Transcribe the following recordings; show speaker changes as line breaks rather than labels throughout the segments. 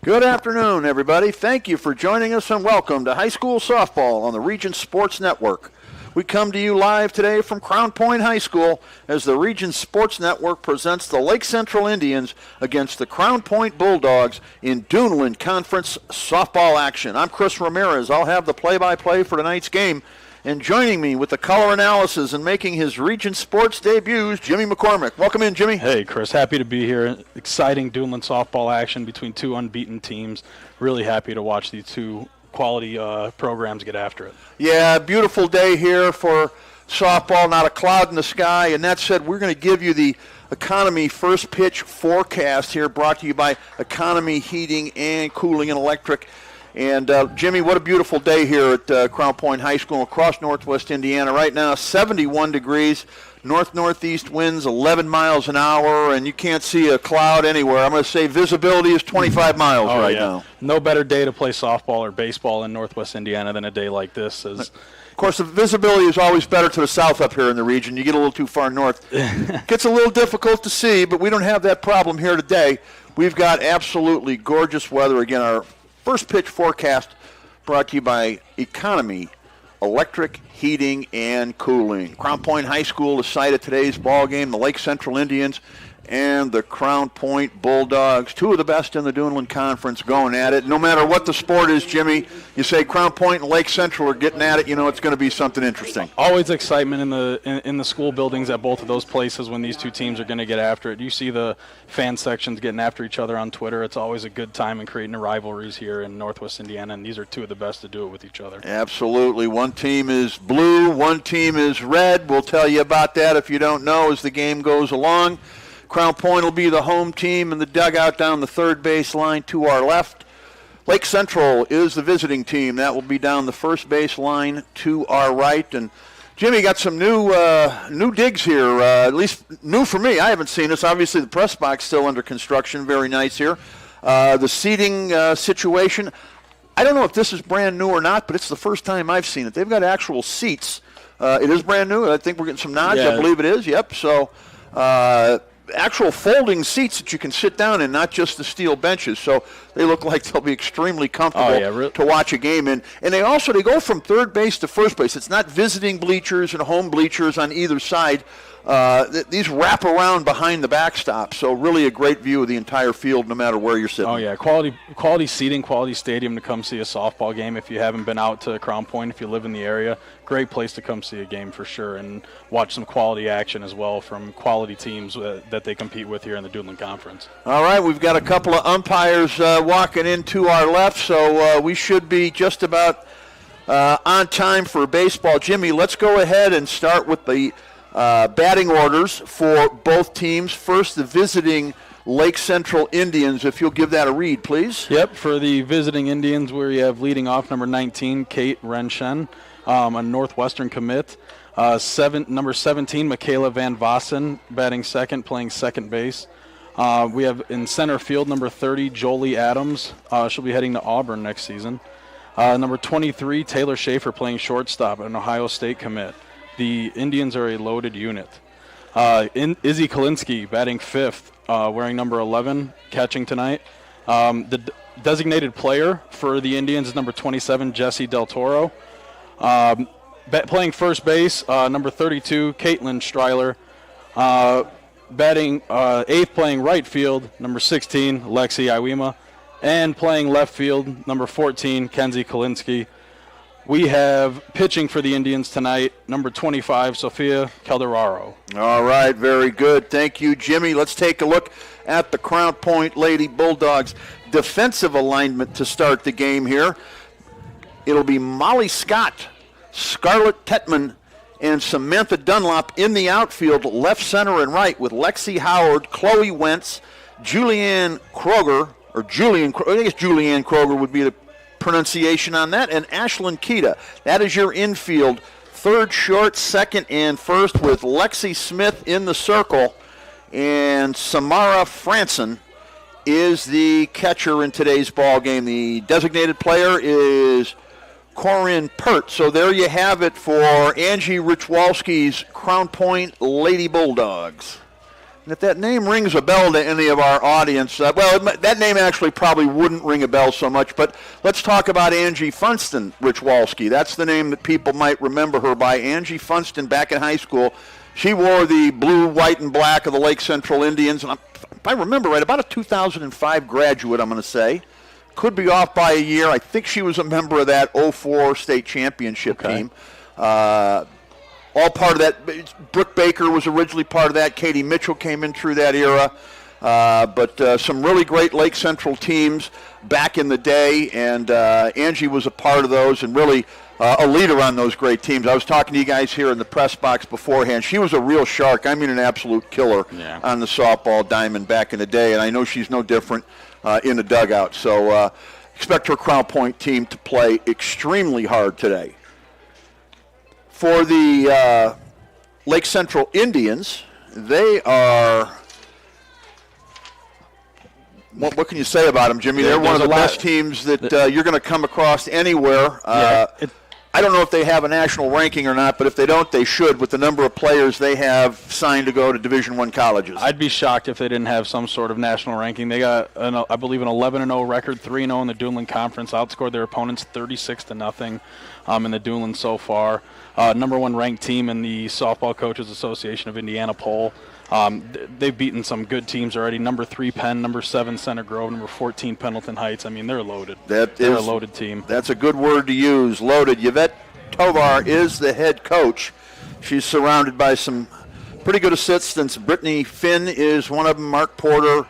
Good afternoon, everybody. Thank you for joining us and welcome to High School Softball on the Region Sports Network. We come to you live today from Crown Point High School as the Region Sports Network presents the Lake Central Indians against the Crown Point Bulldogs in Duneland Conference softball action. I'm Chris Ramirez. I'll have the play-by-play for tonight's game. And joining me with the color analysis and making his Region Sports debuts, Jimmy McCormick. Welcome in, Jimmy.
Hey, Chris. Happy to be here. Exciting Duneland softball action between two unbeaten teams. Really happy to watch these two quality programs get after it.
Yeah, beautiful day here for softball, not a cloud in the sky. And that said, we're going to give you the Economy first pitch forecast here, brought to you by Economy Heating and Cooling and Electric. And, Jimmy, what a beautiful day here at Crown Point High School across northwest Indiana. Right now, 71 degrees, north-northeast winds 11 miles an hour, and you can't see a cloud anywhere. I'm going to say visibility is 25 miles now.
No better day to play softball or baseball in northwest Indiana than a day like this.
Of course, the visibility is always better to the south up here in the region. You get a little too far north. Gets a little difficult to see, but we don't have that problem here today. We've got absolutely gorgeous weather. Again, our first pitch forecast brought to you by Economy Electric Heating and Cooling. Crown Point High School, the site of today's ball game, the Lake Central Indians and the Crown Point Bulldogs, two of the best in the Duneland Conference going at it. No matter what the sport is, Jimmy, you say Crown Point and Lake Central are getting at it, you know it's going to be something interesting.
Always excitement in the school buildings at both of those places when these two teams are going to get after it. You see the fan sections getting after each other on Twitter. It's always a good time in creating rivalries here in northwest Indiana, and these are two of the best to do it with each other.
Absolutely. One team is blue, one team is red. We'll tell you about that if you don't know as the game goes along. Crown Point will be the home team in the dugout down the third base line to our left. Lake Central is the visiting team. That will be down the first base line to our right. And Jimmy got some new digs here, at least new for me. I haven't seen this. Obviously, the press box still under construction. Very nice here. The seating situation, I don't know if this is brand new or not, but it's the first time I've seen it. They've got actual seats. It is brand new. I think we're getting some nods. Yeah. I believe it is. Yep. So actual folding seats that you can sit down in, not just the steel benches. So they look like they'll be extremely comfortable to watch a game in. And they go from third base to first base. It's not visiting bleachers and home bleachers on either side. These wrap around behind the backstop, so really a great view of the entire field no matter where you're sitting.
Oh, yeah, quality seating, quality stadium to come see a softball game if you haven't been out to Crown Point, if you live in the area. Great place to come see a game for sure and watch some quality action as well from quality teams that they compete with here in the Duneland Conference.
All right, we've got a couple of umpires walking in to our left, so we should be just about on time for baseball. Jimmy, let's go ahead and start with the batting orders for both teams. First, the visiting Lake Central Indians, if you'll give that a read, please.
Yep, for the visiting Indians, we have leading off number 19, Kate Renshen, a Northwestern commit. Number 17, Michaela Van Vossen, batting second, playing second base. We have in center field number 30, Jolie Adams. She'll be heading to Auburn next season. Number 23, Taylor Schaefer, playing shortstop, an Ohio State commit. The Indians are a loaded unit. Izzy Kalinsky batting fifth, wearing number 11, catching tonight. The designated player for the Indians is number 27, Jesse Del Toro. Playing first base, number 32, Caitlin Streiler. Batting eighth, playing right field, number 16, Lexi Iwema. And playing left field, number 14, Kenzie Kalinsky. We have pitching for the Indians tonight, number 25, Sofia Calderaro.
All right, very good. Thank you, Jimmy. Let's take a look at the Crown Point Lady Bulldogs defensive alignment to start the game here. It'll be Molly Scott, Scarlett Tetman, and Samantha Dunlop in the outfield, left, center, and right, with Lexi Howard, Chloe Wentz, Julianne Kroger, I guess Julianne Kroger would be the pronunciation on that, and Ashlyn Keita. That is your infield. Third, short, second, and first with Lexi Smith in the circle. And Samara Franson is the catcher in today's ball game. The designated player is Corinne Pert. So there you have it for Angie Richwalski's Crown Point Lady Bulldogs. And if that name rings a bell to any of our audience, that name actually probably wouldn't ring a bell so much, but let's talk about Angie Funston Richwalski. That's the name that people might remember her by. Angie Funston, back in high school, she wore the blue, white, and black of the Lake Central Indians, and if I remember right, about a 2005 graduate, I'm going to say. Could be off by a year. I think she was a member of that 04 state championship team. All part of that. Brooke Baker was originally part of that. Katie Mitchell came in through that era. But some really great Lake Central teams back in the day, and Angie was a part of those and really a leader on those great teams. I was talking to you guys here in the press box beforehand. She was a real shark. I mean, an absolute killer on the softball diamond back in the day, and I know she's no different in the dugout. So expect her Crown Point team to play extremely hard today. For the Lake Central Indians, they are, what can you say about them, Jimmy? They're one of the best teams that you're going to come across anywhere. I don't know if they have a national ranking or not, but if they don't, they should, with the number of players they have signed to go to Division I colleges.
I'd be shocked if they didn't have some sort of national ranking. They got, I believe, an 11-0 record, 3-0 in the Duneland Conference, outscored their opponents 36-0 in the Duneland so far. Number 1 ranked team in the Softball Coaches Association of Indiana poll. They've beaten some good teams already. Number 3 Penn, number 7 Center Grove, number 14 Pendleton Heights. I mean, they're loaded. They're a loaded team.
That's a good word to use, loaded. Yvette Tovar is the head coach. She's surrounded by some pretty good assistants. Brittany Finn is one of them. Mark Porter,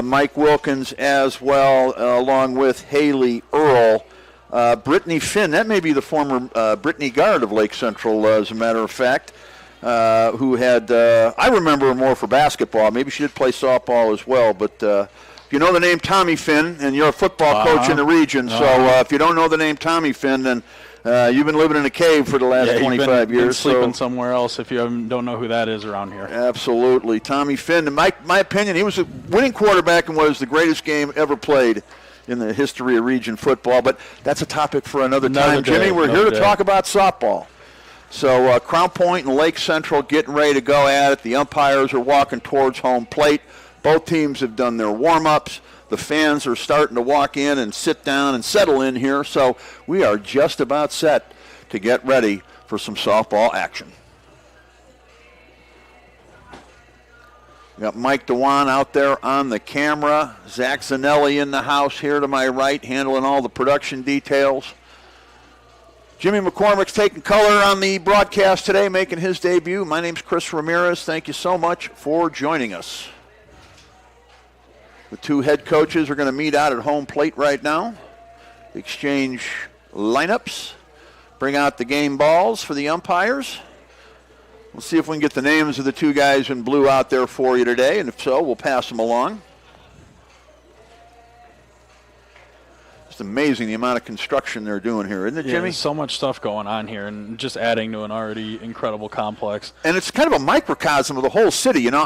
Mike Wilkins as well, along with Haley Earl. Brittany Finn, that may be the former Brittany Guard of Lake Central, as a matter of fact. Who had, I remember her more for basketball. Maybe she did play softball as well. But if you know the name Tommy Finn, and you're a football coach in the region, so if you don't know the name Tommy Finn, then you've been living in a cave for the last 25 years.
Been sleeping somewhere else if you don't know who that is around here.
Absolutely. Tommy Finn, in my opinion, he was a winning quarterback and was the greatest game ever played in the history of region football. But that's a topic for another time. Jimmy, we're here to talk about softball. So Crown Point and Lake Central getting ready to go at it. The umpires are walking towards home plate. Both teams have done their warm-ups. The fans are starting to walk in and sit down and settle in here. So we are just about set to get ready for some softball action. We got Mike Dewan out there on the camera. Zach Zanelli in the house here to my right, handling all the production details. Jimmy McCormick's taking color on the broadcast today, making his debut. My name's Chris Ramirez. Thank you so much for joining us. The two head coaches are going to meet out at home plate right now, exchange lineups, bring out the game balls for the umpires. We'll see if we can get the names of the two guys in blue out there for you today, and if so, we'll pass them along. It's amazing the amount of construction they're doing here, isn't it, Jimmy?
There's so much stuff going on here and just adding to an already incredible complex.
And it's kind of a microcosm of the whole city. You know,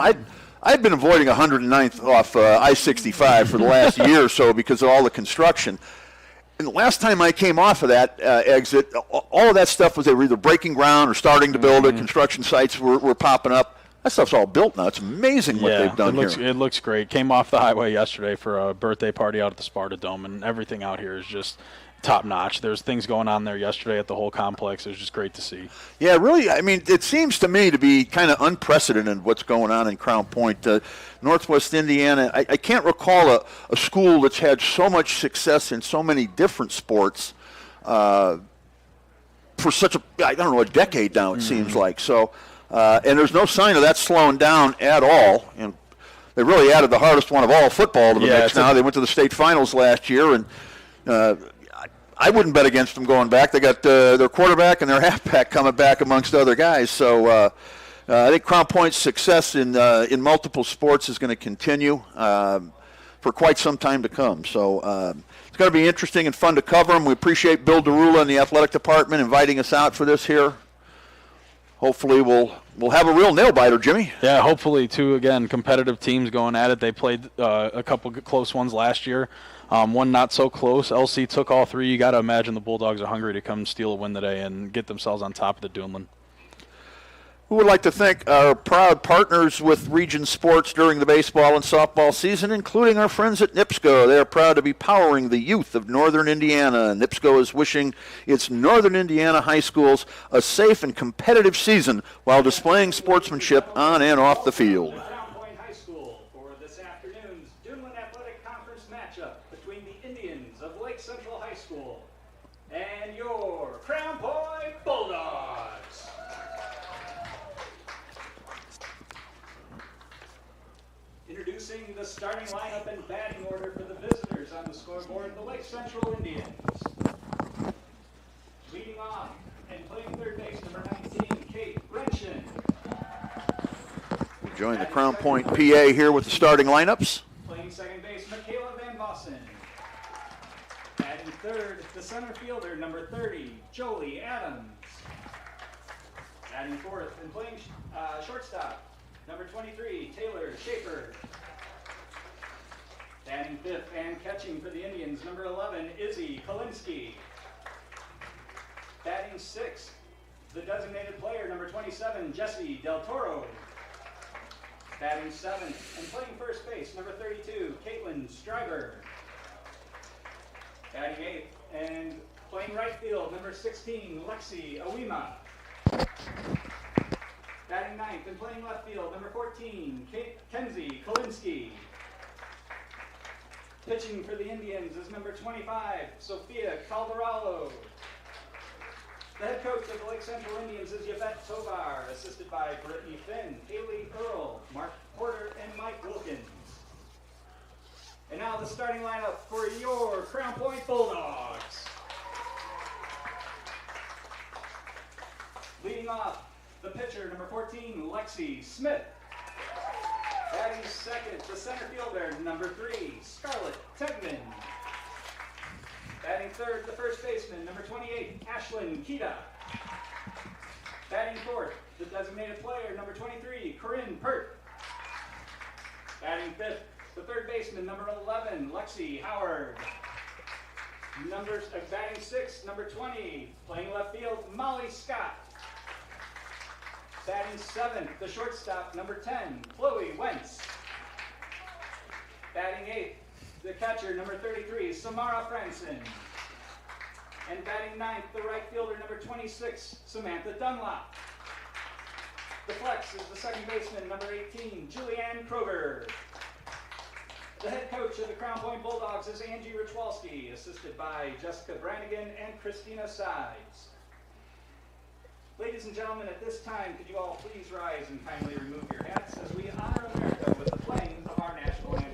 I've been avoiding 109th off I-65 for the last year or so because of all the construction. And the last time I came off of that exit, all of that stuff was they were either breaking ground or starting to build it. Construction sites were popping up. That stuff's all built now. It's amazing what they've done here.
It looks great. Came off the highway yesterday for a birthday party out at the Sparta Dome, and everything out here is just top-notch. There's things going on there yesterday at the whole complex. It was just great to see.
Yeah, really, I mean, it seems to me to be kind of unprecedented what's going on in Crown Point. Northwest Indiana, I can't recall a school that's had so much success in so many different sports for such a decade now, it seems like. So, and there's no sign of that slowing down at all. And they really added the hardest one of all, football, to the mix now. They went to the state finals last year, and I wouldn't bet against them going back. They got their quarterback and their halfback coming back amongst other guys. So I think Crown Point's success in multiple sports is going to continue for quite some time to come. So it's going to be interesting and fun to cover them. We appreciate Bill DeRula and the athletic department inviting us out for this here. Hopefully we'll have a real nail-biter, Jimmy.
Yeah, hopefully, too. Again, competitive teams going at it. They played a couple close ones last year. One not so close. LC took all three. You got to imagine the Bulldogs are hungry to come steal a win today and get themselves on top of the Duneland.
Who would like to thank our proud partners with Region Sports during the baseball and softball season, including our friends at NIPSCO. They are proud to be powering the youth of Northern Indiana. NIPSCO is wishing its Northern Indiana high schools a safe and competitive season while displaying sportsmanship on and off the field.
Crown Point High School for this afternoon's Duneland Athletic Conference matchup between the Indians of Lake Central High School and your Crown Point Bulldogs. Introducing the starting lineup and batting order for the visitors on the scoreboard, the Lake Central Indians. Leading off and playing third base, number 19, Kate Renshin.
We join the Crown Point PA here with the starting lineups.
Playing second base, Michaela Van Vossen. Batting third, the center fielder, number 30, Jolie Adams. Batting fourth and playing shortstop, number 23, Taylor Schaefer. Batting fifth and catching for the Indians, number 11, Izzy Kolinsky. Batting sixth, the designated player, number 27, Jesse Del Toro. Batting seventh and playing first base, number 32, Caitlin Stryber. Batting eighth and playing right field, number 16, Lexi Awima. Batting ninth and playing left field, number 14, Kenzie Kolinsky. Pitching for the Indians is number 25, Sophia Calderalo. The head coach of the Lake Central Indians is Yvette Tovar, assisted by Brittany Finn, Haley Earl, Mark Porter, and Mike Wilkins. And now the starting lineup for your Crown Point Bulldogs. Leading off, the pitcher, number 14, Lexi Smith. Batting second, the center fielder, number 3, Scarlett Tegman. Batting third, the first baseman, number 28, Ashlyn Kita. Batting fourth, the designated player, number 23, Corinne Pert. Batting fifth, the third baseman, number 11, Lexi Howard. Batting sixth, number 20, playing left field, Molly Scott. Batting seventh, the shortstop, number 10, Chloe Wentz. Batting eighth, the catcher, number 33, Samara Franson. And batting ninth, the right fielder, number 26, Samantha Dunlop. The flex is the second baseman, number 18, Julianne Kroger. The head coach of the Crown Point Bulldogs is Angie Richwalski, assisted by Jessica Brannigan and Christina Sides. Ladies and gentlemen, at this time, could you all please rise and kindly remove your hats as we honor America with the playing of our national anthem.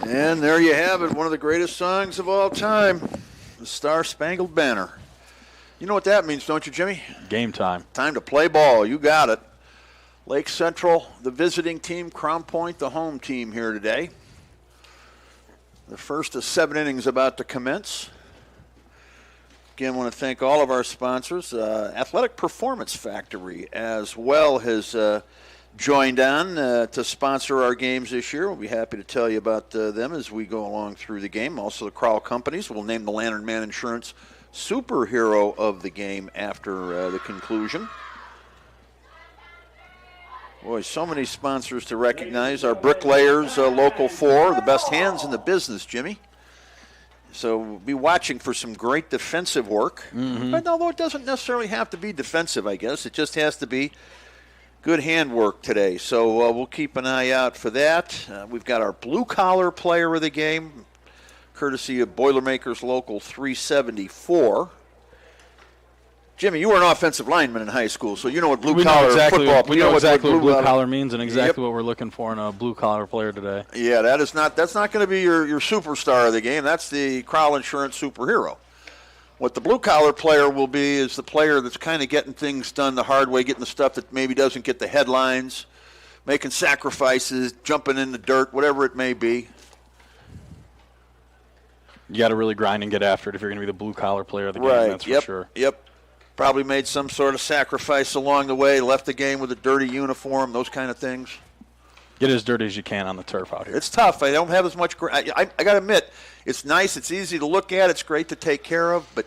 And there you have it, one of the greatest songs of all time, the Star-Spangled Banner. You know what that means, don't you, Jimmy?
Game time.
Time to play ball. You got it. Lake Central, the visiting team, Crown Point, the home team here today. The first of 7 innings about to commence. Again, I want to thank all of our sponsors. Athletic Performance Factory as well has joined on to sponsor our games this year. We'll be happy to tell you about them as we go along through the game. Also, the Crowell Companies will name the Lantern Man Insurance superhero of the game after the conclusion. Boy, so many sponsors to recognize. Our Bricklayers, Local 4, the best hands in the business, Jimmy. So we'll be watching for some great defensive work. But although it doesn't necessarily have to be defensive, I guess. It just has to be good handwork today. So we'll keep an eye out for that. We've got our blue-collar player of the game, courtesy of Boilermakers Local 374. Jimmy, you were an offensive lineman in high school, so you know what blue-collar football.
We know exactly what blue-collar means and exactly what we're looking for in a blue-collar player today.
Yeah, that's not going to be your superstar of the game. That's the Crowell Insurance superhero. What the blue-collar player will be is the player that's kind of getting things done the hard way, getting the stuff that maybe doesn't get the headlines, making sacrifices, jumping in the dirt, whatever it may be.
You got to really grind and get after it if you're going to be the blue-collar player of the game, that's for sure.
Yep. Probably made some sort of sacrifice along the way, left the game with a dirty uniform, those kind of things.
Get as dirty as you can on the turf out here.
It's tough. I don't have as much. I got to admit, it's nice. It's easy to look at. It's great to take care of, but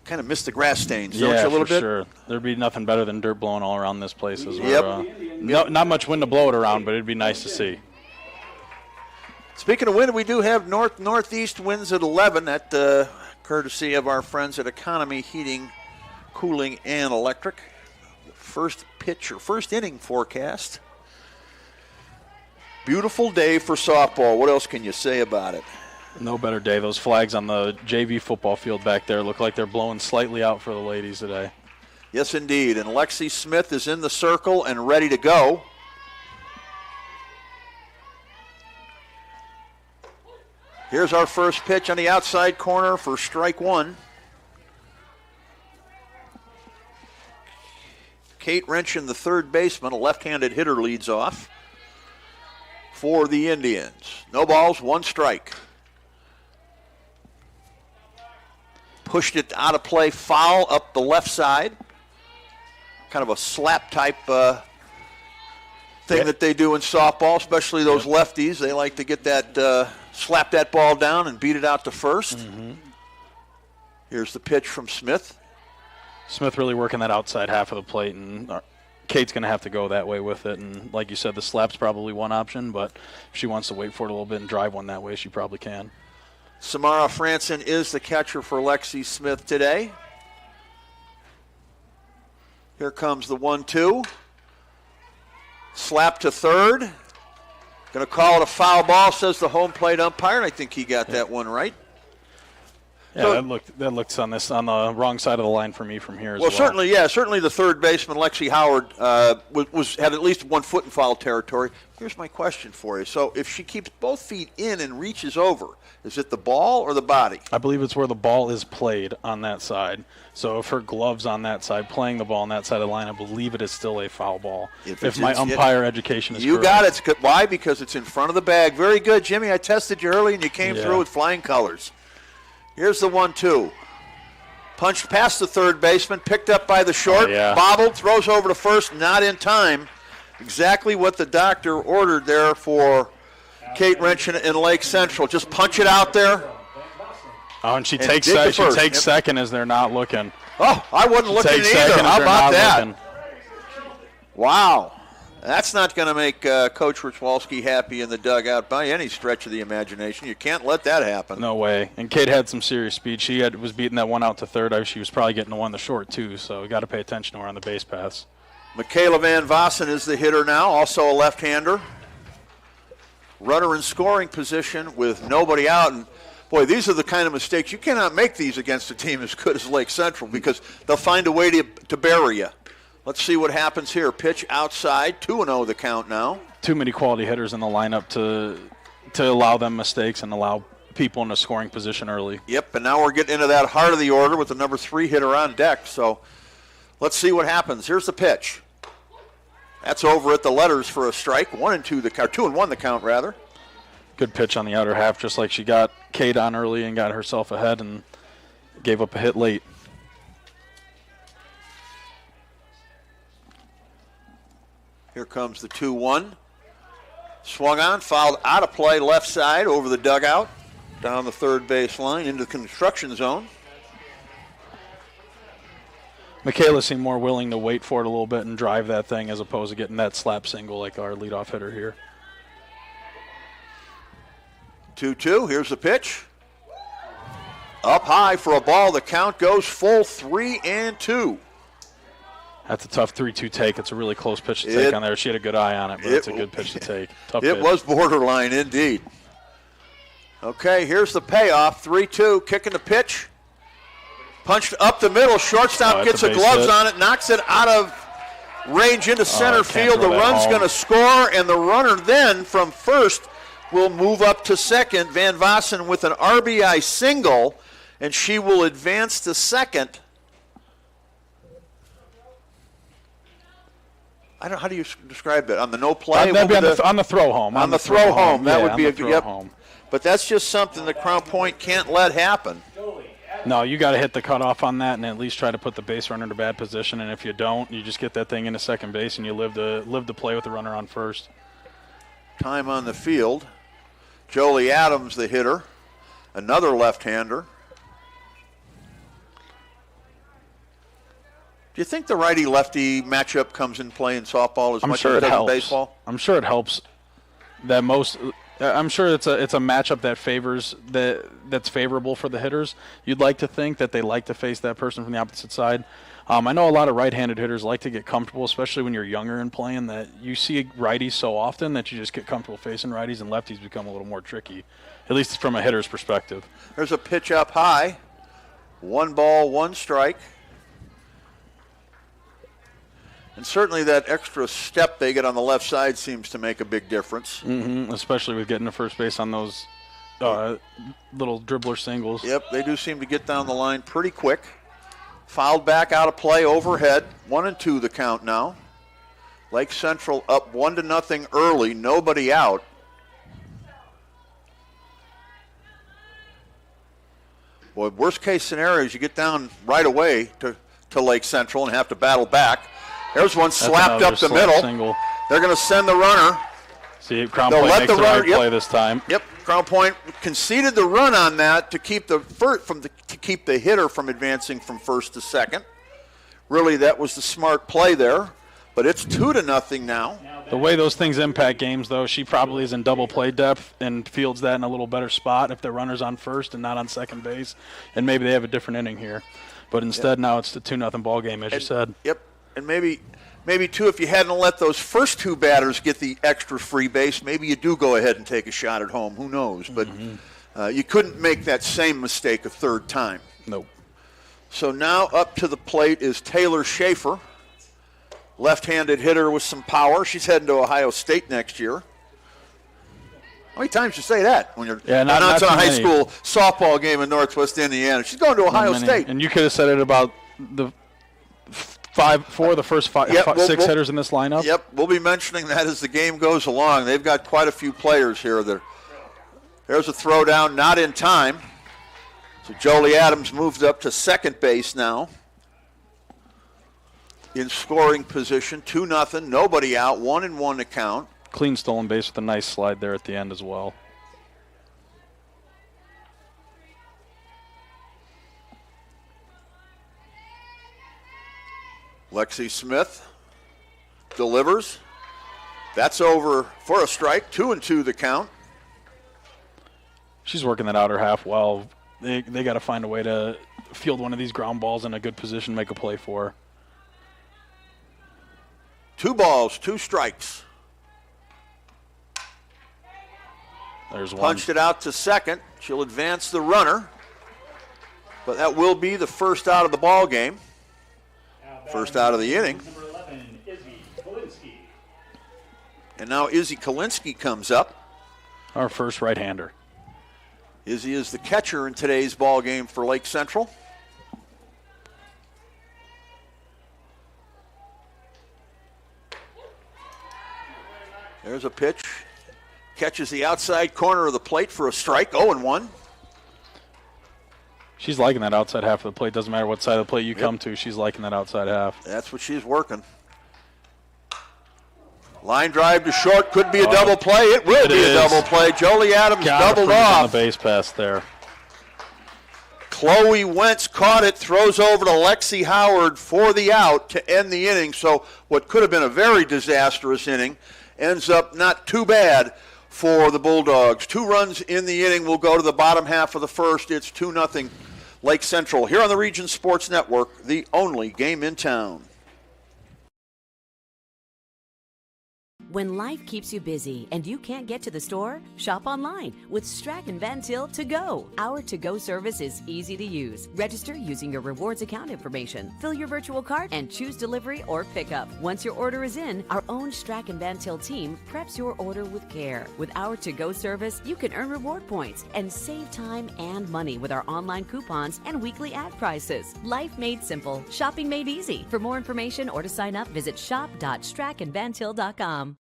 kind of miss the grass stains, don't you, a little bit?
Yeah, for sure. There'd be nothing better than dirt blowing all around this place. Not much wind to blow it around, but it'd be nice to see.
Speaking of wind, we do have northeast winds at 11. That courtesy of our friends at Economy Heating, Cooling, and Electric. First inning forecast. Beautiful day for softball. What else can you say about it?
No better day. Those flags on the JV football field back there look like they're blowing slightly out for the ladies today.
Yes, indeed. And Lexi Smith is in the circle and ready to go. Here's our first pitch on the outside corner for strike one. Kate Wrenchen, the third baseman, a left-handed hitter, leads off for the Indians. No balls, one strike. Pushed it out of play, foul up the left side. Kind of a slap type thing that they do in softball, especially those lefties. They like to get that, slap that ball down and beat it out to first. Here's the pitch from Smith.
Smith really working that outside half of the plate, and Kate's going to have to go that way with it. And like you said, the slap's probably one option, but if she wants to wait for it a little bit and drive one that way, she probably can.
Samara Franson is the catcher for Lexi Smith today. Here comes the 1-2. Slap to third. Going to call it a foul ball, says the home plate umpire, and I think he got that one right.
Yeah, so, that looks on the wrong side of the line for me from here as well.
Well, certainly the third baseman, Lexi Howard, had at least 1 foot in foul territory. Here's my question for you. So if she keeps both feet in and reaches over, is it the ball or the body?
I believe it's where the ball is played on that side. So if her glove's on that side, playing the ball on that side of the line, I believe it is still a foul ball. If my umpire education is correct.
You got it. Why? Because it's in front of the bag. Very good, Jimmy. I tested you early, and you came through with flying colors. Here's the 1-2. Punched past the third baseman, picked up by the short, bobbled, throws over to first, not in time. Exactly what the doctor ordered there for Kate Wrenchen in Lake Central. Just punch it out there.
Oh, and she takes second as they're not looking.
Oh, I wasn't looking either. How about that? Wow. That's not going to make Coach Richwalski happy in the dugout by any stretch of the imagination. You can't let that happen.
No way. And Kate had some serious speed. She was beating that one out to third. She was probably getting the one to short, too, so we got to pay attention to her on the base paths.
Michaela Van Vossen is the hitter now, also a left-hander. Runner in scoring position with nobody out. And, boy, these are the kind of mistakes. You cannot make these against a team as good as Lake Central because they'll find a way to bury you. Let's see what happens here. Pitch outside, 2-0 the count now.
Too many quality hitters in the lineup to allow them mistakes and allow people in a scoring position early.
Yep, and now we're getting into that heart of the order with the number 3 hitter on deck. So let's see what happens. Here's the pitch. That's over at the letters for a strike. 1-2 the count, 2-1 the count rather.
Good pitch on the outer half, just like she got Kate on early and got herself ahead and gave up a hit late.
Here comes the 2-1. Swung on, fouled out of play, left side, over the dugout, down the third base line, into the construction zone.
Michaela seemed more willing to wait for it a little bit and drive that thing as opposed to getting that slap single like our leadoff hitter here.
2-2, here's the pitch. Up high for a ball. The count goes full 3-2.
That's a tough 3-2 take. It's a really close pitch to take on there. She had a good eye on it, but it's a good pitch to take. Tough
It
pitch.
was borderline indeed. Okay, here's the payoff. 3-2, kicking the pitch. Punched up the middle. Shortstop gets a gloves on it, knocks it out of range into center field. The run's going to score, and the runner then from first will move up to second. Van Vossen with an RBI single, and she will advance to second. I don't. How do you describe that? On the no play?
That'd be on the throw home.
On the throw home. That would be a
good home.
But that's just something that Crown Point can't let happen.
No, you got to hit the cutoff on that and at least try to put the base runner in a bad position. And if you don't, you just get that thing into second base and you live to play with the runner on first.
Time on the field. Jolie Adams, the hitter, another left-hander. Do you think the righty-lefty matchup comes in play in softball as much as it does in baseball?
I'm sure it helps. I'm sure it's a matchup that's favorable for the hitters. You'd like to think that they like to face that person from the opposite side. I know a lot of right-handed hitters like to get comfortable, especially when you're younger and playing, that you see righties so often that you just get comfortable facing righties, and lefties become a little more tricky, at least from a hitter's perspective.
There's a pitch up high. 1 ball, 1 strike. And certainly that extra step they get on the left side seems to make a big difference.
Especially with getting to first base on those little dribbler singles.
Yep, they do seem to get down the line pretty quick. Fouled back out of play overhead. 1-2 the count now. Lake Central up 1-0 early, nobody out. Boy, worst case scenario is you get down right away to Lake Central and have to battle back. There's one slapped up the middle.
Single.
They're going to send the runner.
See, Crown Point makes the right play this time.
Yep, Crown Point conceded the run on that to keep the hitter from advancing from first to second. Really, that was the smart play there. But it's 2-0 now.
The way those things impact games, though, she probably is in double play depth and fields that in a little better spot if the runner's on first and not on second base. And maybe they have a different inning here. But instead, now it's the 2-0 ball game, as you said.
Yep. And maybe too, if you hadn't let those first 2 batters get the extra free base, maybe you do go ahead and take a shot at home. Who knows? But you couldn't make that same mistake a third time.
Nope.
So now up to the plate is Taylor Schaefer, left-handed hitter with some power. She's heading to Ohio State next year. How many times you say that when you're announcing a high school softball game in Northwest Indiana? She's going to Ohio State.
And you could have said it about the four of the first six hitters in this lineup.
Yep, we'll be mentioning that as the game goes along. They've got quite a few players here. There's a throw down, not in time. So Jolie Adams moves up to second base now. In scoring position, 2-0, nobody out, 1-1 to count.
Clean stolen base with a nice slide there at the end as well.
Lexi Smith delivers. That's over for a strike. 2-2 the count.
She's working that outer half well. They got to find a way to field one of these ground balls in a good position, make a play for her.
2 balls, 2 strikes.
There's one.
Punched it out to second. She'll advance the runner. But that will be the first out of the ball game. First out of the inning.
Number 11, Izzy Kolinsky.
And now Izzy Kolinsky comes up.
Our first right-hander.
Izzy is the catcher in today's ball game for Lake Central. There's a pitch. Catches the outside corner of the plate for a strike. 0-1.
She's liking that outside half of the plate. Doesn't matter what side of the plate you come to. She's liking that outside half.
That's what she's working. Line drive to short, could be a double play. It will be a double play. Jolie Adams doubled off.
On the base pass there.
Chloe Wentz caught it, throws over to Lexi Howard for the out to end the inning. So what could have been a very disastrous inning ends up not too bad for the Bulldogs. 2 runs in the inning will go to the bottom half of the first. It's 2-0 Lake Central here on the Region Sports Network, the only game in town.
When life keeps you busy and you can't get to the store, shop online with Strachan Van Til To Go. Our to-go service is easy to use. Register using your rewards account information, fill your virtual cart, and choose delivery or pickup. Once your order is in, our own Strachan Van Til team preps your order with care. With our to-go service, you can earn reward points and save time and money with our online coupons and weekly ad prices. Life made simple, shopping made easy. For more information or to sign up, visit shop.strachanvantil.com.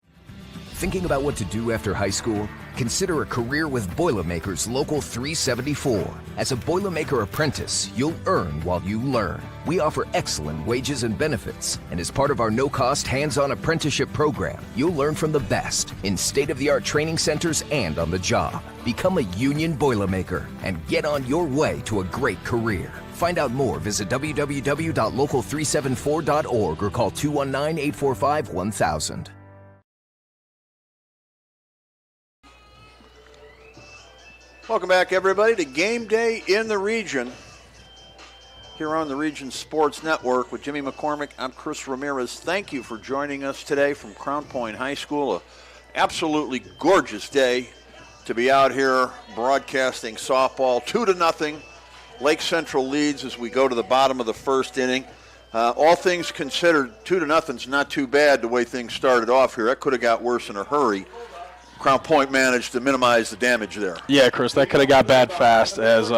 Thinking about what to do after high school? Consider a career with Boilermakers Local 374. As a Boilermaker apprentice, you'll earn while you learn. We offer excellent wages and benefits, and as part of our no-cost hands-on apprenticeship program, you'll learn from the best in state-of-the-art training centers and on the job. Become a union Boilermaker and get on your way to a great career. Find out more, visit www.local374.org or call 219-845-1000.
Welcome back, everybody, to Game Day in the Region here on the Region Sports Network with Jimmy McCormick. I'm Chris Ramirez. Thank you for joining us today from Crown Point High School. An absolutely gorgeous day to be out here broadcasting softball. 2-0. Lake Central leads as we go to the bottom of the first inning. All things considered, 2-0 is not too bad the way things started off here. That could have got worse in a hurry. Crown Point managed to minimize the damage there.
Yeah, Chris, that could have got bad fast as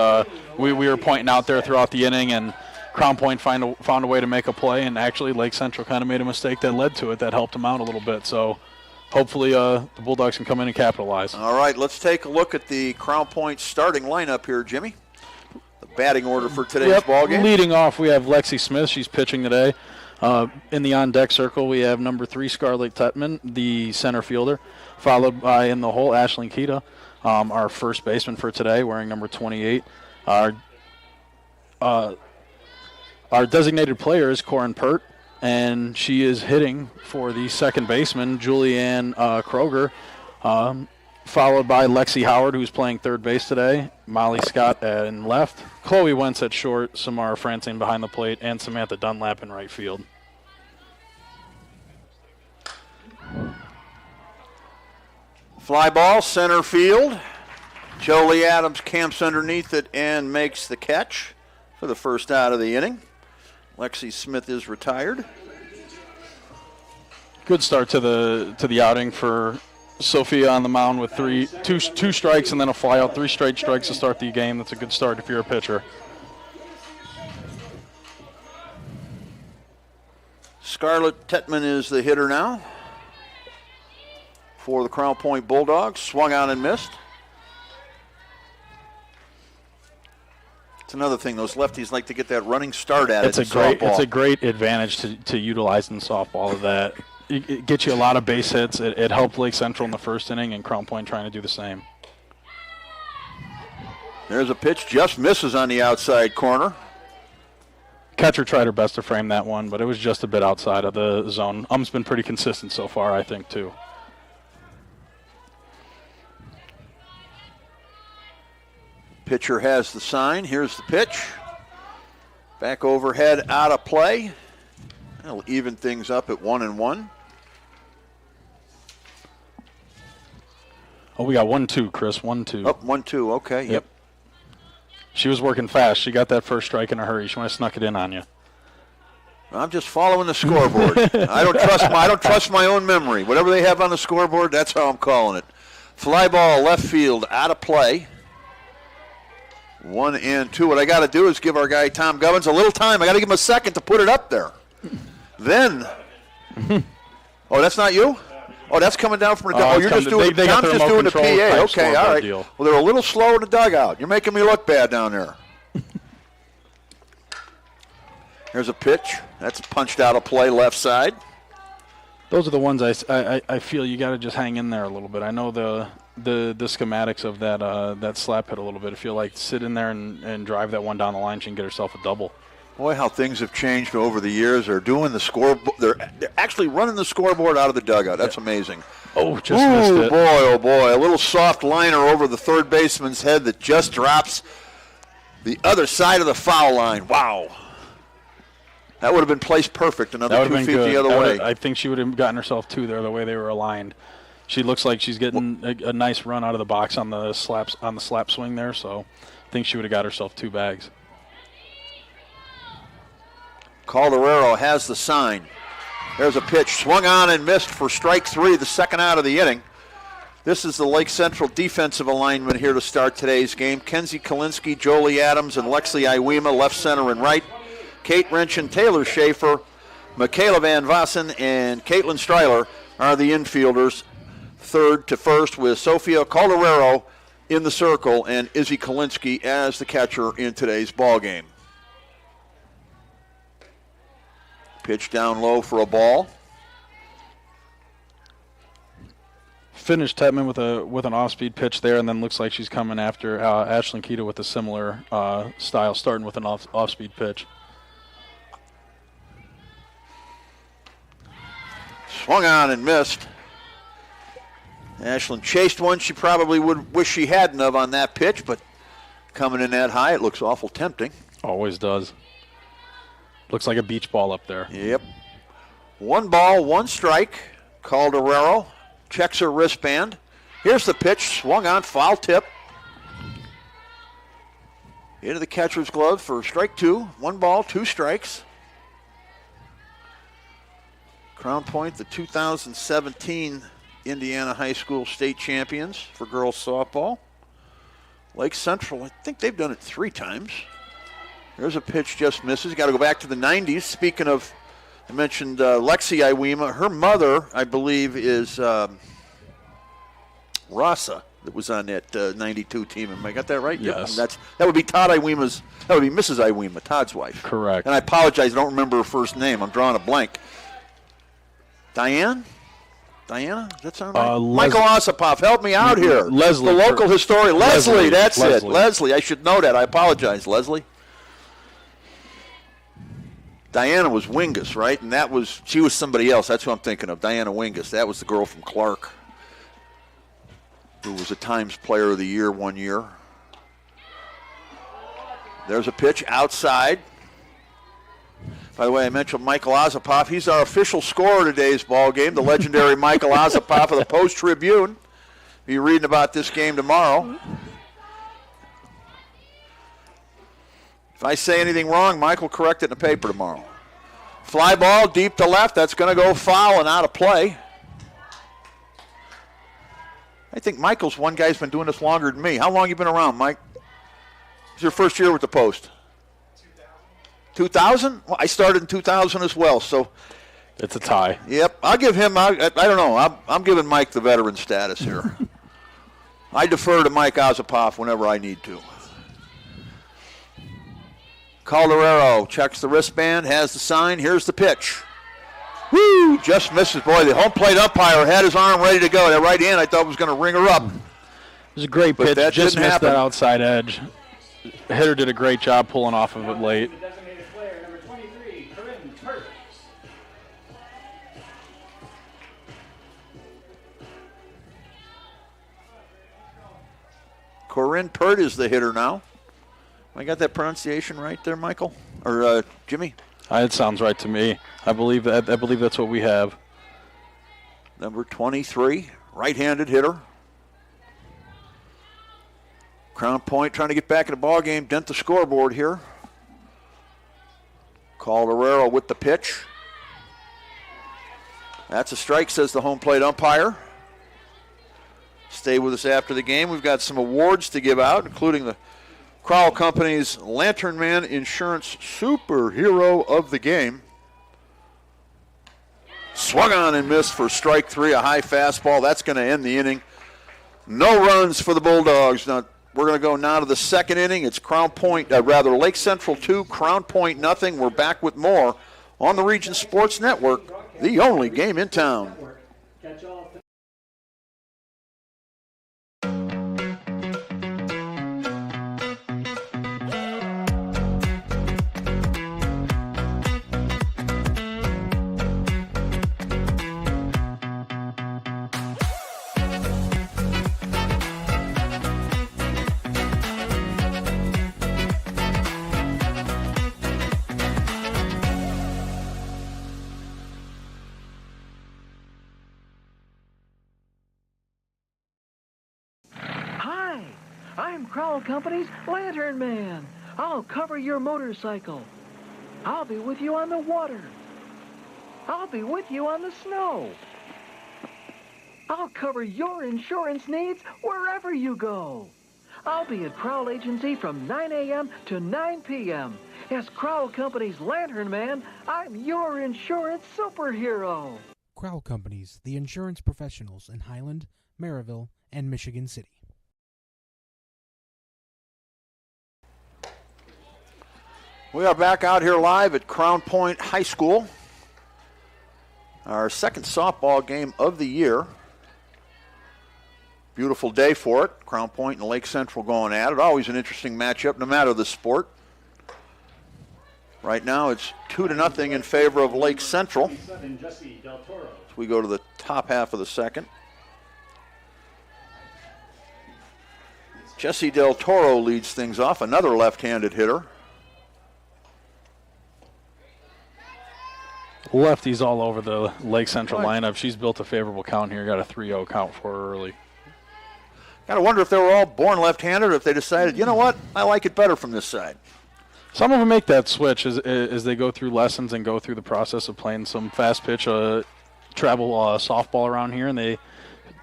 we were pointing out there throughout the inning, and Crown Point found a way to make a play, and actually Lake Central kind of made a mistake that led to it that helped them out a little bit. So hopefully the Bulldogs can come in and capitalize.
All right, let's take a look at the Crown Point starting lineup here, Jimmy. The batting order for today's ball game.
Leading off, we have Lexi Smith. She's pitching today. In the on-deck circle, we have number 3, Scarlett Tetman, the center fielder, followed by in the hole, Ashlyn Kita, our first baseman for today, wearing number 28. Our designated player is Corin Pert, and she is hitting for the second baseman, Julianne Kroger, followed by Lexi Howard, who's playing third base today, Molly Scott in left, Chloe Wentz at short, Samara Francine behind the plate, and Samantha Dunlap in right field.
Fly ball, center field. Jolie Adams camps underneath it and makes the catch for the first out of the inning. Lexi Smith is retired.
Good start to the outing for Sophia on the mound with two strikes and then a fly out. 3 straight strikes to start the game. That's a good start if you're a pitcher.
Scarlett Tetman is the hitter now for the Crown Point Bulldogs. Swung out and missed. It's another thing. Those lefties like to get that running start at it.
It's a great advantage to utilize in softball of that. It gets you a lot of base hits. It helped Lake Central in the first inning, and Crown Point trying to do the same.
There's a pitch, just misses on the outside corner.
Catcher tried her best to frame that one, but it was just a bit outside of the zone. Um's been pretty consistent so far, I think, too.
Pitcher has the sign. Here's the pitch. Back overhead, out of play. That'll even things up at 1-1.
Oh, we got 1-2, Chris. 1-2.
Oh, 1-2. Okay. Yep.
She was working fast. She got that first strike in a hurry. She might have snuck it in on you.
I'm just following the scoreboard. I don't trust my own memory. Whatever they have on the scoreboard, that's how I'm calling it. Fly ball, left field, out of play. 1-2. What I got to do is give our guy Tom Gubbins a little time. I got to give him a second to put it up there. Then, oh, that's not you? Oh, that's coming down from the dugout. Oh, you're just doing. Tom's just doing the PA. Okay, all right. Well, they're a little slow in the dugout. You're making me look bad down there. There's a pitch. That's punched out of play left side.
Those are the ones I feel you got to just hang in there a little bit. I know the schematics of that slap hit a little bit. I feel like sit in there and drive that one down the line. She can get herself a double.
Boy, how things have changed over the years. They're doing the scoreboard. They're actually running the scoreboard out of the dugout. That's amazing.
Oh, just missed it.
Oh, boy. A little soft liner over the third baseman's head that just drops the other side of the foul line. Wow. That would have been placed perfect, another 2 feet the other way.
I think she would have gotten herself 2 there the way they were aligned. She looks like she's getting a nice run out of the box on the slap swing there, so I think she would have got herself 2 bags.
Calderero has the sign. There's a pitch swung on and missed for strike 3, the second out of the inning. This is the Lake Central defensive alignment here to start today's game. Kenzie Kalinsky, Jolie Adams, and Lexi Iwema, left, center, and right. Kate Wrenchen, Taylor Schaefer, Michaela Van Vossen, and Caitlin Streiler are the infielders. Third to first with Sofia Calderero in the circle and Izzy Kalinsky as the catcher in today's ball game. Pitch down low for a ball.
Finished Tetman with an off-speed pitch there, and then looks like she's coming after Ashlyn Keto with a similar style, starting with an off-speed pitch.
Swung on and missed. Ashlyn chased one she probably would wish she hadn't of on that pitch, but coming in that high, it looks awful tempting.
Always does. Looks like a beach ball up there.
Yep. 1 ball, 1 strike. Calderero checks her wristband. Here's the pitch, swung on, foul tip. Into the catcher's glove for strike 2. 1 ball, 2 strikes. Crown Point, the 2017 Indiana High School state champions for girls softball. Lake Central, I think they've done it 3 times. There's a pitch, just misses. Got to go back to the 90s. Speaking of, I mentioned Lexi Iwema. Her mother, I believe, is Rasa, that was on that 92 team. Am I got that right?
Yes.
Yep. That would be Todd Iwema's, that would be Mrs. Iwema, Todd's wife.
Correct.
And I apologize, I don't remember her first name. I'm drawing a blank. Diana? Does that sound right? Michael Osipov, help me out here.
Leslie.
The local historian. Leslie, that's it.
Leslie.
Leslie, I should know that. I apologize, Leslie. Diana was Wingus, right? And she was somebody else. That's who I'm thinking of, Diana Wingus. That was the girl from Clark who was a Times Player of the Year one year. There's a pitch outside. By the way, I mentioned Michael Osipov. He's our official scorer of today's ball game, the legendary Michael Osipov of the Post-Tribune. Be reading about this game tomorrow. If I say anything wrong, Mike will correct it in the paper tomorrow. Fly ball deep to left. That's going to go foul and out of play. I think Michael's one guy's been doing this longer than me. How long have you been around, Mike? It's your first year with the Post. 2000? Well, I started in 2000 as well, so.
It's a tie.
Yep. I'll give him, I don't know. I'm giving Mike the veteran status here. I defer to Mike Osipov whenever I need to. Calderero checks the wristband, has the sign. Here's the pitch. Woo! Just misses. Boy, the home plate umpire had his arm ready to go. That right hand I thought was going to ring her up.
It was a great pitch.
That
just
didn't
missed
happen.
that outside edge. The hitter did a great job pulling off of it late.
The designated player, number 23, Corinne Pert.
Corinne Pert is the hitter now. I got that pronunciation right there, Michael? Or Jimmy?
It sounds right to me. I believe that's what we have.
Number 23, right-handed hitter. Crown Point trying to get back in the ball game, dent the scoreboard here. Calderero with the pitch. That's a strike, says the home plate umpire. Stay with us after the game. We've got some awards to give out, including the Crowell Company's Lantern Man Insurance Superhero of the Game. Swung on and missed for strike 3, a high fastball. That's going to end the inning. No runs for the Bulldogs. Now, we're going to go now to the second inning. It's Lake Central 2, Crown Point nothing. We're back with more on the Region Sports Network The only game in town.
Catch all.
Hi, I'm Crowell Company's Lantern Man. I'll cover your motorcycle. I'll be with you on the water. I'll be with you on the snow. I'll cover your insurance needs wherever you go. I'll be at Crowell Agency from 9 a.m. to 9 p.m. As Crowell Company's Lantern Man, I'm your insurance superhero.
Crowell Companies, the insurance professionals in Highland, Maryville, and Michigan City.
We are back out here live at Crown Point High School. Our second softball game of the year. Beautiful day for it. Crown Point and Lake Central going at it. Always an interesting matchup, no matter the sport. Right now it's 2-0 in favor of Lake Central. As we go to the top half of the second. Jesse Del Toro leads things off, another left-handed hitter.
Lefties all over the Lake Central lineup. She's built a favorable count here. Got a 3-0 count for her early.
Got to wonder if they were all born left-handed or if they decided, you know what, I like it better from this side.
Some of them make that switch as they go through lessons and go through the process of playing some fast pitch travel softball around here, and they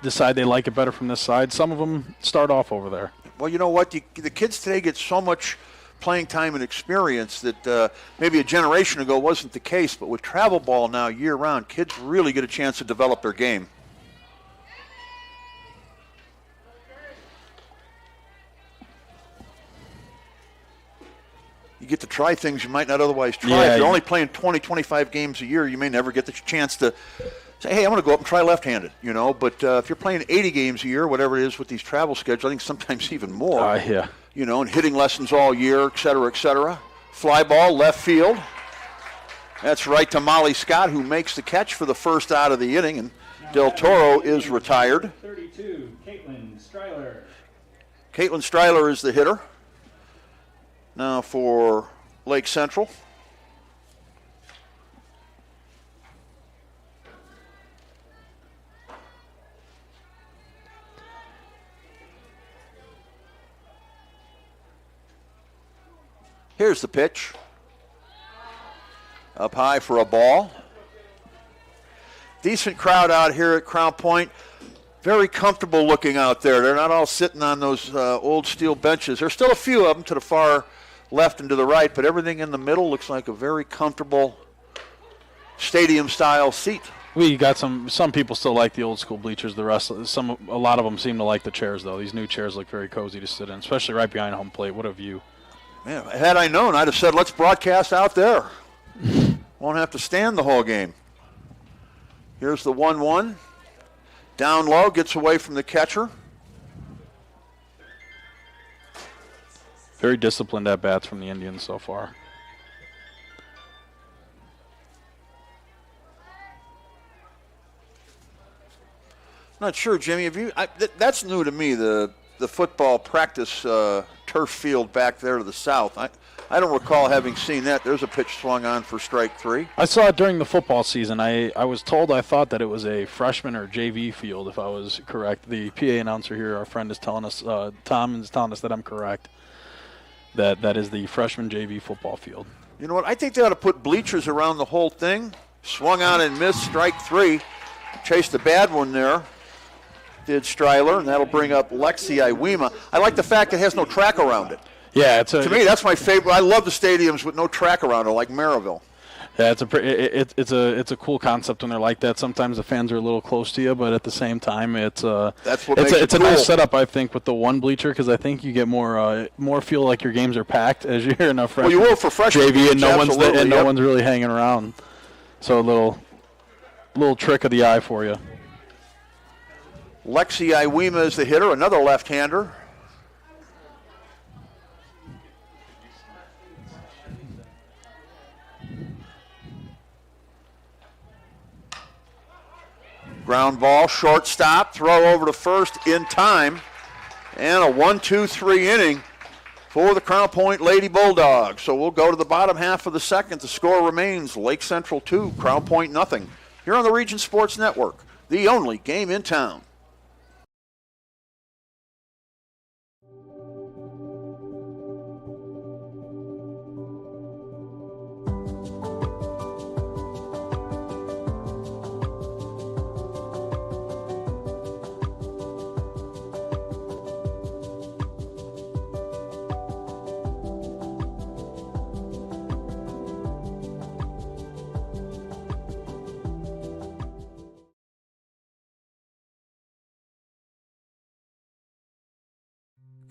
decide they like it better from this side. Some of them start off over there.
Well, you know what? The kids today get so much playing time and experience that maybe a generation ago wasn't the case, but with travel ball now year-round, kids really get a chance to develop their game. You get to try things you might not otherwise try.
Yeah,
if you're only playing 20, 25 games a year, you may never get the chance to say, hey, I'm going to go up and try left-handed, you know. But if you're playing 80 games a year, whatever it is with these travel schedules, I think sometimes even more.
Yeah.
You know, and hitting lessons all year, et cetera, et cetera. Fly ball, left field. That's right to Molly Scott, who makes the catch for the first out of the inning, and Del Toro is retired.
32, Caitlin Stryler.
Caitlin Stryler is the hitter. Now for Lake Central. Here's the pitch. Up high for a ball. Decent crowd out here at Crown Point. Very comfortable looking out there. They're not all sitting on those old steel benches. There's still a few of them to the far left and to the right, but everything in the middle looks like a very comfortable stadium-style seat.
We got some people still like the old school bleachers. The rest, a lot of them seem to like the chairs, though. These new chairs look very cozy to sit in, especially right behind home plate. What a view.
Man, had I known, I'd have said, let's broadcast out there. Won't have to stand the whole game. Here's the 1-1. Down low, gets away from the catcher.
Very disciplined at-bats from the Indians so far.
Not sure, Jimmy. Have you? That's new to me. The football practice turf field back there to the south. I don't recall having seen that. There's a pitch swung on for strike three.
I saw it during the football season. I was told I thought that it was a freshman or JV field, if I was correct. The PA announcer here, our friend, is telling us, Tom is telling us that I'm correct. That is the freshman JV football field.
You know what? I think they ought to put bleachers around the whole thing. Swung on and missed, strike three. Chased a bad one there. Did Stryler, and that'll bring up Lexi Iwema. I like the fact it has no track around it.
Yeah,
to me, that's my favorite. I love the stadiums with no track around it, like Maryville.
Yeah, it's a cool concept when they're like that. Sometimes the fans are a little close to you, but at the same time, it's a nice setup, I think, with the one bleacher, because I think you get more feel like your games are packed as you're in a freshman.
Well, you will for freshman
JV,
games,
and no one's really hanging around. So a little Little trick of the eye for you.
Lexi Iwema is the hitter, another left-hander. Ground ball, shortstop, throw over to first in time, and a 1-2-3 inning for the Crown Point Lady Bulldogs. So we'll go to the bottom half of the second. The score remains Lake Central 2, Crown Point nothing. Here on the Region Sports Network, the only game in town.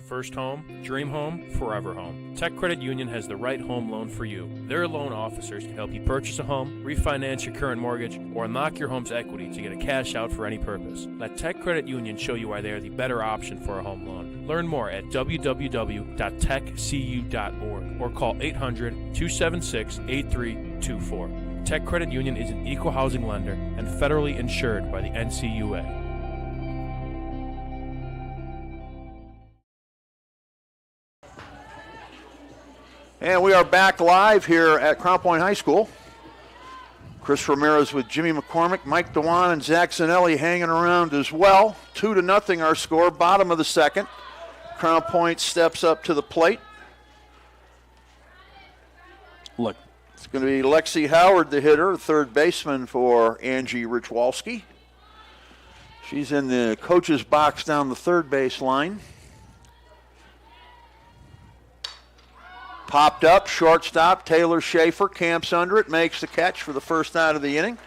First home, dream home, forever home. Tech Credit Union has the right home loan for you. Their loan officers can help you purchase a home, refinance your current mortgage, or unlock your home's equity to get a cash out for any purpose. Let Tech Credit Union show you why they are the better option for a home loan. Learn more at www.techcu.org or call 800-276-8324. Tech Credit Union is an equal housing lender and federally insured by the NCUA.
And we are back live here at Crown Point High School. Chris Ramirez with Jimmy McCormick, Mike Dewan, and Zach Zanelli hanging around as well. 2-0 our score, bottom of the second. Crown Point steps up to the plate.
Look,
it's going to be Lexi Howard, the hitter, third baseman for Angie Richwalski. She's in the coach's box down the third base line. Popped up, shortstop, Taylor Schaefer camps under it, makes the catch for the first out of the inning.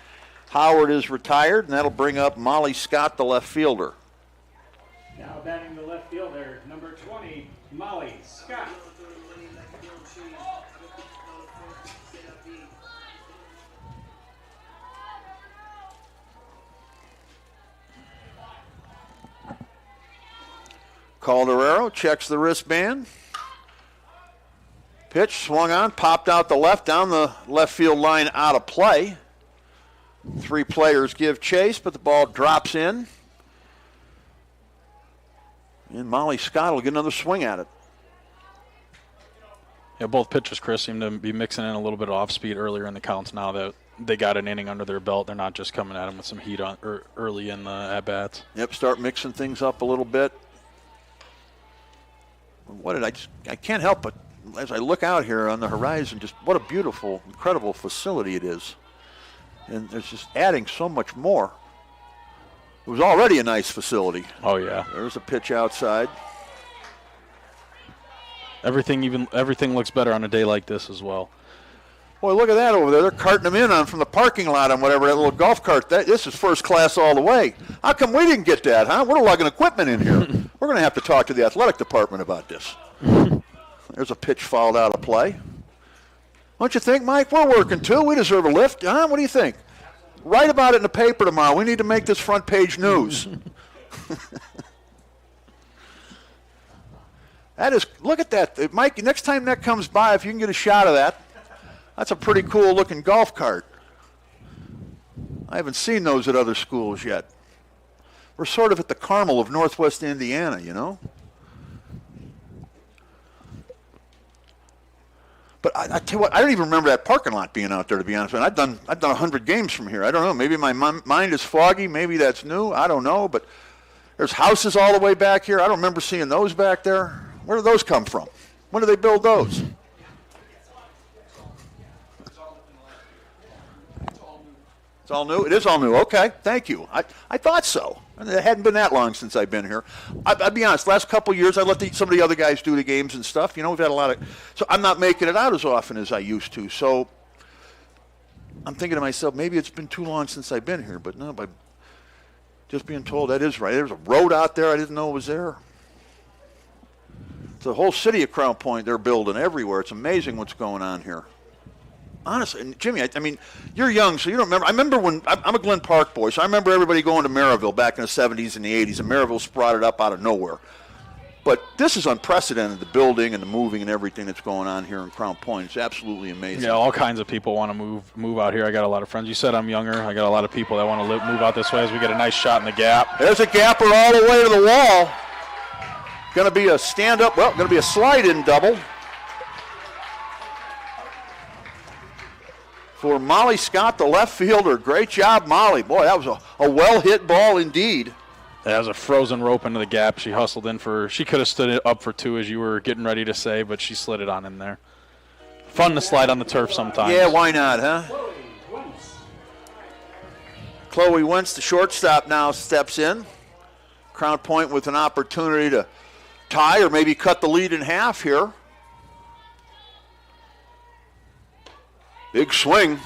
Howard is retired, and that'll bring up Molly Scott, the left fielder.
Now batting the left fielder, number 20, Molly Scott.
Calderero checks the wristband. Pitch swung on, popped out the left, down the left field line, out of play. Three players give chase, but the ball drops in. And Molly Scott will get another swing at it.
Yeah, both pitchers, Chris, seem to be mixing in a little bit of off speed earlier in the counts now that they got an inning under their belt. They're not just coming at them with some heat on early in the at-bats.
Yep, start mixing things up a little bit. I can't help but, as I look out here on the horizon, just what a beautiful, incredible facility it is. And there's just adding so much more. It was already a nice facility.
Oh, yeah.
There's a pitch outside.
Everything looks better on a day like this as well.
Boy, look at that over there. They're carting them in from the parking lot on whatever, that little golf cart. This is first class all the way. How come we didn't get that, huh? We're lugging equipment in here. We're going to have to talk to the athletic department about this. There's a pitch fouled out of play. Don't you think, Mike? We're working too. We deserve a lift. Huh? What do you think? Write about it in the paper tomorrow. We need to make this front page news. Look at that. Mike, next time that comes by, if you can get a shot of that, that's a pretty cool looking golf cart. I haven't seen those at other schools yet. We're sort of at the Carmel of Northwest Indiana, you know? But I tell you what, I don't even remember that parking lot being out there, to be honest with you. I've done 100 games from here. I don't know. Maybe my mind is foggy. Maybe that's new. I don't know. But there's houses all the way back here. I don't remember seeing those back there. Where do those come from? When did they build those? It's all new? It is all new. Okay, thank you. I thought so. It hadn't been that long since I've been here. I'll be honest, last couple of years I let some of the other guys do the games and stuff. You know, we've had a lot of – so I'm not making it out as often as I used to. So I'm thinking to myself, maybe it's been too long since I've been here. But no, by just being told that is right. There's a road out there I didn't know was there. It's the whole city of Crown Point they're building everywhere. It's amazing what's going on here. honestly, and Jimmy, I mean, you're young, so you don't remember. I remember when I'm a Glen Park boy, so I remember everybody going to Maryville back in the 70s and the 80s, and Maryville sprouted up out of nowhere. But this is unprecedented, the building and the moving and everything that's going on here in Crown Point. It's absolutely amazing.
Yeah, all kinds of people want to move out here. I got a lot of friends. You said I'm younger. I got a lot of people that want to move out this way as we get a nice shot in the gap.
There's a gapper all the way to the wall. Going to be a stand-up, well, going to be a slide-in double for Molly Scott, the left fielder. Great job, Molly. Boy, that was a well-hit ball indeed.
That was a frozen rope into the gap. She hustled in she could have stood it up for 2 as you were getting ready to say, but she slid it on in there. Fun to slide on the turf sometimes.
Yeah, why not, huh? Chloe Wentz, the shortstop, now steps in. Crown Point with an opportunity to tie or maybe cut the lead in half here. Big swing.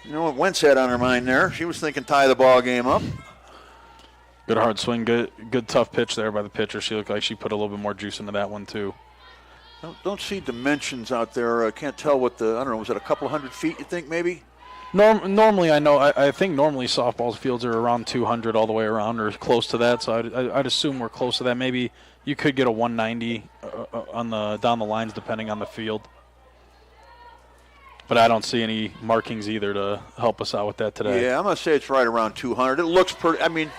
You know what Wentz had on her mind there? She was thinking tie the ball game up.
Good hard swing, good tough pitch there by the pitcher. She looked like she put a little bit more juice into that one too.
Don't see dimensions out there. I can't tell what I don't know, was it a couple of 100 feet you think maybe?
Normally, I think normally softball fields are around 200 all the way around or close to that, so I'd assume we're close to that. Maybe you could get a 190 down the lines depending on the field. But I don't see any markings either to help us out with that today.
Yeah, I'm going to say it's right around 200. It looks pretty, I mean,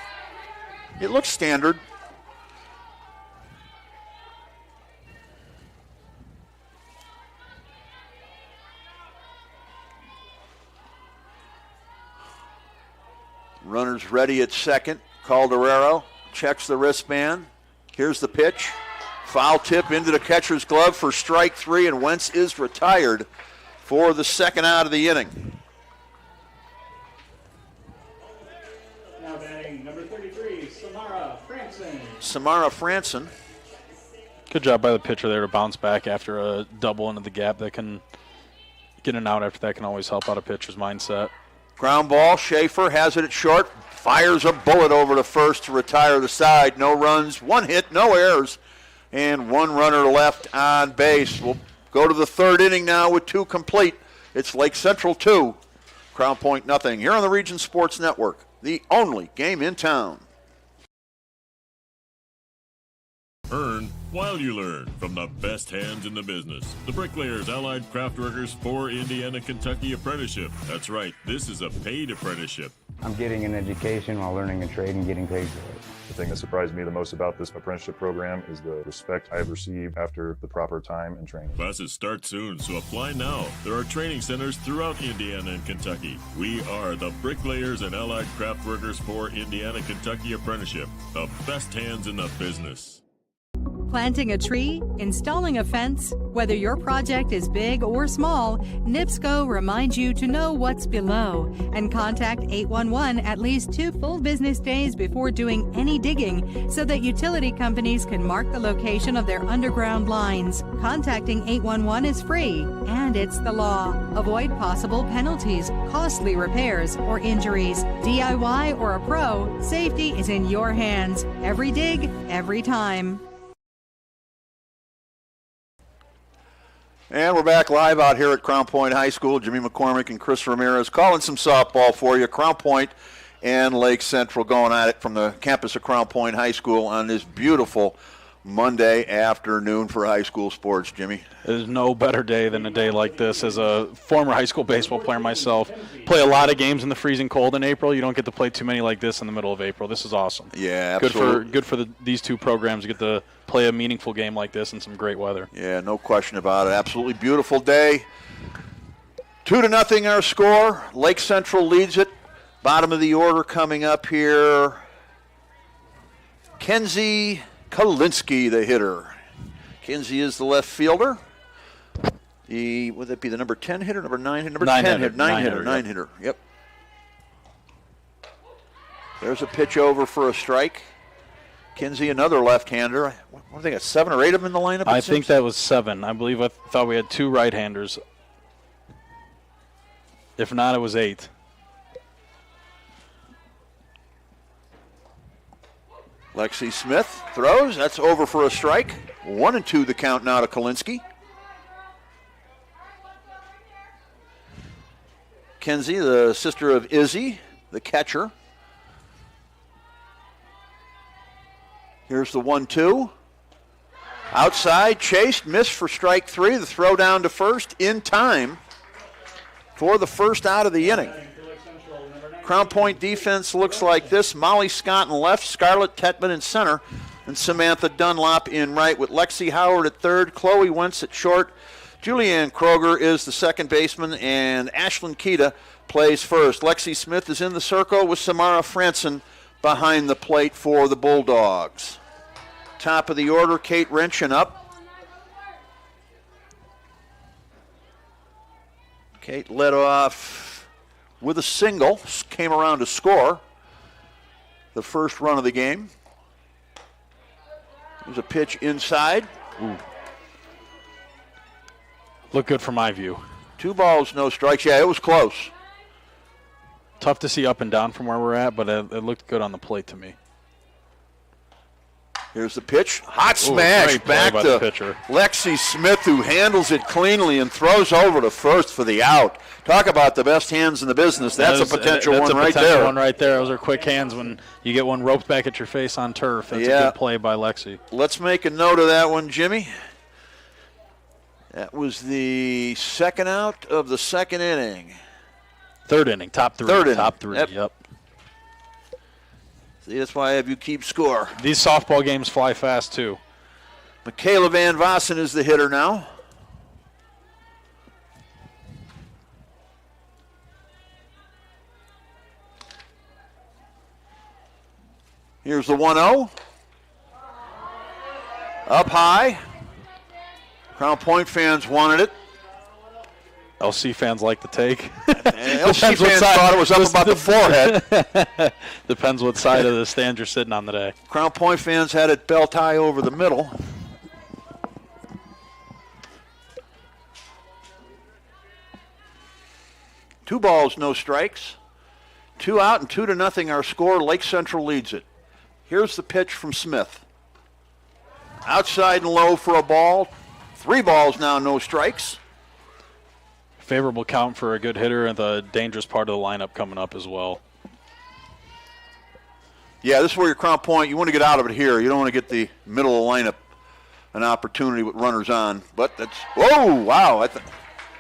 it looks standard. Runners ready at second. Calderero checks the wristband. Here's the pitch. Foul tip into the catcher's glove for strike 3, and Wentz is retired for the second out of the inning.
Now batting number 33, Samara Franson.
Samara Franson.
Good job by the pitcher there to bounce back after a double into the gap. That can get an out after that can always help out a pitcher's mindset.
Ground ball. Schaefer has it at short. Fires a bullet over to first to retire the side. No runs, 1 hit, no errors, and 1 runner left on base. We'll go to the third inning now with 2 complete. It's Lake Central 2, Crown Point nothing. Here on the Region Sports Network, the only game in town.
Earn while you learn from the best hands in the business. The Bricklayers Allied Craft Workers for Indiana, Kentucky Apprenticeship. That's right, this is a paid apprenticeship.
I'm getting an education while learning a trade and getting paid for it.
The thing that surprised me the most about this apprenticeship program is the respect I have received after the proper time and training.
Classes start soon, so apply now. There are training centers throughout Indiana and Kentucky. We are the Bricklayers and Allied Craft Workers for Indiana, Kentucky Apprenticeship. The best hands in the business.
Planting a tree, installing a fence, whether your project is big or small, NIPSCO reminds you to know what's below and contact 811 at least 2 full business days before doing any digging so that utility companies can mark the location of their underground lines. Contacting 811 is free and it's the law. Avoid possible penalties, costly repairs, or injuries. DIY or a pro, safety is in your hands. Every dig, every time.
And we're back live out here at Crown Point High School. Jimmy McCormick and Chris Ramirez calling some softball for you. Crown Point and Lake Central going at it from the campus of Crown Point High School on this beautiful Monday afternoon for high school sports, Jimmy.
There's no better day than a day like this. As a former high school baseball player myself, play a lot of games in the freezing cold in April. You don't get to play too many like this in the middle of April. This is awesome.
Yeah, absolutely.
Good for these 2 programs to get to play a meaningful game like this in some great weather.
Yeah, no question about it. Absolutely beautiful day. 2-0 our score. Lake Central leads it. Bottom of the order coming up here. Kenzie Kalinsky, the hitter. Kinsey is the left fielder. Would that be the number 10 hitter, number 9 hitter? Number 10 hitter. 9 hitter. Yep. There's a pitch over for a strike. Kinsey, another left-hander. What do they got, 7 or 8 of them in the lineup?
I think that was 7. I believe I thought we had 2 right-handers. If not, it was 8.
Lexi Smith throws. That's over for a strike. 1-2 the count now to Kalinsky. Kenzie, the sister of Izzy, the catcher. Here's the 1-2. Outside, chased, missed for strike 3. The throw down to first in time for the first out of the inning. Crown Point defense looks like this. Molly Scott in left, Scarlett Tetman in center, and Samantha Dunlop in right with Lexi Howard at third, Chloe Wentz at short. Julianne Kroger is the second baseman, and Ashlyn Keita plays first. Lexi Smith is in the circle with Samara Franson behind the plate for the Bulldogs. Top of the order, Kate Renshin up. Kate led off with a single, came around to score the first run of the game. There's a pitch inside.
Ooh. Looked good from my view.
2 balls, no strikes. Yeah, it was close.
Tough to see up and down from where we're at, but it looked good on the plate to me.
Here's the pitch. Hot smash back to Lexi Smith, who handles it cleanly and throws over to first for the out. Talk about the best hands in the business. That's a potential one right there.
One right there. Those are quick hands when you get one roped back at your face on turf. That's a good play by Lexi.
Let's make a note of that one, Jimmy. That was the second out of the second inning.
Third inning, top 3.
Third inning.
Top 3, yep.
See, that's why I have you keep score.
These softball games fly fast, too.
Michaela Van Vossen is the hitter now. Here's the 1-0. Up high. Crown Point fans wanted it.
LC fans like the take.
LC fans thought it was up about the forehead.
Depends what side of the stand you're sitting on today.
Crown Point fans had it belt high over the middle. Two balls, no strikes. 2 out and 2-0 our score. Lake Central leads it. Here's the pitch from Smith. Outside and low for a ball. 3 balls now, no strikes.
Favorable count for a good hitter and the dangerous part of the lineup coming up as well.
Yeah, this is where your Crown Point, you want to get out of it here. You don't want to get the middle of the lineup an opportunity with runners on. But that's, whoa, wow.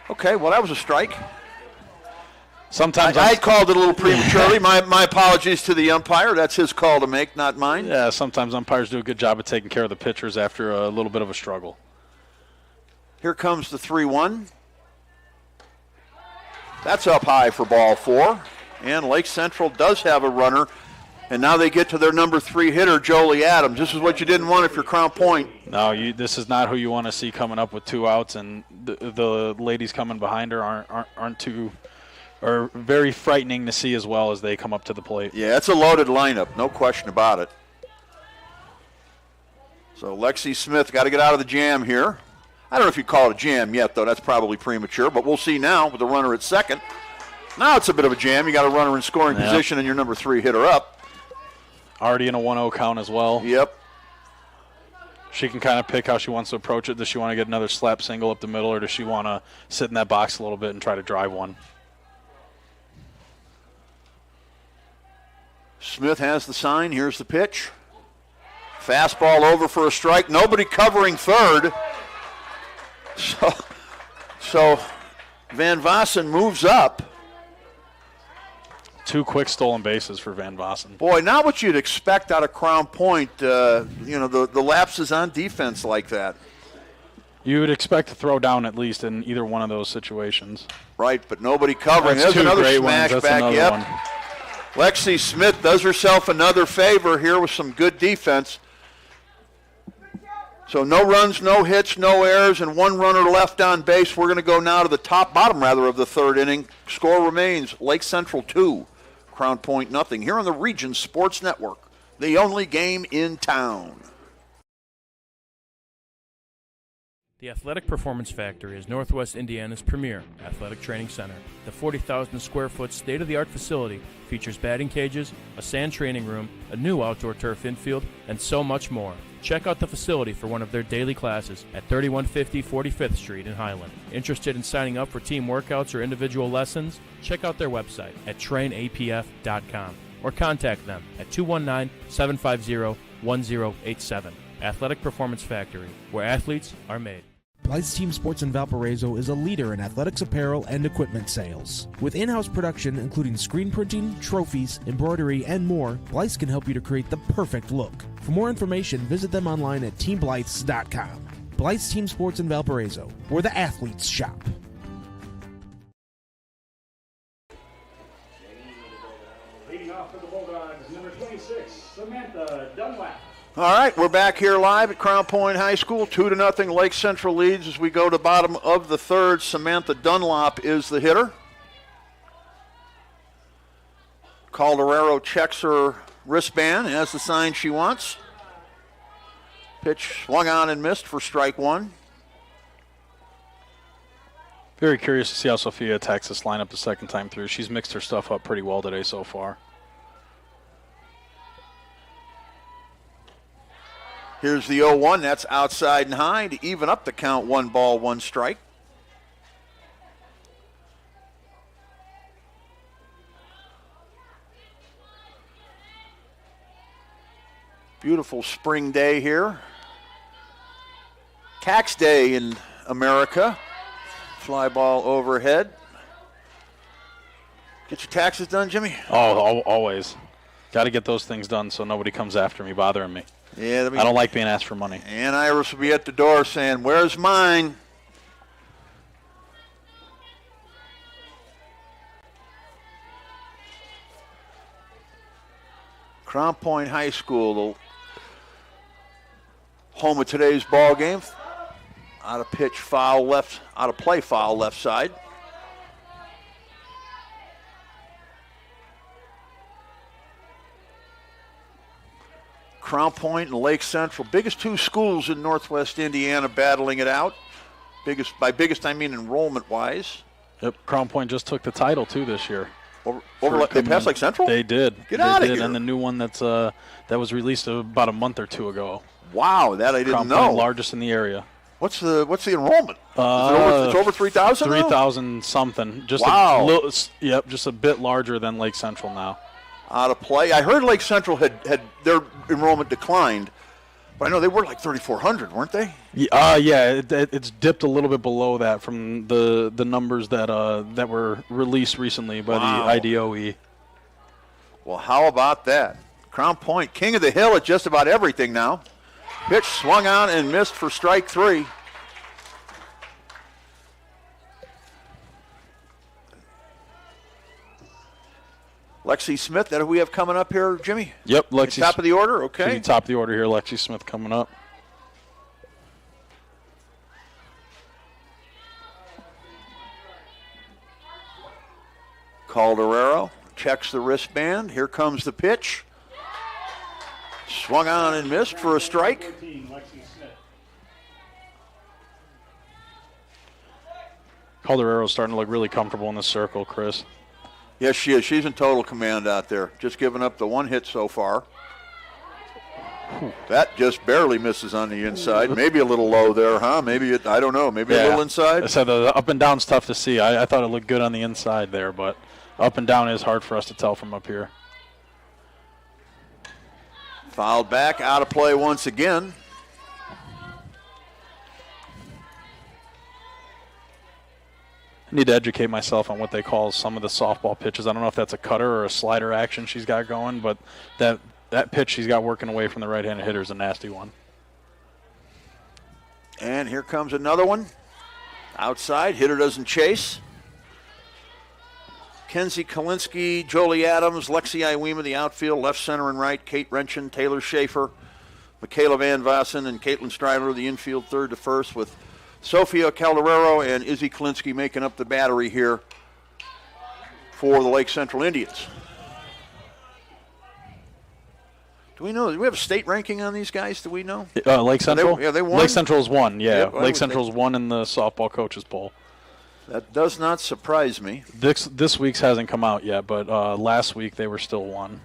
Okay, well, that was a strike.
Sometimes
I called it a little prematurely. My apologies to the umpire. That's his call to make, not mine.
Yeah, sometimes umpires do a good job of taking care of the pitchers after a little bit of a struggle.
Here comes the 3-1. That's up high for ball 4. And Lake Central does have a runner. And now they get to their number 3 hitter, Jolie Adams. This is what you didn't want if you're Crown Point.
No, this is not who you want to see coming up with 2 outs. And the ladies coming behind her are very frightening to see as well as they come up to the plate.
Yeah, it's a loaded lineup, no question about it. So Lexi Smith got to get out of the jam here. I don't know if you call it a jam yet, though. That's probably premature, but we'll see now with the runner at second. Now it's a bit of a jam. You got a runner in scoring position and your number 3 hitter up.
Already in a 1-0 count as well.
Yep.
She can kind of pick how she wants to approach it. Does she want to get another slap single up the middle, or does she want to sit in that box a little bit and try to drive one?
Smith has the sign. Here's the pitch. Fastball over for a strike. Nobody covering third. So Van Vossen moves up.
2 quick stolen bases for Van Vossen.
Boy, not what you'd expect out of Crown Point, the lapses on defense like that.
You would expect to throw down at least in either one of those situations.
Right, but nobody covering.
That's
There's another
great
smash
ones.
back.
Another
Yep.
one.
Lexi Smith does herself another favor here with some good defense. So no runs, no hits, no errors, and 1 runner left on base. We're going to go now to the bottom of the 3rd inning. Score remains Lake Central 2, Crown Point nothing. Here on the Region Sports Network, the only game in town.
The Athletic Performance Factory is Northwest Indiana's premier athletic training center. The 40,000 square foot state-of-the-art facility features batting cages, a sand training room, a new outdoor turf infield, and so much more. Check out the facility for one of their daily classes at 3150 45th Street in Highland. Interested in signing up for team workouts or individual lessons? Check out their website at trainapf.com or contact them at 219-750-1087. Athletic Performance Factory, where athletes are made.
Blythe's Team Sports in Valparaiso is a leader in athletics apparel and equipment sales. With in-house production including screen printing, trophies, embroidery, and more, Blythe's can help you to create the perfect look. For more information, visit them online at teamblythes.com. Blythe's Team Sports in Valparaiso, where the athletes shop.
Leading off for the Bulldogs, number 26, Samantha Dunlap.
All right, we're back here live at Crown Point High School. 2-0 Lake Central leads as we go to bottom of the third. Samantha Dunlop is the hitter. Calderaro checks her wristband, has the sign she wants. Pitch swung on and missed for strike one.
Very curious to see how Sophia attacks this lineup the second time through. She's mixed her stuff up pretty well today so far.
Here's the 0-1. That's outside and high to even up the count. 1 ball, 1 strike. Beautiful spring day here. Tax day in America. Fly ball overhead. Get your taxes done, Jimmy?
Oh, always. Got to get those things done so nobody comes after me, bothering me.
Yeah,
I don't like being asked for money.
And Iris will be at the door saying, "Where's mine?" Crown Point High School, the home of today's ball game. Out of pitch foul left, out of play foul left side. Crown Point and Lake Central, biggest two schools in Northwest Indiana battling it out. By biggest, I mean enrollment-wise.
Yep, Crown Point just took the title, too, this year.
They passed Lake Central?
They did.
Get out of here.
And the new one that was released about a month or two ago.
Wow, that I didn't
Crown
know.
Point, largest in the area.
What's the enrollment? It's over 3,000 now?
3,000 something. Just
wow.
Just a bit larger than Lake Central now.
Out of play. I heard Lake Central had their enrollment declined, but I know they were like 3,400, weren't they?
Yeah, it's dipped a little bit below that from the numbers that were released recently by the IDOE.
Well, how about that? Crown Point, king of the hill at just about everything now. Pitch swung on and missed for strike 3. Lexi Smith, that we have coming up here, Jimmy?
Yep, Lexi.
Top of the order, okay.
Top of the order here, Lexi Smith coming up.
Calderaro checks the wristband. Here comes the pitch. Swung on and missed for a strike.
Calderaro's starting to look really comfortable in this circle, Chris.
Yes, she is. She's in total command out there. Just giving up the 1 hit so far. That just barely misses on the inside. Maybe a little low there, huh? Maybe I don't know. Maybe a little inside.
I said the up and down's tough to see. I thought it looked good on the inside there, but up and down is hard for us to tell from up here.
Fouled back, out of play once again.
I need to educate myself on what they call some of the softball pitches. I don't know if that's a cutter or a slider action she's got going, but that pitch she's got working away from the right-handed hitter is a nasty one.
And here comes another one. Outside, hitter doesn't chase. Kenzie Kalinsky, Jolie Adams, Lexi Iwema, the outfield, left, center, and right. Kate Renchen, Taylor Schaefer, Michaela Van Vassen, and Caitlin Stridler, the infield, third to first, with Sophia Calderaro and Izzy Kalinsky making up the battery here for the Lake Central Indians. Do we know? Do we have a state ranking on these guys? Do we know?
Lake Central?
They won?
Lake Central's won, yeah.
Yeah,
Lake Central's won in the softball coaches poll.
That does not surprise me.
This week's hasn't come out yet, but last week they were still won.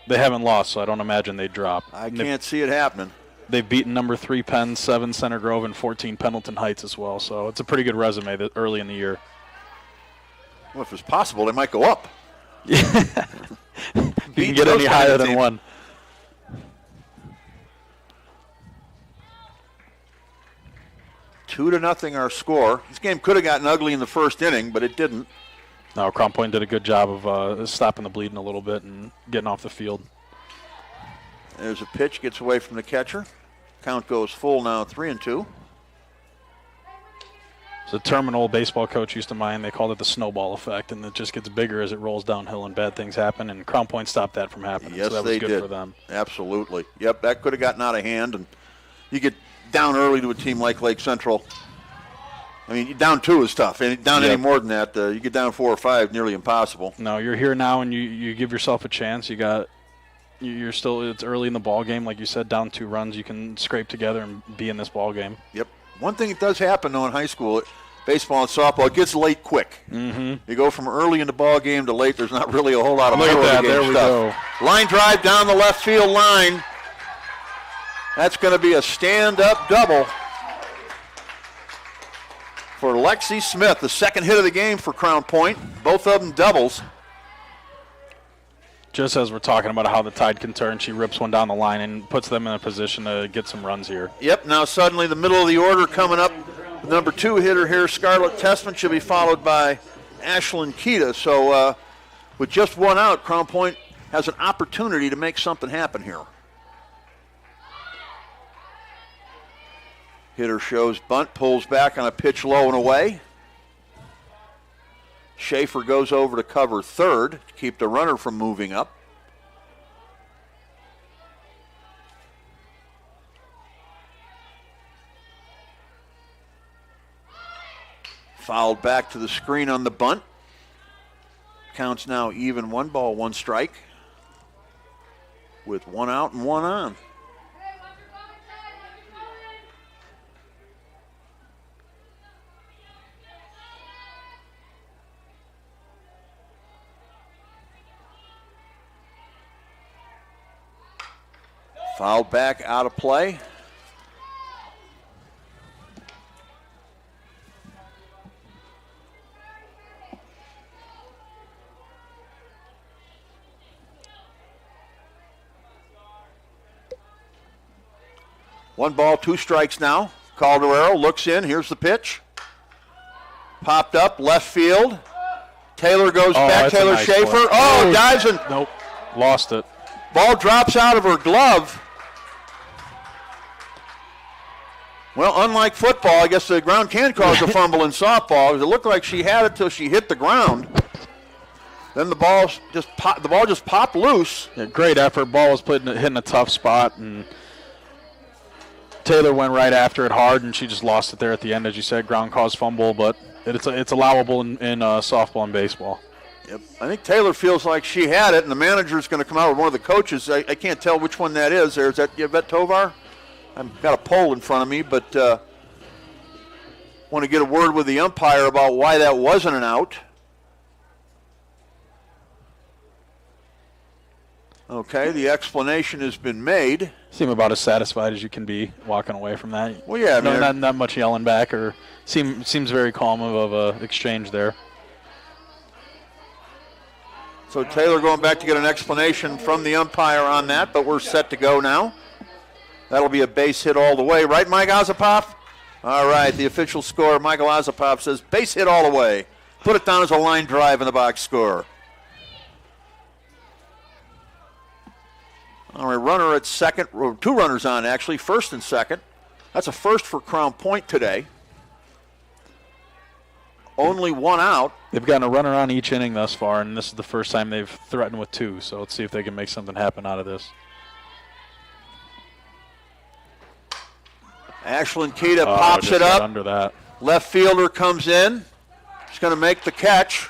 They haven't lost, so I don't imagine they'd drop.
I can't see it happening.
They've beaten number 3 Penn, 7 Center Grove, and 14 Pendleton Heights as well, so it's a pretty good resume that early in the year.
Well, if it's possible, they might go up.
If you can get any higher than 1.
Two to nothing our score. This game could have gotten ugly in the first inning, but it didn't.
No, Crown Point did a good job of stopping the bleeding a little bit and getting off the field.
There's a pitch, gets away from the catcher. Count goes full now, 3-2.
It's a terminal baseball coach used to mine. They called it the snowball effect, and it just gets bigger as it rolls downhill and bad things happen, and Crown Point stopped that from happening.
Yes,
so that was
they
good
did.
for them.
Absolutely. Yep, that could have gotten out of hand, and you get down early to a team like Lake Central. I mean, down 2 is tough. And down any more than that, you get down 4 or 5, nearly impossible.
No, you're here now, and you give yourself a chance. You're still, it's early in the ball game, like you said, down 2 runs. You can scrape together and be in this ball game.
Yep. One thing that does happen though in high school, baseball and softball, it gets late quick.
Mm-hmm.
You go from early in the ball game to late. There's not really a whole lot of middle of the game
there we
stuff.
go.
Line drive down the left field line. That's going to be a stand-up double for Lexi Smith, the second hit of the game for Crown Point. Both of them doubles.
Just as we're talking about how the tide can turn, she rips one down the line and puts them in a position to get some runs here.
Yep, now suddenly the middle of the order coming up. Number 2 hitter here, Scarlett Testman, should be followed by Ashlyn Keita. So with just 1 out, Crown Point has an opportunity to make something happen here. Hitter shows bunt, pulls back on a pitch low and away. Schaefer goes over to cover third to keep the runner from moving up. Fouled back to the screen on the bunt. Counts now even, 1 ball, 1 strike. With 1 out and 1 on. Fouled back, out of play. One ball, 2 strikes now. Calderaro looks in. Here's the pitch. Popped up, left field. Taylor goes back. Taylor
nice
Schaefer.
play.
Oh, dives and
Nope, lost it.
ball drops out of her glove. Well, unlike football, I guess the ground can cause a fumble in softball. It looked like she had it till she hit the ground. Then the ball just popped loose.
Yeah, great effort. Ball was hitting a tough spot, and Taylor went right after it hard, and she just lost it there at the end, as you said. Ground caused fumble, but it's allowable in softball and baseball.
Yep. I think Taylor feels like she had it, and the manager's going to come out with one of the coaches. I can't tell which one that is. Is that Yvette Tovar? I've got a poll in front of me, but want to get a word with the umpire about why that wasn't an out. Okay, the explanation has been made.
Seem about as satisfied as you can be walking away from that.
Well, yeah, I mean,
not much yelling back, or seems very calm of a exchange there.
So Taylor going back to get an explanation from the umpire on that, but we're set to go now. That'll be a base hit all the way. Right, Mike Ozapov? All right, the official score, Michael Ozapov says base hit all the way. Put it down as a line drive in the box score. All right, runner at second, or 2 runners on actually, first and second. That's a first for Crown Point today. Only 1 out.
They've gotten a runner on each inning thus far, and this is the first time they've threatened with 2, so let's see if they can make something happen out of this.
Ashlyn Keita pops it up.
Under that.
Left fielder comes in. She's going to make the catch.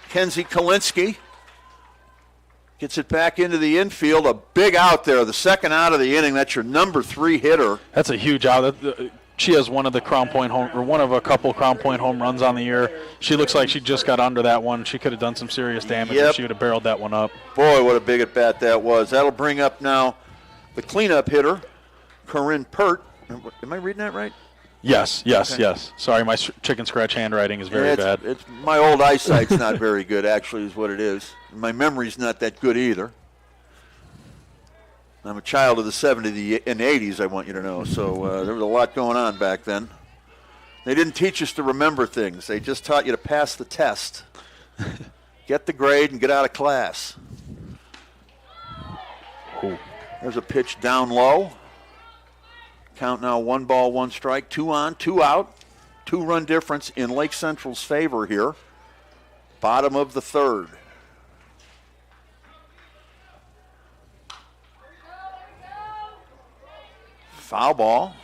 Kenzie Kalinsky. Gets it back into the infield. A big out there. The second out of the inning. That's your number 3 hitter.
That's a huge out. She has one of the Crown Point one of a couple Crown Point home runs on the year. She looks like she just got under that one. She could have done some serious damage if she would have barreled that one up.
Boy, what a big at bat that was. That'll bring up now the cleanup hitter, Corinne Pert. Am I reading that right?
Yes. Sorry, my chicken scratch handwriting is very bad.
It's my old eyesight's not very good, actually, is what it is. My memory's not that good either. I'm a child of the 70s and 80s, I want you to know. So there was a lot going on back then. They didn't teach us to remember things. They just taught you to pass the test, get the grade, and get out of class.
Ooh.
There's a pitch down low. Count now 1 ball, 1 strike, 2 on, 2 out. 2-run difference in Lake Central's favor here. Bottom of the 3rd. Foul ball.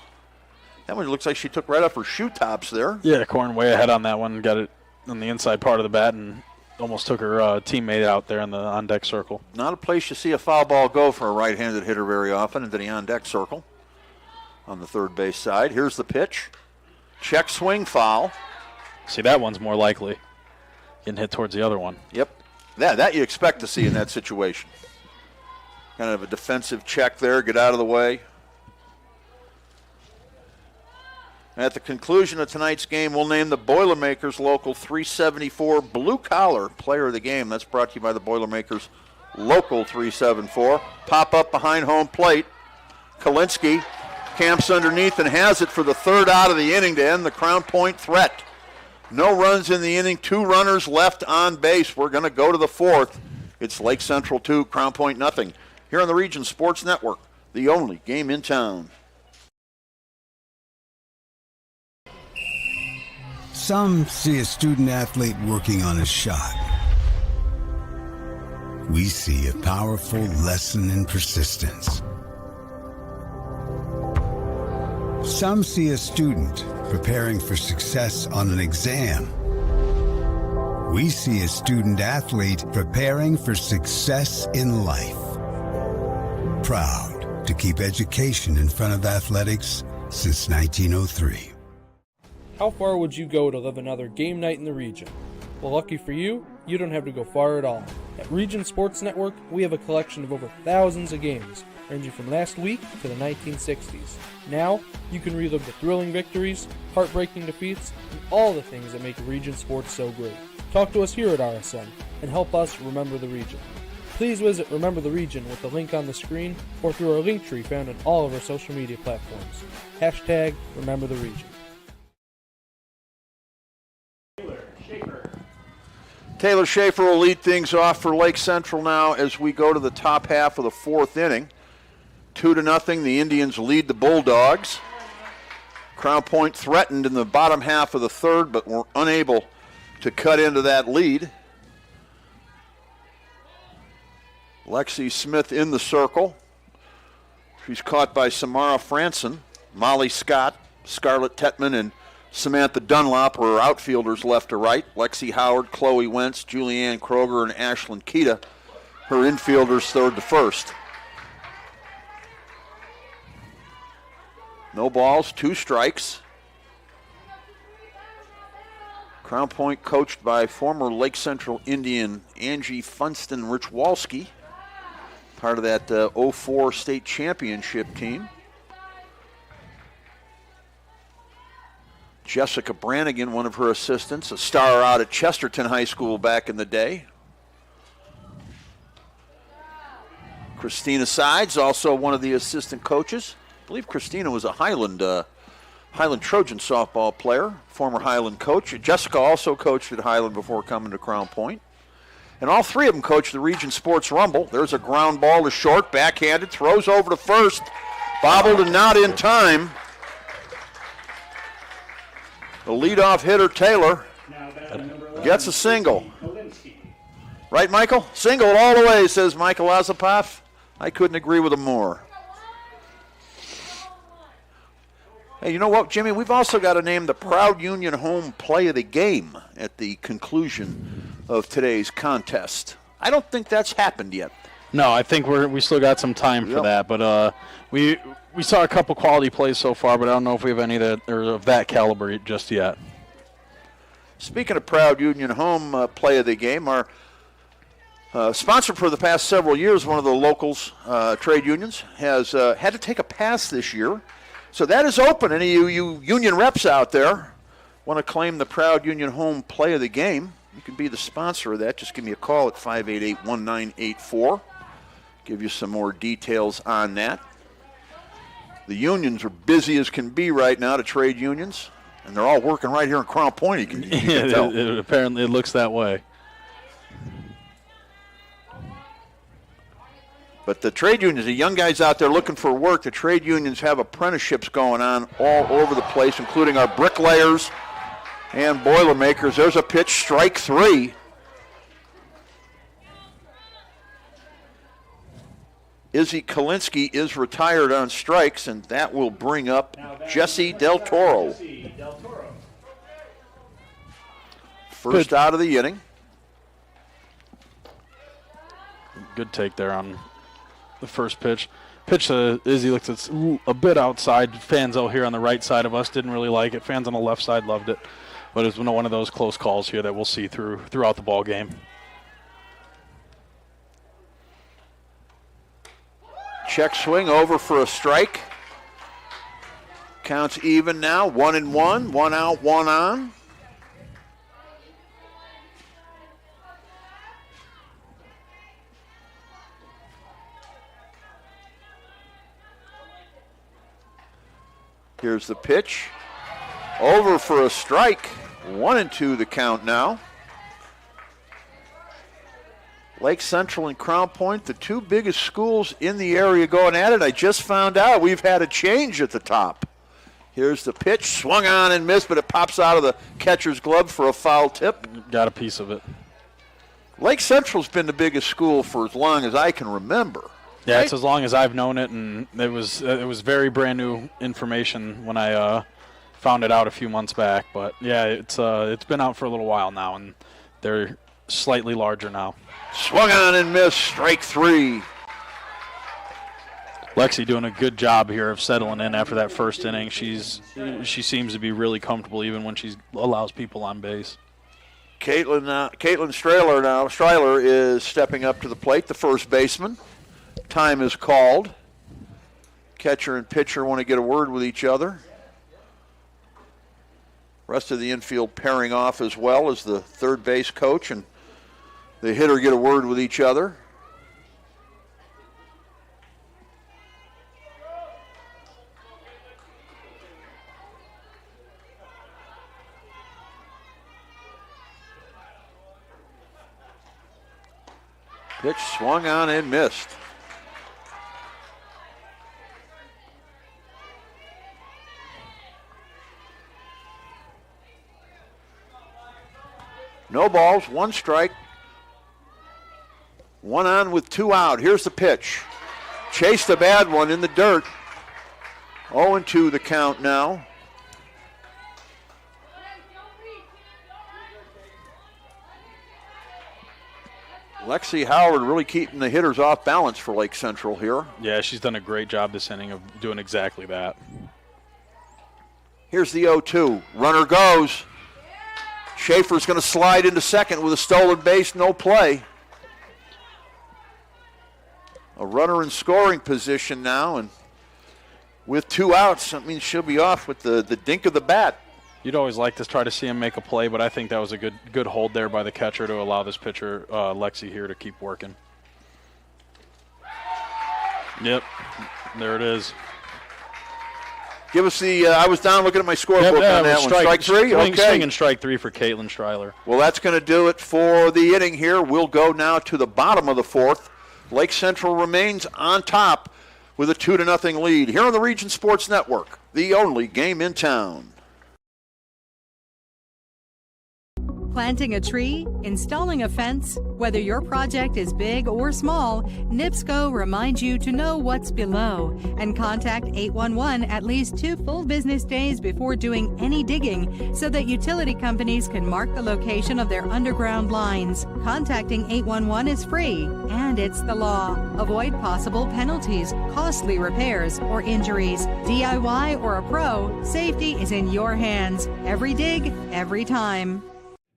That one looks like she took right off her shoe tops there.
Yeah, Corn way ahead on that one. Got it on the inside part of the bat and almost took her teammate out there in the on-deck circle.
Not a place you see a foul ball go for a right-handed hitter very often, into the on-deck circle. On the third base side. Here's the pitch. Check swing foul.
See, that one's more likely. Getting hit towards the other one.
Yep. That you expect to see in that situation. Kind of a defensive check there. Get out of the way. At the conclusion of tonight's game, we'll name the Boilermakers Local 374 Blue Collar Player of the Game. That's brought to you by the Boilermakers Local 374. Pop up behind home plate. Kalinsky camps underneath and has it for the 3rd out of the inning to end the Crown Point threat. No runs in the inning, 2 runners left on base. We're going to go to the 4th. It's Lake Central 2, Crown Point nothing. Here on the Region Sports Network, the only game in town.
Some see a student athlete working on a shot. We see a powerful lesson in persistence. Some see a student preparing for success on an exam. We see a student athlete preparing for success in life. Proud to keep education in front of athletics since 1903.
How far would you go to live another game night in the region? Well, lucky for you, you don't have to go far at all. At Region Sports Network, we have a collection of over thousands of games, ranging from last week to the 1960s. Now, you can relive the thrilling victories, heartbreaking defeats, and all the things that make region sports so great. Talk to us here at RSN and help us remember the region. Please visit Remember the Region with the link on the screen or through our link tree found on all of our social media platforms. # Remember the Region.
Taylor Schaefer will lead things off for Lake Central now as we go to the top half of the 4th inning. 2-0, the Indians lead the Bulldogs. Crown Point threatened in the bottom half of the 3rd, but were unable to cut into that lead. Lexi Smith in the circle. She's caught by Samara Franson, Molly Scott, Scarlett Tetman, and Samantha Dunlop are her outfielders left to right. Lexi Howard, Chloe Wentz, Julianne Kroger, and Ashlyn Keita, her infielders 3rd to 1st. No balls, 2 strikes. Crown Point coached by former Lake Central Indian Angie Funston-Richwalski, part of that 04 state championship team. Jessica Brannigan, one of her assistants, a star out at Chesterton High School back in the day. Christina Sides, also one of the assistant coaches. I believe Christina was a Highland Trojan softball player, former Highland coach. Jessica also coached at Highland before coming to Crown Point. And all 3 of them coached the Region Sports Rumble. There's a ground ball to short, backhanded, throws over to first, bobbled and not in time. The leadoff hitter, Taylor, gets a single. Right, Michael? Single all the way, says Michael Azapoff. I couldn't agree with him more. Hey, you know what, Jimmy? We've also got to name the Proud Union Home Play of the Game at the conclusion of today's contest. I don't think that's happened yet.
No, I think we still got some time for that, but we saw a couple quality plays so far, but I don't know if we have any that are of that caliber just yet.
Speaking of Proud Union home play of the game, our sponsor for the past several years, one of the locals trade unions, has had to take a pass this year. So that is open. Any of you union reps out there want to claim the Proud Union home play of the game, you can be the sponsor of that. Just give me a call at 588-1984. Give you some more details on that. The unions are busy as can be right now, the trade unions, and they're all working right here in Crown Point. You can tell.
Apparently it looks that way.
But the trade unions, the young guys out there looking for work, the trade unions have apprenticeships going on all over the place, including our bricklayers and Boilermakers. There's a pitch, strike 3. Izzy Kalinsky is retired on strikes, and that will bring up Jesse Del Toro. First out of the inning.
Good take there on the first pitch. Pitch to Izzy looks a bit outside. Fans out here on the right side of us didn't really like it. Fans on the left side loved it. But it was one of those close calls here that we'll see throughout the ball game.
Check swing over for a strike. Counts even now, 1-1, 1 out, 1 on. Here's the pitch. Over for a strike. 1-2 the count now. Lake Central and Crown Point, the two biggest schools in the area going at it. I just found out we've had a change at the top. Here's the pitch, swung on and missed, but it pops out of the catcher's glove for a foul tip.
Got a piece of it.
Lake Central's been the biggest school for as long as I can remember.
Yeah, It's as long as I've known it, and it was very brand new information when I found it out a few months back. But yeah, it's been out for a little while now, and they're slightly larger now.
Swung on and missed, strike 3.
Lexi doing a good job here of settling in after that first inning. She seems to be really comfortable even when she allows people on base.
Caitlin Stryler is stepping up to the plate, the first baseman. Time is called. Catcher and pitcher want to get a word with each other. Rest of the infield pairing off as well as the third base coach and the hitter get a word with each other. Pitch swung on and missed. No balls, 1 strike. 1 on with 2 out. Here's the pitch. Chased a bad one in the dirt. 0-2 the count now. Lexi Howard really keeping the hitters off balance for Lake Central here.
Yeah, she's done a great job this inning of doing exactly that.
Here's the 0-2. Runner goes. Schaefer's going to slide into second with a stolen base, no play. A runner in scoring position now, and with 2 outs, that means she'll be off with the dink of the bat.
You'd always like to try to see him make a play, but I think that was a good hold there by the catcher to allow this pitcher, Lexi, here to keep working. Yep, there it is.
Give us the, I was down looking at my scorebook on that one. Strike 3? Okay.
Swinging strike 3 for Caitlin Stryler.
Well, that's going to do it for the inning here. We'll go now to the bottom of the 4th. Lake Central remains on top with a 2-0 lead here on the Region Sports Network, the only game in town.
Planting a tree, installing a fence, whether your project is big or small, NIPSCO reminds you to know what's below and contact 811 at least 2 full business days before doing any digging so that utility companies can mark the location of their underground lines. Contacting 811 is free and it's the law. Avoid possible penalties, costly repairs, or injuries. DIY or a pro, safety is in your hands. Every dig, every time.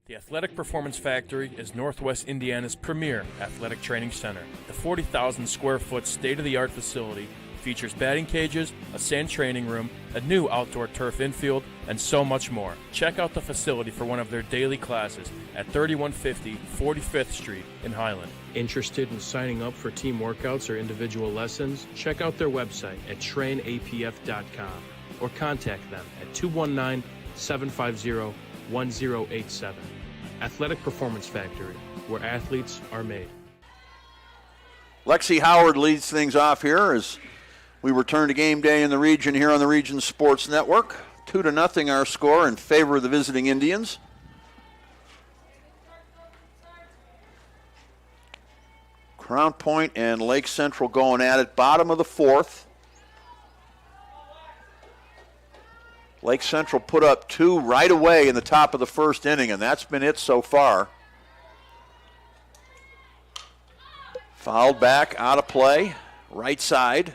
The Athletic Performance Factory is Northwest Indiana's premier athletic training center. The 40,000 square foot state-of-the-art facility features batting cages, a sand training room, a new outdoor turf infield, and so much more. Check out the facility for one of their daily classes at 3150 45th Street in Highland. Interested in signing up for team workouts or individual lessons? Check out their website at trainapf.com or contact them at 219-750-1087. Athletic Performance Factory, where athletes are made.
Lexi Howard leads things off here as we return to game day in the region here on the Region Sports Network. 2-0 our score in favor of the visiting Indians. Crown Point and Lake Central going at it, bottom of the 4th. Lake Central put up 2 right away in the top of the 1st inning, and that's been it so far. Fouled back, out of play, right side.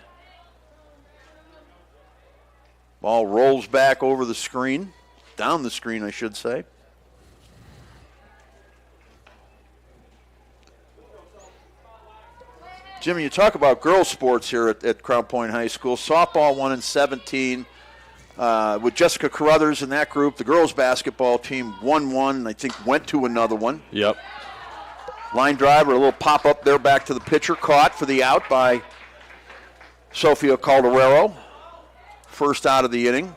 Ball rolls back over the screen, down the screen, I should say. Jimmy, you talk about girls' sports here at Crown Point High School. Softball won in 17. With Jessica Carruthers in that group, the girls' basketball team won one and I think went to another one.
Yep.
Line driver, a little pop-up there back to the pitcher, caught for the out by Sofia Calderero. First out of the inning.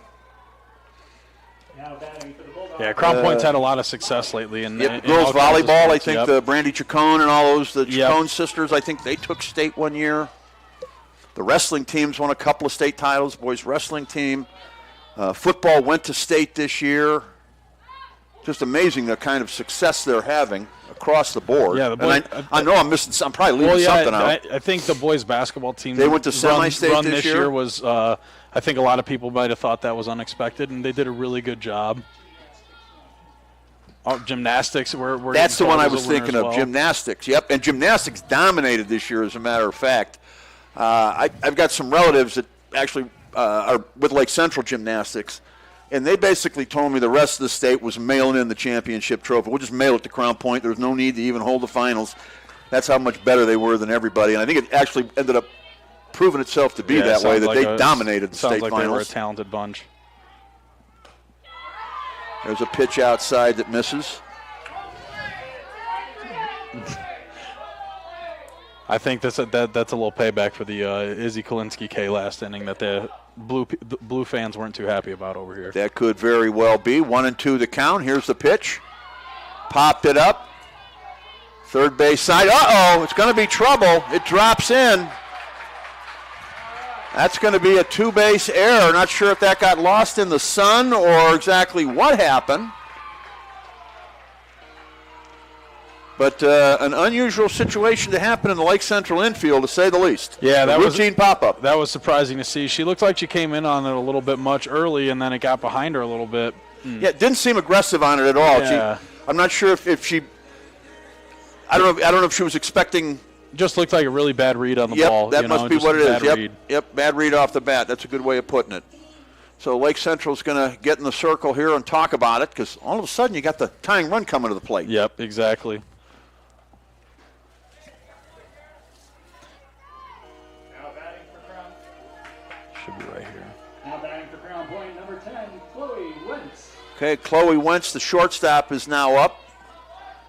Yeah, Crown Point's had a lot of success lately. In
girls' volleyball, I think the Brandy Chacon and all those, the Chacon sisters, I think they took state one year. The wrestling teams won a couple of state titles, boys wrestling team. Football went to state this year. Just amazing the kind of success they're having across the board.
Yeah, the boys,
I know I'm missing. I'm probably leaving something out.
I think the boys basketball team.
They went to semi-state
run
this
year was. I think a lot of people might have thought that was unexpected, and they did a really good job. Gymnastics were.
That's the one I was thinking of. Well. Gymnastics. Yep, and gymnastics dominated this year. As a matter of fact, I've got some relatives that actually are with Lake Central Gymnastics. And they basically told me the rest of the state was mailing in the championship trophy. We'll just mail it to Crown Point. There's no need to even hold the finals. That's how much better they were than everybody. And I think it actually ended up proving itself to be that way, that they dominated the state finals.
Sounds like they were a talented bunch.
There's a pitch outside that misses.
I think that's a little payback for the Izzy Kalinsky K last inning that the blue fans weren't too happy about over here.
That could very well be. 1-2 the count. Here's the pitch. Popped it up. Third base side. Uh-oh, it's going to be trouble. It drops in. That's going to be a 2-base error. Not sure if that got lost in the sun or exactly what happened. But an unusual situation to happen in the Lake Central infield, to say the least.
Yeah, that was
routine pop-up.
That was surprising to see. She looked like she came in on it a little bit much early, and then it got behind her a little bit.
Yeah, it didn't seem aggressive on it at all.
Yeah.
I'm not sure if she. I don't know if she was expecting.
Just looked like a really bad read on the ball.
That must be what it is.
Read.
Yep, bad read off the bat. That's a good way of putting it. So Lake Central's going to get in the circle here and talk about it, because all of a sudden you got the tying run coming to the plate.
Yep, exactly. Should be right here.
Now batting for Crown Point, number 10, Chloe Wentz.
Okay, Chloe Wentz, the shortstop, is now up.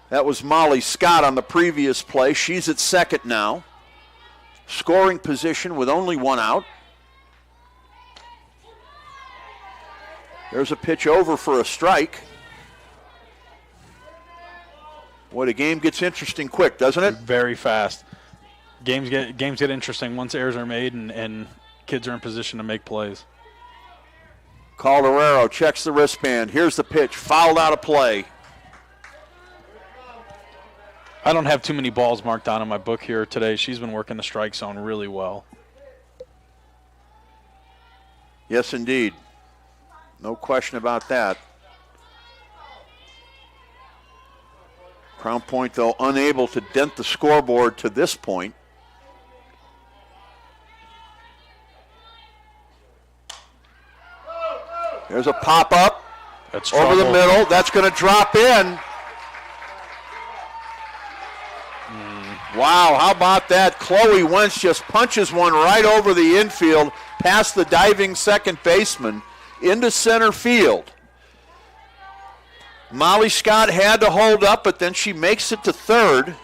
That was Molly Scott on the previous play. She's at second now. Scoring position with only one out. There's a pitch over for a strike. Boy, the game gets interesting quick, doesn't it?
Very fast. Games get interesting once errors are made and kids are in position to make plays.
Calderero checks the wristband. Here's the pitch. Fouled out of play.
I don't have too many balls marked down in my book here today. She's been working the strike zone really well.
Yes, indeed. No question about that. Crown Point, though, unable to dent the scoreboard to this point. There's a pop-up over the middle. That's going to drop in. Wow, how about that? Chloe Wentz just punches one right over the infield, past the diving second baseman, into center field. Molly Scott had to hold up, but then she makes it to third.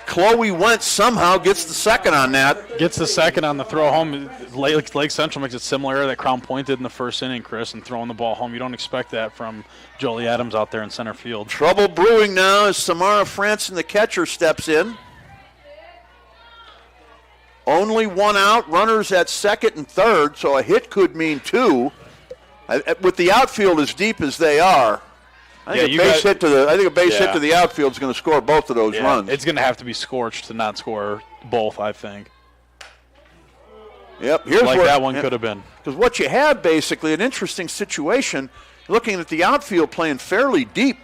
Chloe Wentz somehow gets the second on that.
Gets the second on the throw home. Lake Central makes it similar that Crown Point did in the first inning, Chris, and throwing the ball home. You don't expect that from Jolie Adams out there in center field.
Trouble brewing now as Samara Franson, the catcher, steps in. Only one out, runners at second and third, so a hit could mean two. With the outfield as deep as they are, I think a base hit to the outfield is going to score both of those runs.
It's going to have to be scorched to not score both, I think.
Yep,
here's like where that one could have been.
Because what you have, basically, an interesting situation, looking at the outfield playing fairly deep,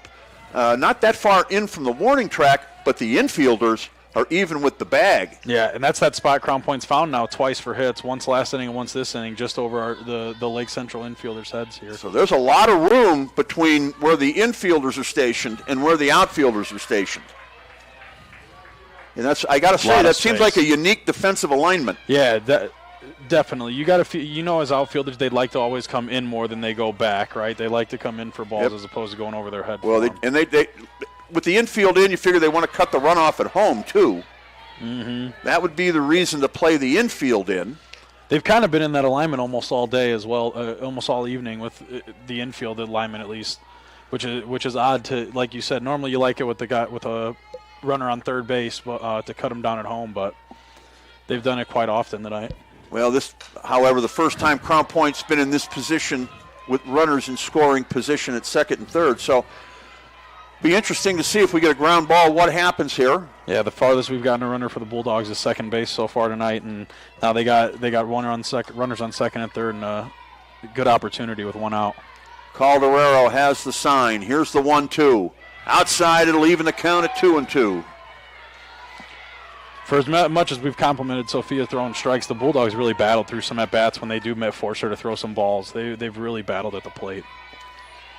not that far in from the warning track, but the infielders are even with the bag.
Yeah, and that's that spot Crown Point's found now twice for hits, once last inning and once this inning, just over the Lake Central infielders' heads here.
So there's a lot of room between where the infielders are stationed and where the outfielders are stationed. And that's, I got to say, that seems like a unique defensive alignment.
Yeah, definitely. You got to, as outfielders, they'd like to always come in more than they go back, right? They like to come in for balls as opposed to going over their head.
Well, they with the infield in, you figure they want to cut the runoff at home, too.
Mm-hmm.
That would be the reason to play the infield in.
They've kind of been in that alignment almost all day as well, almost all evening with the infield alignment at least, which is odd to, like you said, normally you like it with the guy with a runner on third base to cut him down at home, but they've done it quite often tonight.
Well, this, however, the first time Crown Point's been in this position with runners in scoring position at second and third, so be interesting to see if we get a ground ball, what happens here.
Yeah, the farthest we've gotten a runner for the Bulldogs is second base so far tonight, and now they got runners on second and third, and a good opportunity with one out.
Calderaro has the sign. Here's the 1-2. Outside, it'll even the count at 2-2.
For as much as we've complimented Sophia throwing strikes, the Bulldogs really battled through some at-bats when they do force her to throw some balls. They've really battled at the plate.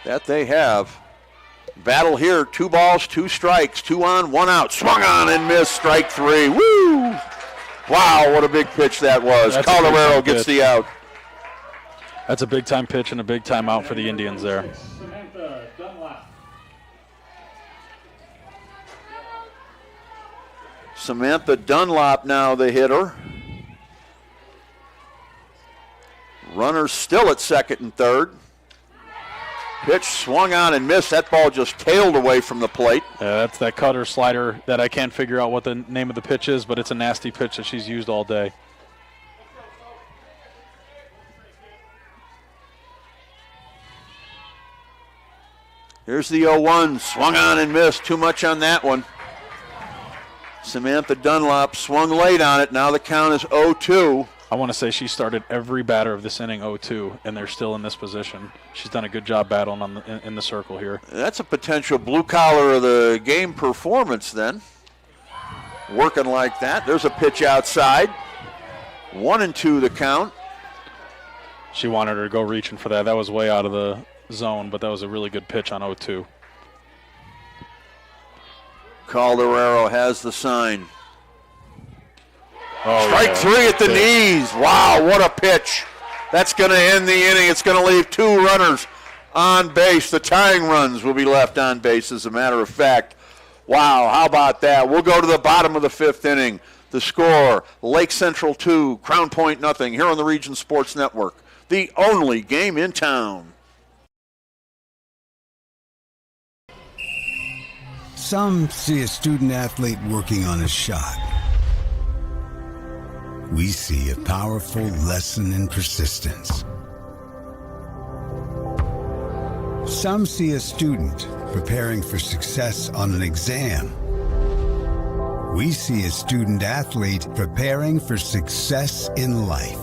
That they have. Battle here, 2 balls, 2 strikes, 2 on, 1 out. Swung on and missed, strike 3. Woo! Wow, what a big pitch that was. Calderaro gets the out.
That's a big-time pitch and a big-time out for the Indians there.
Samantha Dunlap.
Samantha Dunlap now the hitter. Runners still at second and third. Pitch swung on and missed. That ball just tailed away from the plate.
Yeah, that's that cutter slider that I can't figure out what the name of the pitch is, but it's a nasty pitch that she's used all day.
Here's the 0-1. Swung on and missed. Too much on that one. Samantha Dunlap swung late on it. Now the count is 0-2.
I want to say she started every batter of this inning 0-2, and they're still in this position. She's done a good job battling in the circle here.
That's a potential blue-collar of the game performance then. Working like that. There's a pitch outside. 1-2 the count.
She wanted her to go reaching for that. That was way out of the zone, but that was a really good pitch on 0-2.
Calderaro has the sign.
Oh,
strike 3 at the knees. Wow, what a pitch. That's going to end the inning. It's going to leave 2 runners on base. The tying runs will be left on base, as a matter of fact. Wow, how about that? We'll go to the bottom of the 5th inning. The score, Lake Central 2, Crown Point nothing, here on the Region Sports Network. The only game in town.
Some see a student athlete working on a shot. We see a powerful lesson in persistence. Some see a student preparing for success on an exam. We see a student athlete preparing for success in life.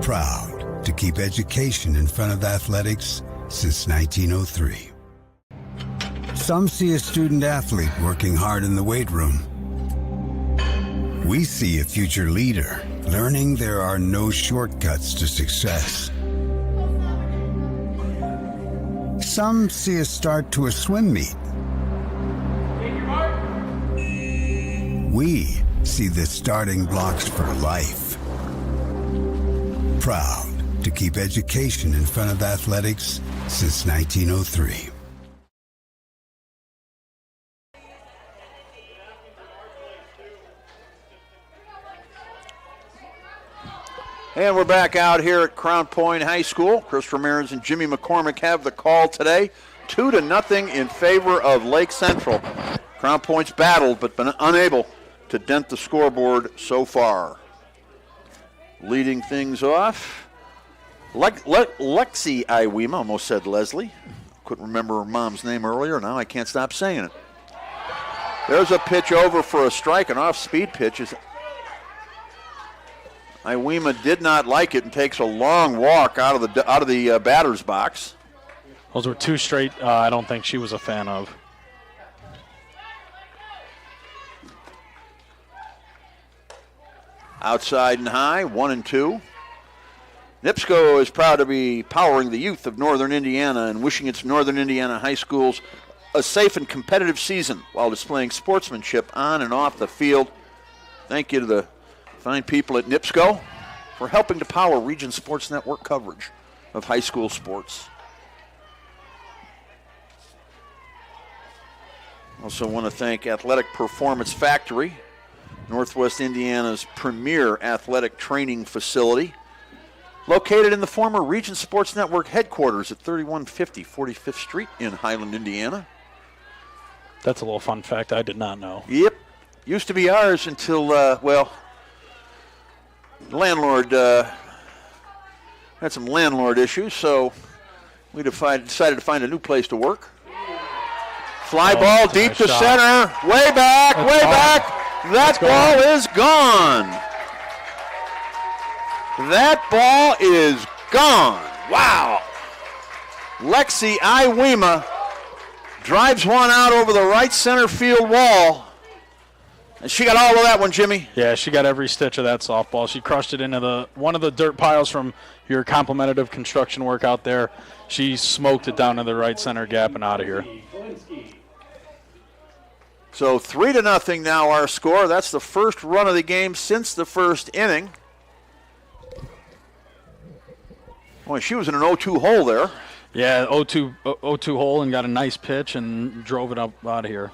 Proud to keep education in front of athletics since 1903. Some see a student athlete working hard in the weight room. We see a future leader learning there are no shortcuts to success. Some see a start to a swim meet. We see the starting blocks for life. Proud to keep education in front of athletics since 1903.
And we're back out here at Crown Point High School. Chris Ramirez and Jimmy McCormick have the call today. 2-0 in favor of Lake Central. Crown Point's battled but been unable to dent the scoreboard so far. Leading things off, Lexi Iwema, almost said Leslie. Couldn't remember her mom's name earlier. Now I can't stop saying it. There's a pitch over for a strike, an off-speed pitch. Iwema did not like it and takes a long walk out of the batter's box.
Those were two straight I don't think she was a fan of.
Outside and high, 1-2. NIPSCO is proud to be powering the youth of Northern Indiana and wishing its Northern Indiana high schools a safe and competitive season while displaying sportsmanship on and off the field. Thank you to the fine people at NIPSCO for helping to power Region Sports Network coverage of high school sports. Also want to thank Athletic Performance Factory, Northwest Indiana's premier athletic training facility, located in the former Region Sports Network headquarters at 3150 45th Street in Highland, Indiana.
That's a little fun fact I did not know.
Yep. Used to be ours until, the landlord had some landlord issues, so we decided to find a new place to work. Fly ball deep to center, way back, way back. That ball is gone. That ball is gone. Wow. Lexi Iwema drives one out over the right center field wall. And she got all of that one, Jimmy.
Yeah, she got every stitch of that softball. She crushed it into one of the dirt piles from your complementative construction work out there. She smoked it down to the right center gap and out of here.
So 3-0 now our score. That's the first run of the game since the first inning. Boy, she was in an 0-2 hole there.
Yeah, 0-2 hole and got a nice pitch and drove it up out of here.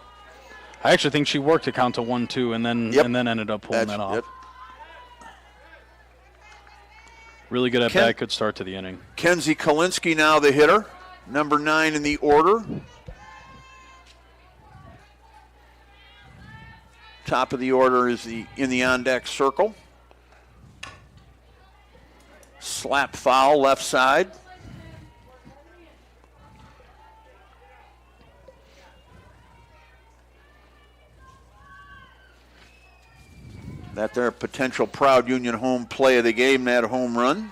I actually think she worked to count to 1-2 and then ended up pulling that off. Yep. Really good at bat, good start to the inning.
Kenzie Kalinsky now the hitter, number 9 in the order. Top of the order is in the on-deck circle. Slap foul left side. That their potential Proud Union home play of the game, that home run.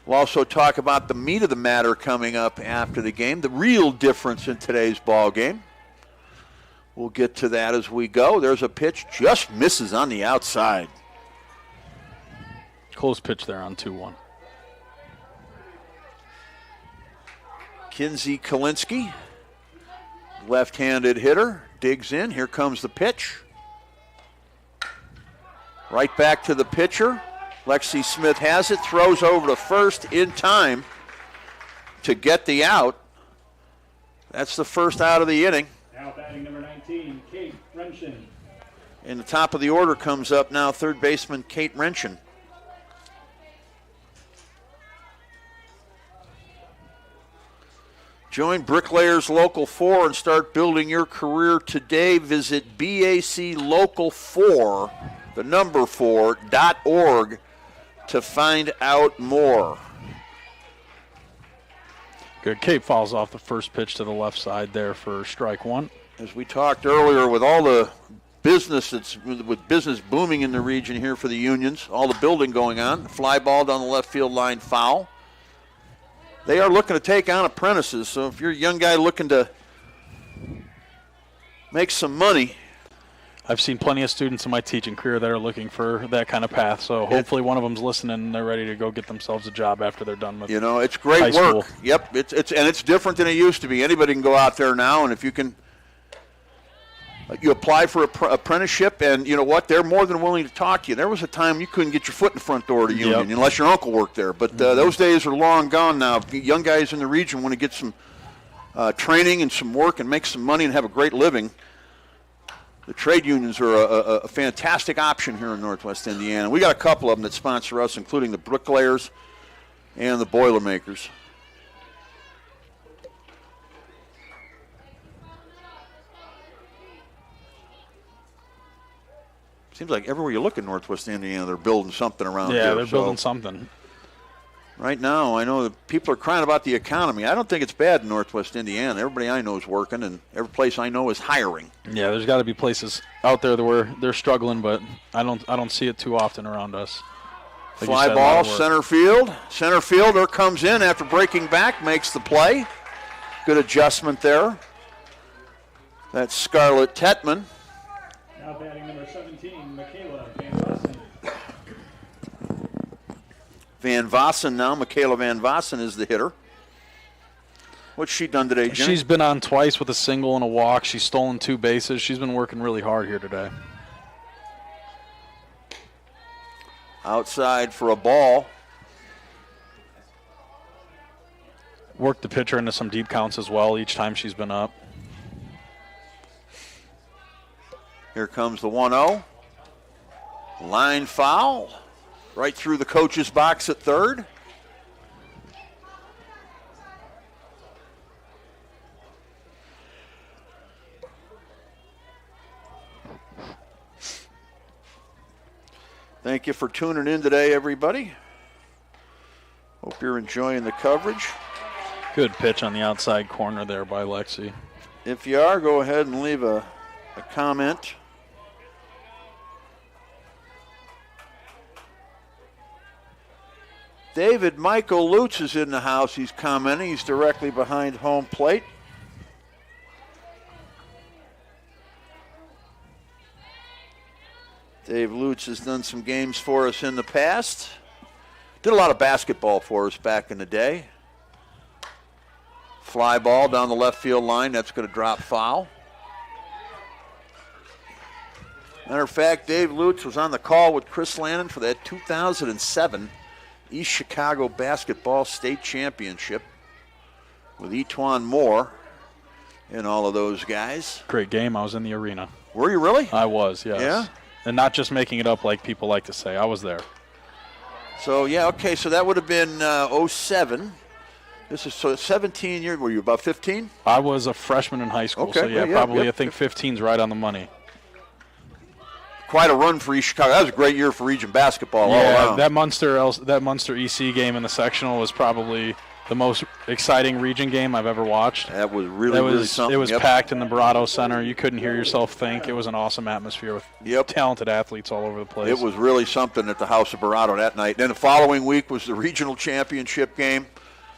We'll also talk about the meat of the matter coming up after the game, the real difference in today's ball game. We'll get to that as we go. There's a pitch, just misses on the outside.
Close pitch there on 2-1.
Kinsey Kalinsky, left-handed hitter, digs in. Here comes the pitch. Right back to the pitcher. Lexi Smith has it, throws over to first in time to get the out. That's the first out of the inning.
Now batting number 19, Kate Renshin.
And the top of the order comes up now, third baseman Kate Renshin. Join Bricklayers Local 4 and start building your career today. Visit BACLocal4, the number 4.org to find out more.
Good. Cape fouls off the first pitch to the left side there for strike one.
As we talked earlier, with all the business with business booming in the region here for the Unions, all the building going on, fly ball down the left field line, foul. They are looking to take on apprentices, so if you're a young guy looking to make some money.
I've seen plenty of students in my teaching career that are looking for that kind of path, so hopefully one of them's listening and they're ready to go get themselves a job after they're done with
it's great
high
work.
school.
Yep, it's different than it used to be. Anybody can go out there now, and if you can, you apply for an apprenticeship, and you know what? They're more than willing to talk to you. There was a time you couldn't get your foot in the front door to Union unless your uncle worked there, but those days are long gone now. Young guys in the region want to get some training and some work and make some money and have a great living. The trade unions are a fantastic option here in Northwest Indiana. We got a couple of them that sponsor us, including the Bricklayers and the Boilermakers. Seems like everywhere you look in Northwest Indiana, they're building something around here.
Yeah, they're building something.
Right now, I know that people are crying about the economy. I don't think it's bad in Northwest Indiana. Everybody I know is working, and every place I know is hiring.
Yeah, there's got to be places out there where they're struggling, but I don't see it too often around us. Like
fly ball, center field. Center fielder comes in after breaking back, makes the play. Good adjustment there. That's Scarlett Tetman.
Now batting number 17, Michaela Van Vossen.
Van Vossen now. Michaela Van Vossen is the hitter. What's she done today, Jim?
She's been on twice with a single and a walk. She's stolen 2 bases. She's been working really hard here today.
Outside for a ball.
Worked the pitcher into some deep counts as well each time she's been up.
Here comes the 1-0. Line foul. Right through the coach's box at third. Thank you for tuning in today, everybody. Hope you're enjoying the coverage.
Good pitch on the outside corner there by Lexi.
If you are, go ahead and leave a comment. David Michael Lutz is in the house. He's commenting. He's directly behind home plate. Dave Lutz has done some games for us in the past. Did a lot of basketball for us back in the day. Fly ball down the left field line. That's going to drop foul. Matter of fact, Dave Lutz was on the call with Chris Lannon for that 2007 East Chicago Basketball State Championship with Etwan Moore and all of those guys.
Great game. I was in the arena.
Were you really?
I was, yes.
Yeah?
And not just making it up like people like to say. I was there.
So, yeah, okay, so that would have been 07. This is so 17 years. Were you about 15?
I was a freshman in high school,
okay,
so yeah, probably I think 15's right on the money.
Quite a run for East Chicago. That was a great year for region basketball all around.
That Munster EC game in the sectional was probably the most exciting region game I've ever watched.
That was really something.
It was packed in the Barado Center. You couldn't hear yourself think. It was an awesome atmosphere with talented athletes all over the place.
It was really something at the House of Barado that night. Then the following week was the regional championship game.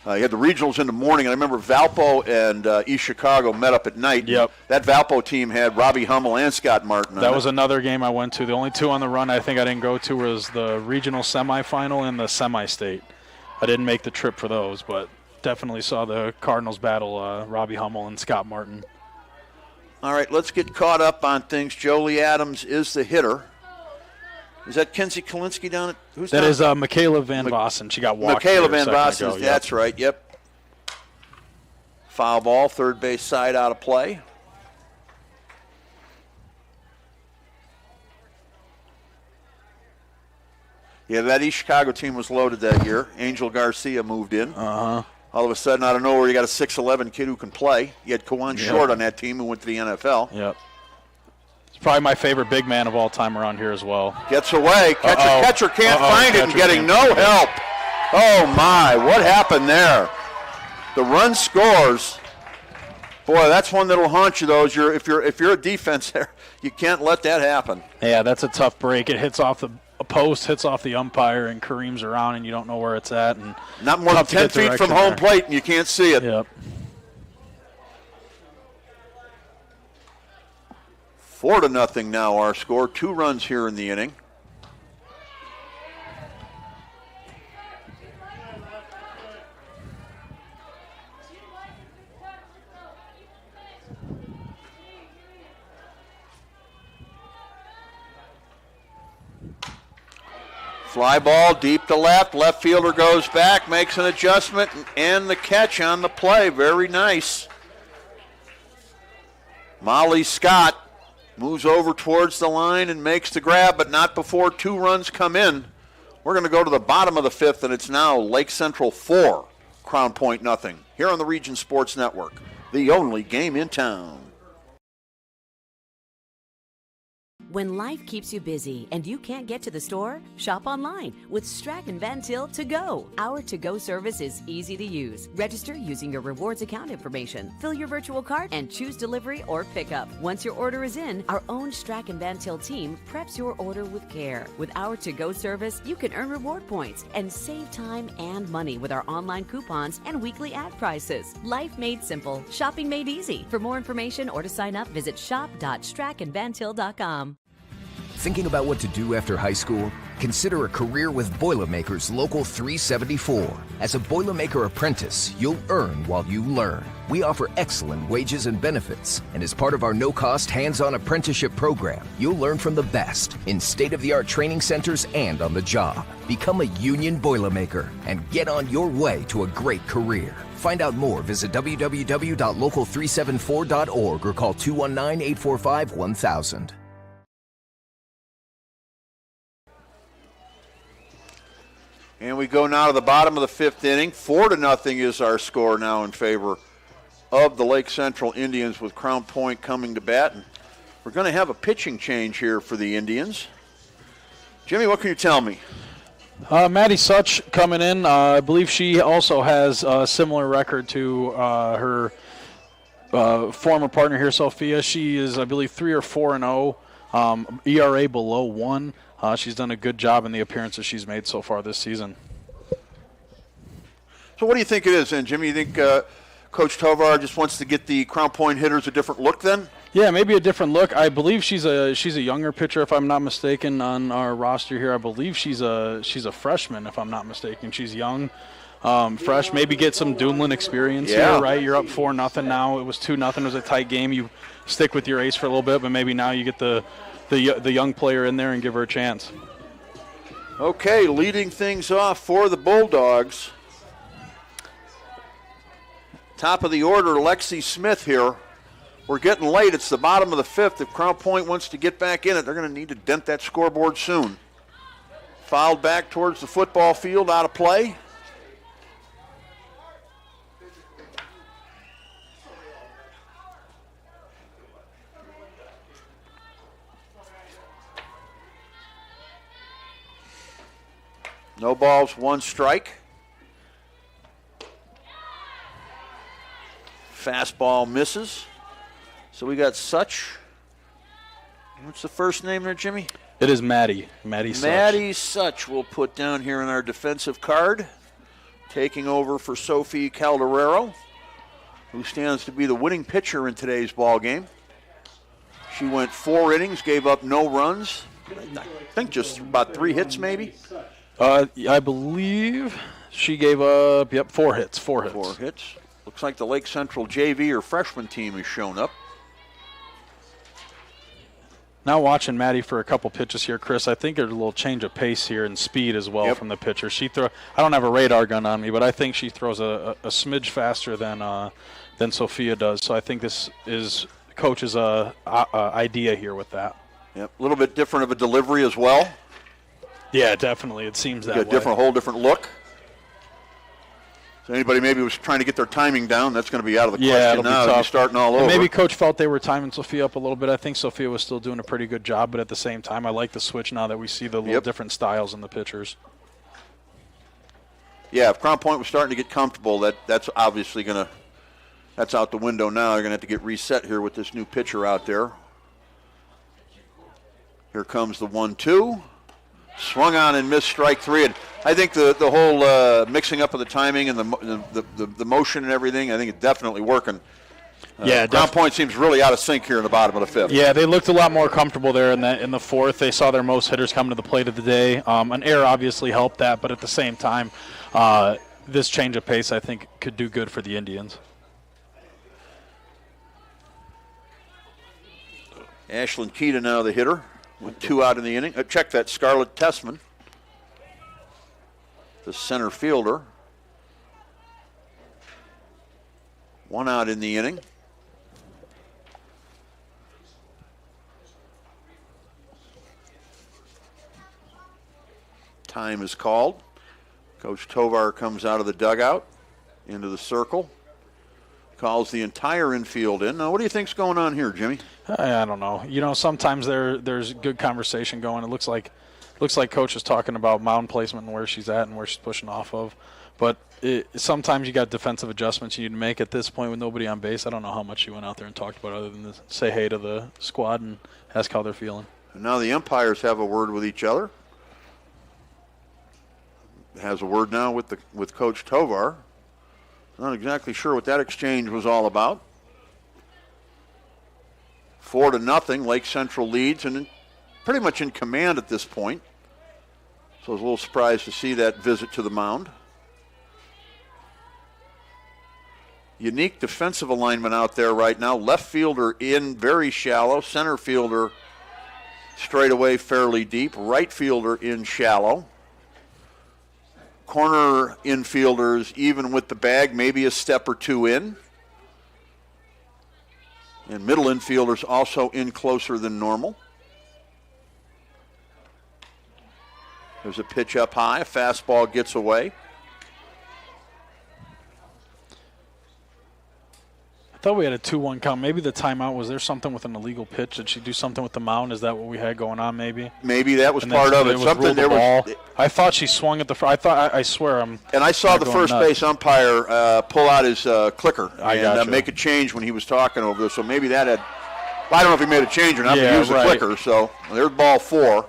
You had the regionals in the morning. I remember Valpo and East Chicago met up at night.
Yep.
That Valpo team had Robbie Hummel and Scott Martin.
That was another game I went to. The only 2 on the run I think I didn't go to was the regional semifinal and the semi-state. I didn't make the trip for those, but definitely saw the Cardinals battle Robbie Hummel and Scott Martin.
All right, let's get caught up on things. Jolie Adams is the hitter. Is that Kenzie Kalinsky down at who's
that
down?
is Michaela Van Vossen. She got walked.
Michaela Van Vossen,
yep.
That's right, yep. Foul ball, third base side out of play. Yeah, that East Chicago team was loaded that year. Angel Garcia moved in. All of a sudden, out of nowhere, you got a 6'11" kid who can play. You had Kawan Short on that team who went to the NFL.
Yep. It's probably my favorite big man of all time around here as well.
Gets away. Catcher can't find it and getting no help. Oh, my. What happened there? The run scores. Boy, that's one that'll haunt you, though. If you're a defense there, you can't let that happen.
Yeah, that's a tough break. It hits off a post, hits off the umpire, and careams around, and you don't know where it's at. And
not more than 10 feet from home plate, and you can't see it.
Yep.
4-0 now our score. 2 runs here in the inning. Fly ball deep to left. Left fielder goes back, makes an adjustment, and the catch on the play. Very nice. Molly Scott moves over towards the line and makes the grab, but not before 2 runs come in. We're going to go to the bottom of the 5th, and it's now Lake Central 4, Crown Point nothing. Here on the Region Sports Network, the only game in town.
When life keeps you busy and you can't get to the store, shop online with Strachan Van Til To Go. Our to-go service is easy to use. Register using your rewards account information, fill your virtual cart, and choose delivery or pickup. Once your order is in, our own Strachan Van Til team preps your order with care. With our to-go service, you can earn reward points and save time and money with our online coupons and weekly ad prices. Life made simple, shopping made easy. For more information or to sign up, visit shop.strachanvantil.com.
Thinking about what to do after high school? Consider a career with Boilermakers Local 374. As a Boilermaker apprentice, you'll earn while you learn. We offer excellent wages and benefits, and as part of our no-cost hands-on apprenticeship program, you'll learn from the best in state-of-the-art training centers and on the job. Become a union Boilermaker and get on your way to a great career. Find out more, visit www.local374.org or call 219-845-1000.
And we go now to the bottom of the 5th inning. 4-0 is our score now in favor of the Lake Central Indians, with Crown Point coming to bat. And we're going to have a pitching change here for the Indians. Jimmy, what can you tell me?
Maddie Such coming in. I believe she also has a similar record to her former partner here, Sophia. She is, I believe, 3 or 4-0, ERA below 1. She's done a good job in the appearances she's made so far this season.
So what do you think it is then, Jimmy? You think Coach Tovar just wants to get the Crown Point hitters a different look then?
Yeah, maybe a different look. I believe she's a younger pitcher, if I'm not mistaken, on our roster here. I believe she's a freshman, if I'm not mistaken. She's young, fresh. Maybe get some Dunlin experience here, right? You're up 4-0 now. It was 2-0. It was a tight game. You stick with your ace for a little bit, but maybe now you get the young player in there and give her a chance.
Okay, leading things off for the Bulldogs. Top of the order, Lexi Smith here. We're getting late. It's the bottom of the 5th. If Crown Point wants to get back in it, they're going to need to dent that scoreboard soon. Fouled back towards the football field, out of play. No balls, 1 strike. Fastball misses. So we got Such. What's the first name there, Jimmy?
It is Maddie. Maddie Such.
Maddie Such we'll put down here in our defensive card. Taking over for Sophie Calderero, who stands to be the winning pitcher in today's ball game. She went 4 innings, gave up no runs. I think just about 3 hits maybe.
I believe she gave up, 4 hits. 4 hits.
Looks like the Lake Central JV or freshman team has shown up.
Now watching Maddie for a couple pitches here, Chris, I think there's a little change of pace here and speed as well from the pitcher. I don't have a radar gun on me, but I think she throws a smidge faster than Sophia does. So I think this is Coach's idea here with that.
Yep, a little bit different of a delivery as well.
Yeah, definitely. It seems that way.
Whole different look. So anybody maybe was trying to get their timing down, that's going to be out of the
Yeah,
question
it'll
now.
be
They'll be
tough.
starting all over.
And maybe Coach felt they were timing Sophia up a little bit. I think Sophia was still doing a pretty good job, but at the same time, I like the switch now that we see the little different styles in the pitchers.
Yeah, if Crown Point was starting to get comfortable, that's obviously going to – that's out the window now. They're going to have to get reset here with this new pitcher out there. Here comes the 1-2. Swung on and missed, strike three. And I think the whole mixing up of the timing and the motion and everything, I think it's definitely working. Crown Point seems really out of sync here in the bottom of the fifth.
Yeah, they looked a lot more comfortable there in the fourth. They saw their most hitters coming to the plate of the day. An error obviously helped that, but at the same time, this change of pace I think could do good for the Indians.
Ashlyn Keita now the hitter with 2 out in the inning. Check that, Scarlett Tessman, the center fielder. 1 out in the inning. Time is called. Coach Tovar comes out of the dugout into the circle. Calls the entire infield in. Now, what do you think's going on here, Jimmy?
I don't know. You know, sometimes there's good conversation going. It looks like Coach is talking about mound placement and where she's at and where she's pushing off of. But sometimes you got defensive adjustments you need to make at this point with nobody on base. I don't know how much she went out there and talked about other than to say hey to the squad and ask how they're feeling.
And now the umpires have a word with each other. Has a word now with Coach Tovar. Not exactly sure what that exchange was all about. 4-0, Lake Central leads and pretty much in command at this point. So I was a little surprised to see that visit to the mound. Unique defensive alignment out there right now. Left fielder in very shallow. Center fielder straight away fairly deep. Right fielder in shallow. Corner infielders even with the bag, maybe a step or two in. And middle infielders also in closer than normal. There's a pitch up high. A fastball gets away.
I thought we had a 2-1 count. Maybe the timeout, was there something with an illegal pitch? Did she do something with the mound? Is that what we had going on maybe?
Maybe that was part of it. Something there was.
I thought she swung at the I swear I'm.
And I saw the first base umpire pull out his clicker and make a change when he was talking over there. So maybe that had, I don't know if he made a change or not, but he used the clicker. So there's ball 4.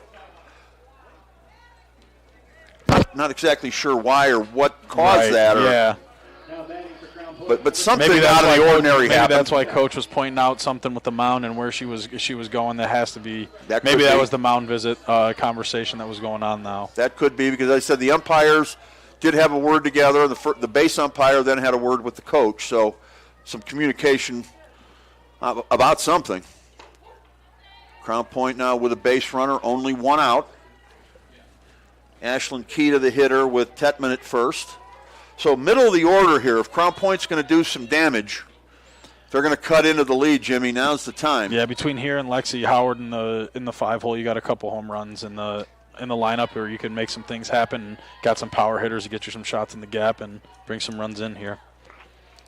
Not exactly sure why or what caused that.
Yeah.
But something out of the ordinary happened.
Maybe that's why Coach was pointing out something with the mound and where she was going. That has to be. Maybe that was the mound visit conversation that was going on now.
That could be because I said the umpires did have a word together. The base umpire then had a word with the coach. So some communication about something. Crown Point now with a base runner, only 1 out. Ashlyn Keita the hitter with Tetman at first. So middle of the order here. If Crown Point's going to do some damage, they're going to cut into the lead, Jimmy. Now's the time.
Yeah, between here and Lexi Howard in the 5-hole, you got a couple home runs in the lineup where you can make some things happen. Got some power hitters to get you some shots in the gap and bring some runs in here.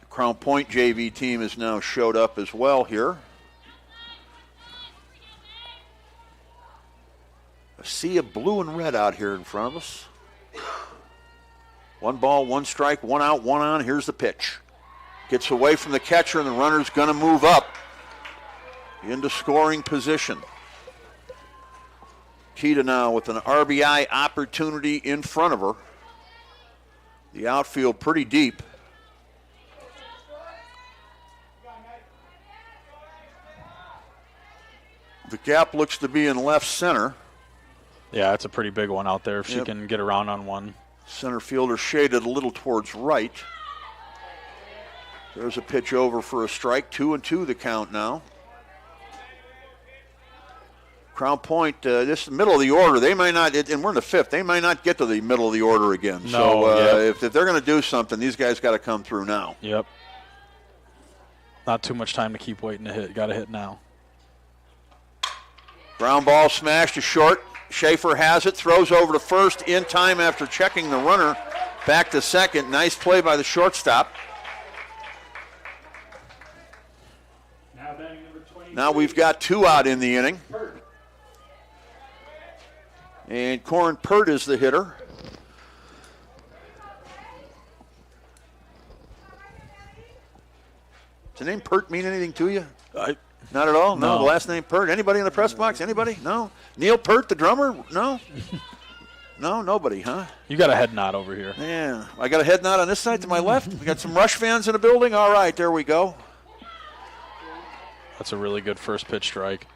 Crown Point JV team has now showed up as well here. A sea of blue and red out here in front of us. 1 ball, 1 strike, 1 out, 1 on. Here's the pitch. Gets away from the catcher, and the runner's going to move up into scoring position. Keita now with an RBI opportunity in front of her. The outfield pretty deep. The gap looks to be in left center.
Yeah, it's a pretty big one out there if she can get around on one.
Center fielder shaded a little towards right. There's a pitch over for a strike. 2-2 the count now. Crown Point, this middle of the order, they might not, and we're in the 5th, they might not get to the middle of the order again. If they're going to do something, these guys got to come through now.
Yep. Not too much time to keep waiting to hit. Got to hit now.
Ground ball smashed to short. Schaefer has it, throws over to first in time after checking the runner Back to second. Nice play by the shortstop. Now we've got 2 out in the inning. And Corin Pert is the hitter. Does the name Pert mean anything to you? Not at all? No. The last name Pert. Anybody in the press box? Anybody? No. Neil Peart, the drummer? No. No, nobody, huh?
You got a head nod over here.
Yeah. I got a head nod on this side to my left. We got some Rush fans in the building. All right, there we go.
That's a really good first pitch strike.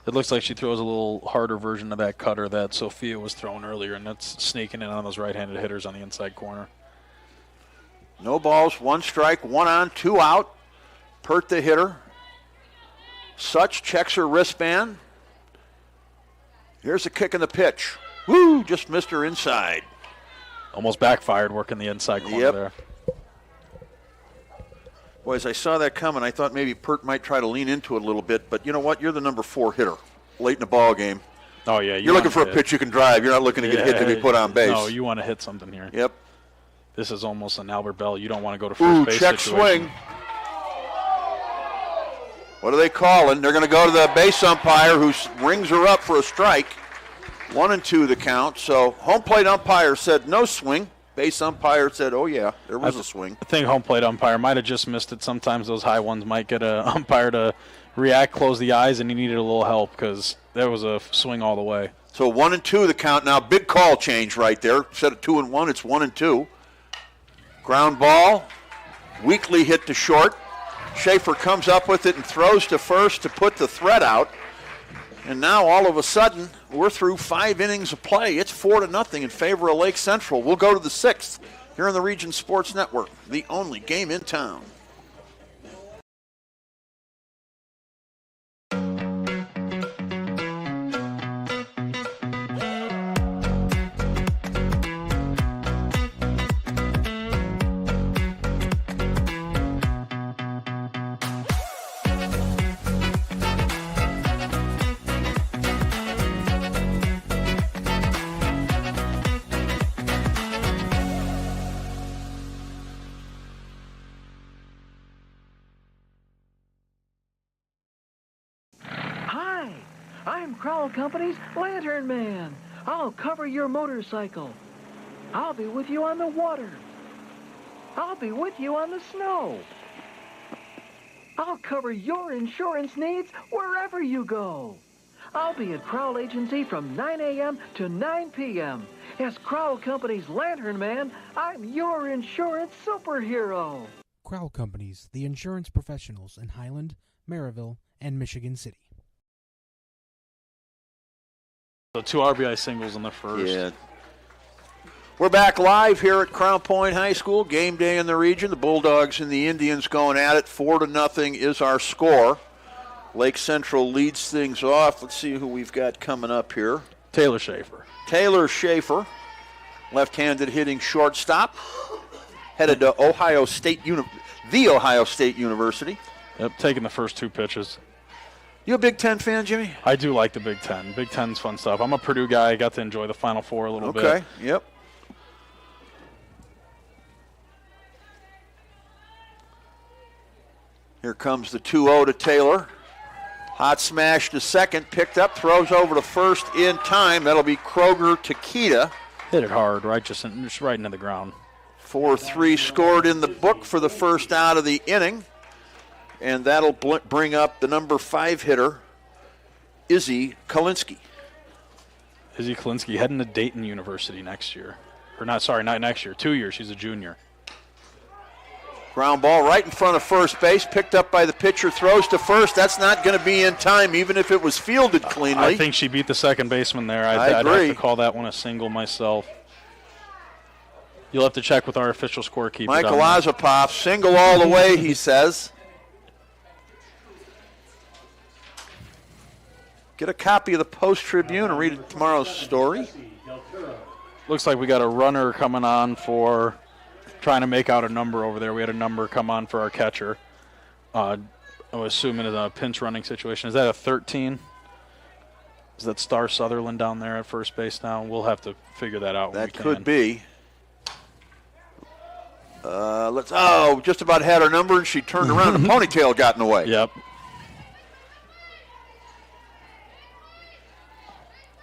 It looks like she throws a little harder version of that cutter that Sophia was throwing earlier, and that's sneaking in on those right-handed hitters on the inside corner.
No balls, 1 strike, 1 on, 2 out. Pert the hitter. Such checks her wristband. Here's a kick in the pitch. Woo, just missed her inside.
Almost backfired working the inside corner there.
Boy, as I saw that coming, I thought maybe Pert might try to lean into it a little bit, but you know what? You're the number 4 hitter late in the ball game.
Oh, yeah.
You're looking for a pitch you can drive. You're not looking to get hit to be put on base.
No, you want to hit something here.
Yep.
This is almost an Albert Bell. You don't want to go to first base
check
situation.
Swing. What are they calling? They're going to go to the base umpire who rings her up for a strike. 1-2 the count. So home plate umpire said no swing. Base umpire said, oh, yeah, there was a swing.
I think home plate umpire might have just missed it. Sometimes those high ones might get an umpire to react, close the eyes, and he needed a little help because there was a swing all the way.
So 1-2 the count now. Big call change right there. Instead of 2-1, it's 1-2. Ground ball, weakly hit to short. Schaefer comes up with it and throws to first to put the threat out. And now all of a sudden, we're through 5 innings of play. It's 4-0 in favor of Lake Central. We'll go to the 6th here on the Region Sports Network, the only game in town.
I'm Crowell Company's Lantern Man. I'll cover your motorcycle. I'll be with you on the water. I'll be with you on the snow. I'll cover your insurance needs wherever you go. I'll be at Crowell Agency from 9 a.m. to 9 p.m. As Crowell Company's Lantern Man, I'm your insurance superhero.
Crowell Companies, the insurance professionals in Highland, Maryville, and Michigan City.
So 2 RBI singles in the first.
Yeah. We're back live here at Crown Point High School. Game day in the region. The Bulldogs and the Indians going at it. 4-0 is our score. Lake Central leads things off. Let's see who we've got coming up here.
Taylor Schaefer.
Taylor Schaefer, left-handed hitting shortstop, headed to the Ohio State University.
Yep, taking the first 2 pitches.
You a Big Ten fan, Jimmy?
I do like the Big Ten. Big Ten's fun stuff. I'm a Purdue guy. I got to enjoy the Final Four a little bit.
Okay, yep. Here comes the 2-0 to Taylor. Hot smash to second, picked up, throws over to first in time. That'll be Kroger Takeda.
Hit it hard, right, just right into the ground.
4-3 scored in the book for the first out of the inning. And that'll bring up the number 5 hitter, Izzy Kalinsky.
Izzy Kalinsky heading to Dayton University next year. Or not next year, 2 years. She's a junior.
Ground ball right in front of first base, picked up by the pitcher, throws to first. That's not going to be in time, even if it was fielded cleanly.
I think she beat the second baseman there.
I agree.
I'd have to call that one a single myself. You'll have to check with our official scorekeeper.
Michael Ozapov, single all the way, he says. Get a copy of the Post-Tribune and read tomorrow's story.
Looks like we got a runner coming on for trying to make out a number over there. We had a number come on for our catcher. I'm assuming it's a pinch running situation. Is that a 13? Is that Star Sutherland down there at first base now? We'll have to figure that out when we can.
That could be. Just about had her number, and she turned around, and the ponytail got in the way.
Yep.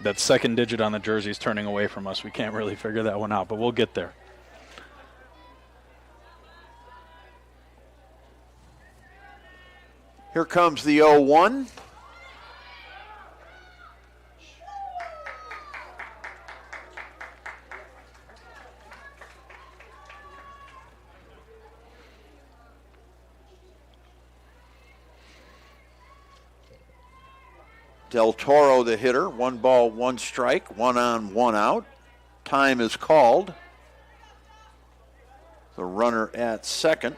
That second digit on the jersey is turning away from us. We can't really figure that one out, but we'll get there.
Here comes the 0-1. Del Toro, the hitter, 1 ball, 1 strike, 1 on, 1 out. Time is called. The runner at second.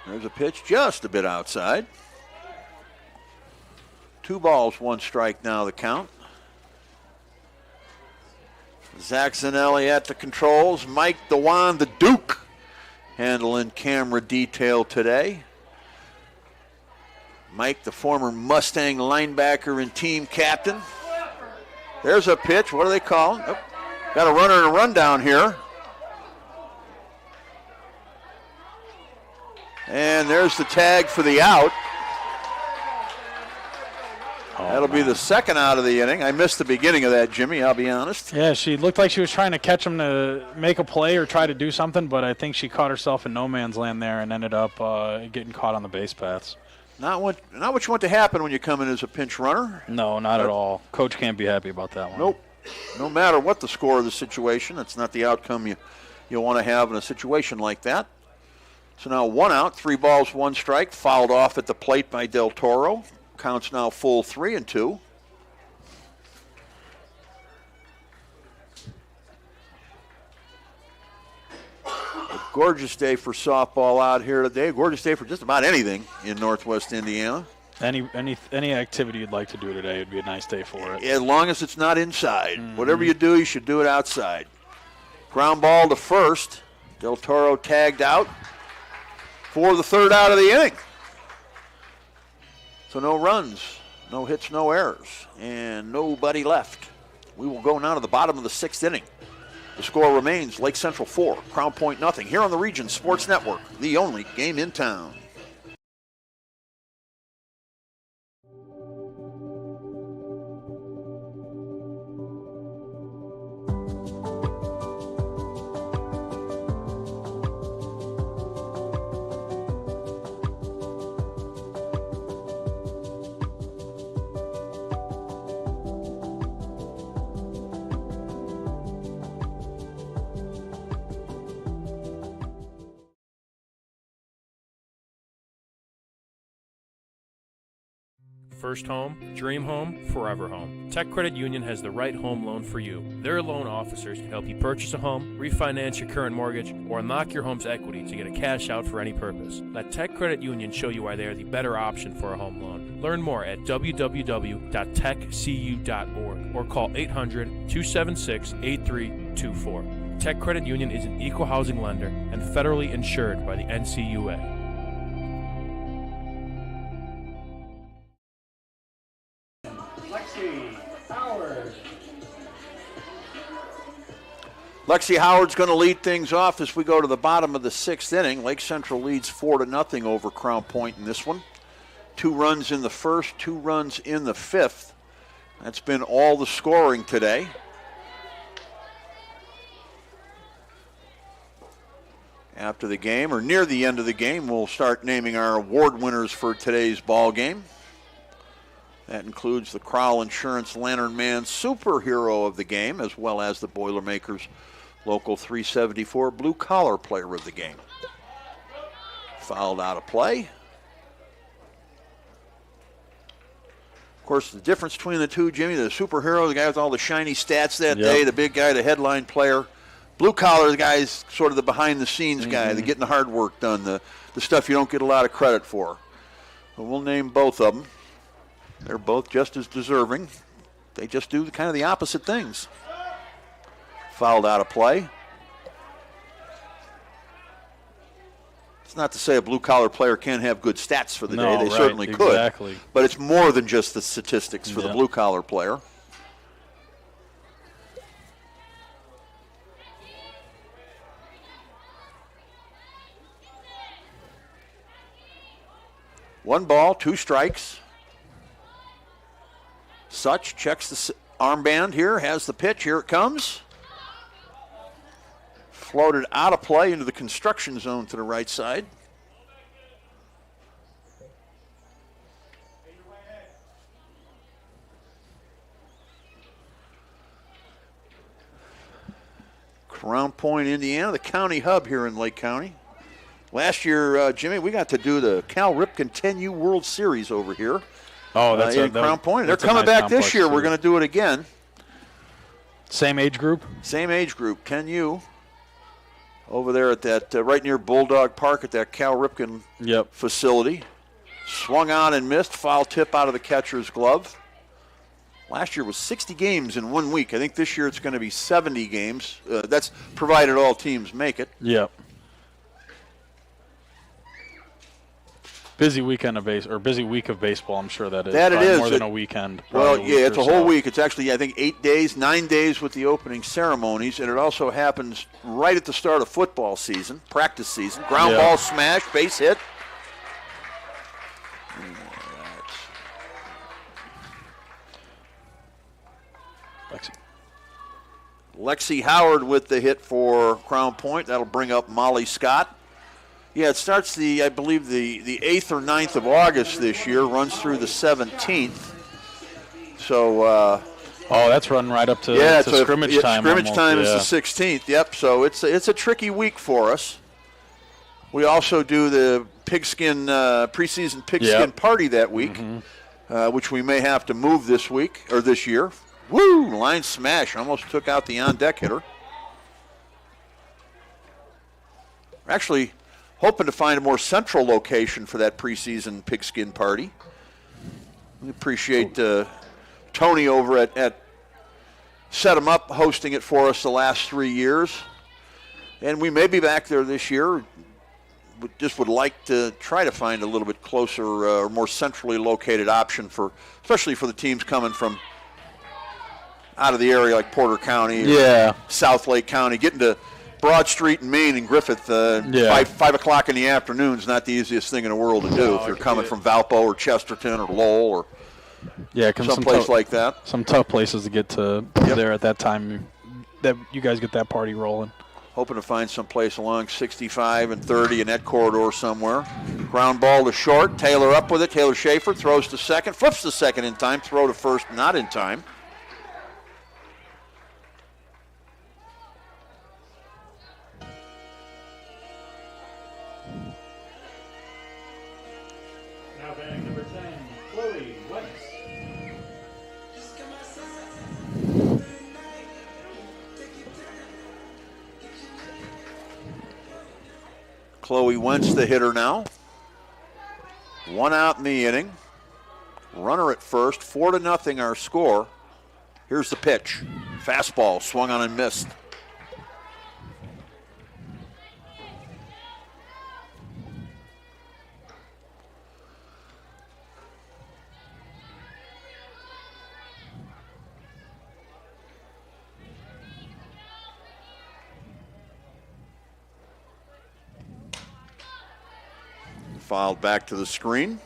There's a pitch just a bit outside. 2 balls, 1 strike now the count. Zach Zanelli at the controls. Mike DeWan, the Duke, handling camera detail today. Mike, the former Mustang linebacker and team captain. There's a pitch. What do they call it? Oh, got a runner and a rundown here. And there's the tag for the out. That'll be the second out of the inning. I missed the beginning of that, Jimmy, I'll be honest.
Yeah, she looked like she was trying to catch him to make a play or try to do something, but I think she caught herself in no man's land there and ended up getting caught on the base paths.
Not what you want to happen when you come in as a pinch runner.
No, not at all. Coach can't be happy about that one.
Nope. No matter what the score of the situation, it's not the outcome you want to have in a situation like that. So now 1 out, 3 balls, 1 strike, fouled off at the plate by Del Toro. Counts now full 3-2. A gorgeous day for softball out here today. A gorgeous day for just about anything in Northwest Indiana.
Any activity you'd like to do today would be a nice day for it.
As long as it's not inside. Mm-hmm. Whatever you do, you should do it outside. Ground ball to first. Del Toro tagged out for the 3rd out of the inning. So no runs, no hits, no errors, and nobody left. We will go now to the bottom of the 6th inning. The score remains Lake Central 4, Crown Point nothing. Here on the Region Sports Network, the only game in town.
First home, dream home, forever home. Tech Credit Union has the right home loan for you. Their loan officers can help you purchase a home, refinance your current mortgage, or unlock your home's equity to get a cash out for any purpose. Let Tech Credit Union show you why they are the better option for a home loan. Learn more at www.techcu.org or call 800-276-8324. Tech Credit Union is an equal housing lender and federally insured by the NCUA.
Lexi Howard's going to lead things off as we go to the bottom of the 6th inning. Lake Central leads 4-0 over Crown Point in this one. 2 runs in the first, 2 runs in the 5th. That's been all the scoring today. After the game, or near the end of the game, we'll start naming our award winners for today's ball game. That includes the Crowell Insurance Lantern Man superhero of the game, as well as the Boilermakers Local 374 blue collar player of the game. Fouled out of play. Of course, the difference between the two, Jimmy, the superhero, the guy with all the shiny stats that day, the big guy, the headline player. Blue collar, the guy's sort of the behind-the-scenes guy, the getting the hard work done, the stuff you don't get a lot of credit for. But we'll name both of them. They're both just as deserving. They just do kind of the opposite things. Fouled out of play. It's not to say a blue-collar player can't have good stats for the day. They
right,
certainly could.
Exactly.
But it's more than just the statistics for the blue-collar player. One ball, 2 strikes. Such checks the armband here, has the pitch. Here it comes. Floated out of play into the construction zone to the right side. Crown Point, Indiana, the county hub here in Lake County. Last year, Jimmy, we got to do the Cal Ripken 10U World Series over here.
Oh, that's
in Crown Point. They're coming back this year. We're going to do it again.
Same age group?
Same age group, 10U. Over there at that, right near Bulldog Park at that Cal Ripken facility. Swung on and missed. Foul tip out of the catcher's glove. Last year was 60 games in 1 week. I think this year it's going to be 70 games. That's provided all teams make it.
Yep. Busy weekend of busy week of baseball. I'm sure that is.
That it is.
More than a weekend.
Well, yeah, it's a whole week. It's actually, I think, 8 days, 9 days with the opening ceremonies, and it also happens right at the start of football season, practice season. Ground ball smash, base hit. Lexi Howard with the hit for Crown Point. That'll bring up Molly Scott. Yeah, it starts I believe the 8th or 9th of August this year, runs through the 17th. So
that's running right up to scrimmage time.
Scrimmage time is
almost,
the 16th. Yep. So it's a tricky week for us. We also do the pigskin preseason pigskin party that week, which we may have to move this week or this year. Woo! Line smash, almost took out the on-deck hitter. We're actually hoping to find a more central location for that preseason pigskin party. We appreciate Tony over at Set 'em Up hosting it for us the last 3 years. And we may be back there this year. We just would like to try to find a little bit closer or more centrally located option especially for the teams coming from out of the area like Porter County or South Lake County. Getting to Broad Street in Maine and Griffith 5 o'clock in the afternoon is not the easiest thing in the world to do if you're coming from Valpo or Chesterton or Lowell or someplace like that.
Some tough places to get to there at that time that you guys get that party rolling.
Hoping to find some place along 65 and 30 in that corridor somewhere. Ground ball to short. Taylor up with it. Taylor Schaefer throws to second. Flips to second in time. Throw to first not in time.
Now batting number 10, Chloe Wentz.
Chloe Wentz, the hitter now. 1 out in the inning. Runner at first. 4-0 our score. Here's the pitch. Fastball swung on and missed. Fouled back to the screen.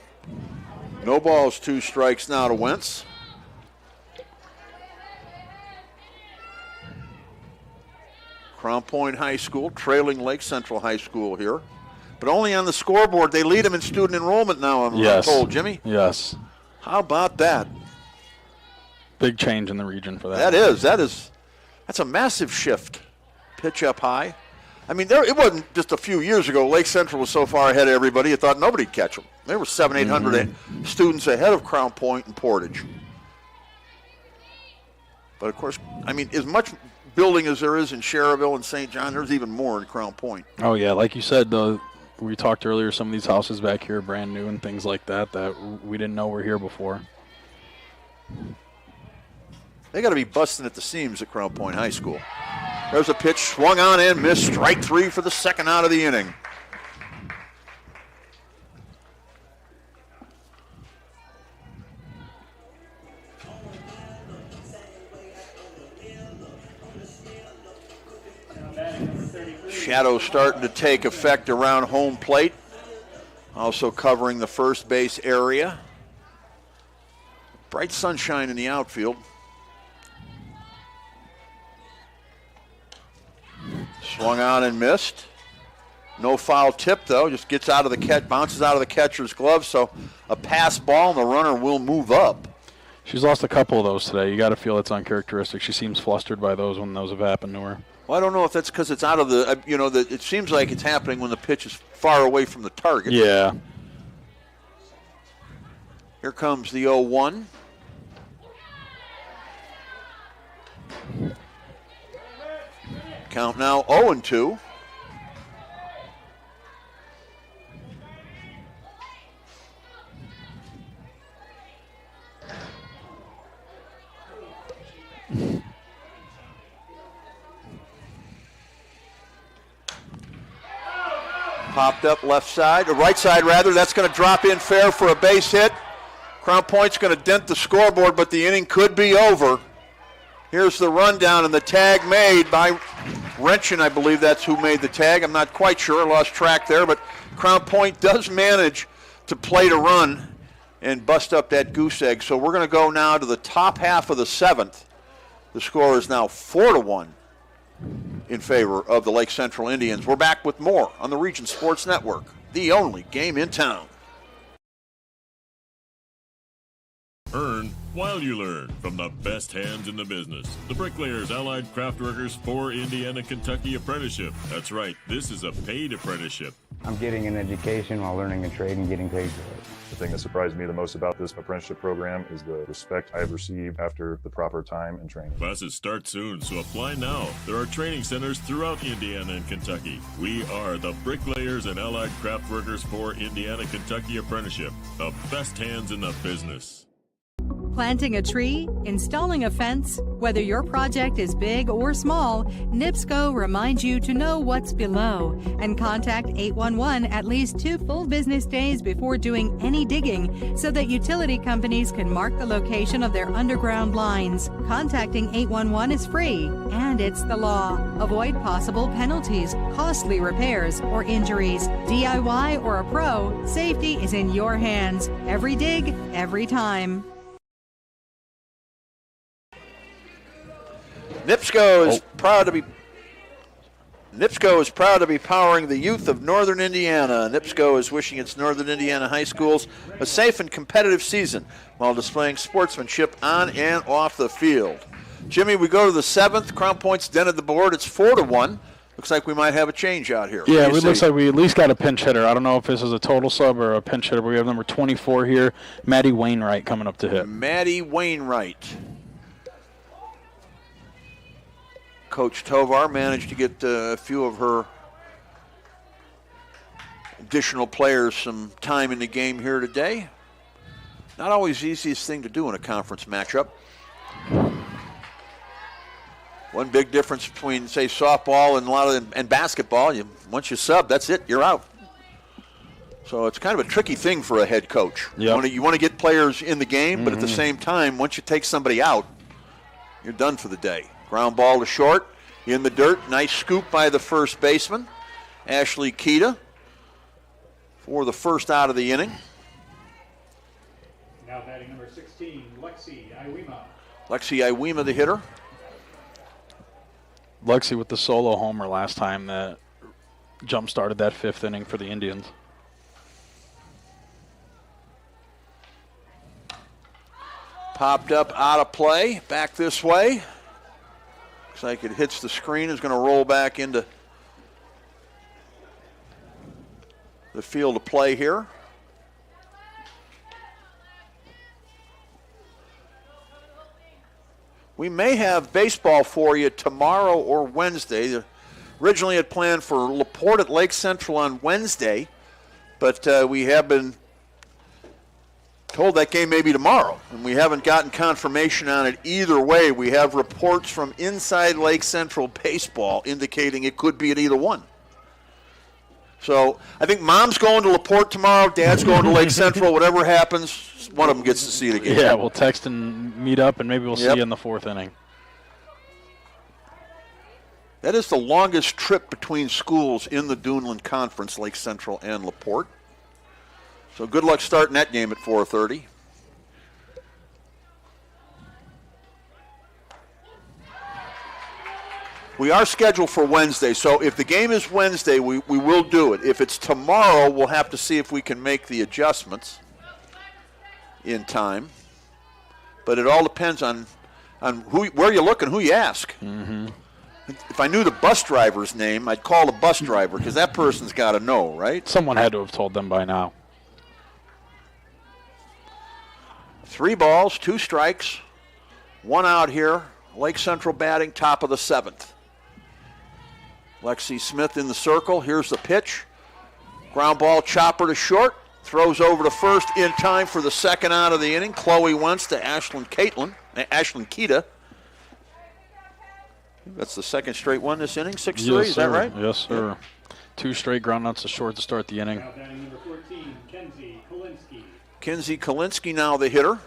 No balls, 2 strikes now to Wentz. Crown Point High School trailing Lake Central High School here. But only on the scoreboard. They lead them in student enrollment now, I'm told, Jimmy.
Yes.
How about that?
Big change in the region for that.
That's a massive shift. Pitch up high. I mean, it wasn't just a few years ago. Lake Central was so far ahead of everybody, you thought nobody'd catch them. There were 700-800 students ahead of Crown Point and Portage. But, of course, I mean, as much building as there is in Cherryville and St. John, there's even more in Crown Point.
Oh, yeah. Like you said, we talked earlier, some of these houses back here are brand new and things like that we didn't know were here before.
They got to be busting at the seams at Crown Point High School. There's a pitch swung on and missed. Strike 3 for the second out of the inning. Shadows starting to take effect around home plate. Also covering the first base area. Bright sunshine in the outfield. Swung on and missed. No foul tip, though. Just gets out of the catch, bounces out of the catcher's glove. So a pass ball, and the runner will move up.
She's lost a couple of those today. You got to feel it's uncharacteristic. She seems flustered by those when those have happened to her.
Well, I don't know if that's because it's out of the, it seems like it's happening when the pitch is far away from the target.
Yeah.
Here comes the 0-1. Count now 0-2. Popped up left side, or right side rather. That's going to drop in fair for a base hit. Crown Point's going to dent the scoreboard, but the inning could be over. Here's the rundown and the tag made by Wrenchen. I believe that's who made the tag. I'm not quite sure. I lost track there, but Crown Point does manage to plate a run and bust up that goose egg. So we're going to go now to the top half of the seventh. The score is now 4-1 in favor of the Lake Central Indians. We're back with more on the Region Sports Network, the only game in town.
Earn while you learn from the best hands in the business. The Bricklayers Allied Craft Workers for Indiana, Kentucky Apprenticeship. That's right, this is a paid apprenticeship.
I'm getting an education while learning a trade and getting paid for it.
The thing that surprised me the most about this apprenticeship program is the respect I've received after the proper time and training.
Classes start soon, so apply now. There are training centers throughout Indiana and Kentucky. We are the Bricklayers and Allied Craft Workers for Indiana, Kentucky Apprenticeship. The best hands in the business.
Planting a tree, installing a fence, whether your project is big or small, NIPSCO reminds you to know what's below and contact 811 at least 2 full business days before doing any digging so that utility companies can mark the location of their underground lines. Contacting 811 is free and it's the law. Avoid possible penalties, costly repairs, or injuries. DIY or a pro, safety is in your hands. Every dig, every time.
NIPSCO is proud to be powering the youth of Northern Indiana. NIPSCO is wishing its Northern Indiana high schools a safe and competitive season while displaying sportsmanship on and off the field. Jimmy, we go to the seventh. Crown Point's dented the board. It's 4-1. Looks like we might have a change out here.
Yeah, it looks like we at least got a pinch hitter. I don't know if this is a total sub or a pinch hitter, but we have number 24 here, Maddie Wainwright, coming up to hit.
Maddie Wainwright. Coach Tovar managed to get a few of her additional players some time in the game here today. Not always the easiest thing to do in a conference matchup. One big difference between, say, softball and basketball, once you sub, that's it, you're out. So it's kind of a tricky thing for a head coach.
Yep.
You want to get players in the game, but at the same time, once you take somebody out, you're done for the day. Ground ball to short, in the dirt. Nice scoop by the first baseman, Ashley Keita, for the first out of the inning.
Now batting number 16, Lexi Iwema.
Lexi Iwema, the hitter.
Lexi with the solo homer last time that jump-started that fifth inning for the Indians.
Popped up out of play, back this way. Looks like it hits the screen, is going to roll back into the field of play here. We may have baseball for you tomorrow or Wednesday. Originally had planned for LaPorte at Lake Central on Wednesday, but we have been told that game may be tomorrow, and we haven't gotten confirmation on it either way. We have reports from inside Lake Central baseball indicating it could be at either one. So I think Mom's going to LaPorte tomorrow, Dad's going to Lake Central. Whatever happens, one of them gets to see the game.
Yeah, we'll text and meet up, and maybe we'll see you in the fourth inning.
That is the longest trip between schools in the Duneland Conference, Lake Central and LaPorte. So good luck starting that game at 4:30. We are scheduled for Wednesday, so if the game is Wednesday, we will do it. If it's tomorrow, we'll have to see if we can make the adjustments in time. But it all depends on where you look and who you ask.
Mm-hmm.
If I knew the bus driver's name, I'd call the bus driver because that person's got to know, right?
Someone had to have told them by now.
3 balls, 2 strikes, 1 out here. Lake Central batting, top of the 7th. Lexi Smith in the circle. Here's the pitch. Ground ball, chopper to short. Throws over to first in time for the 2nd out of the inning. Chloe Wentz to Ashlyn Keita. That's the 2nd straight one this inning, 6-3,
yes,
is that right?
Yes, sir. 2 straight ground outs to short to start the inning.
Now batting number 14, Kenzie Kolinsky.
Kenzie Kolinsky now the hitter.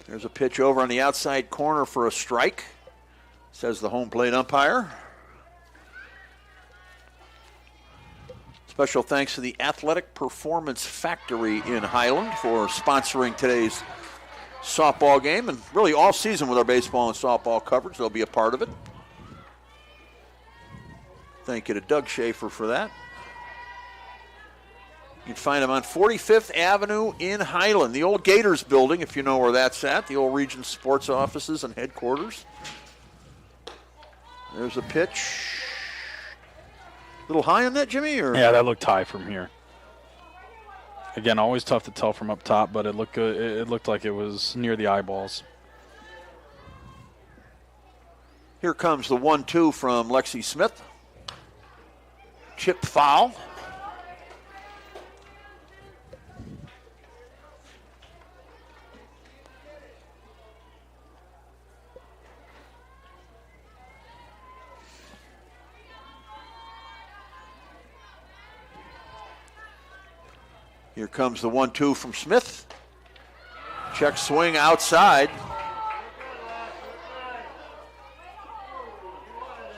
There's a pitch over on the outside corner for a strike, says the home plate umpire. Special thanks to the Athletic Performance Factory in Highland for sponsoring today's softball game, and really all season with our baseball and softball coverage. They'll be a part of it. Thank you to Doug Schaefer for that. You can find them on 45th Avenue in Highland, the old Gators building, if you know where that's at, the old Region Sports offices and headquarters. There's a pitch. A little high on that, Jimmy? Or?
Yeah, that looked high from here. Again, always tough to tell from up top, but it looked good. It looked like it was near the eyeballs.
Here comes the 1-2 from Lexi Smith. Chip foul. Here comes the 1-2 from Smith. Check swing outside.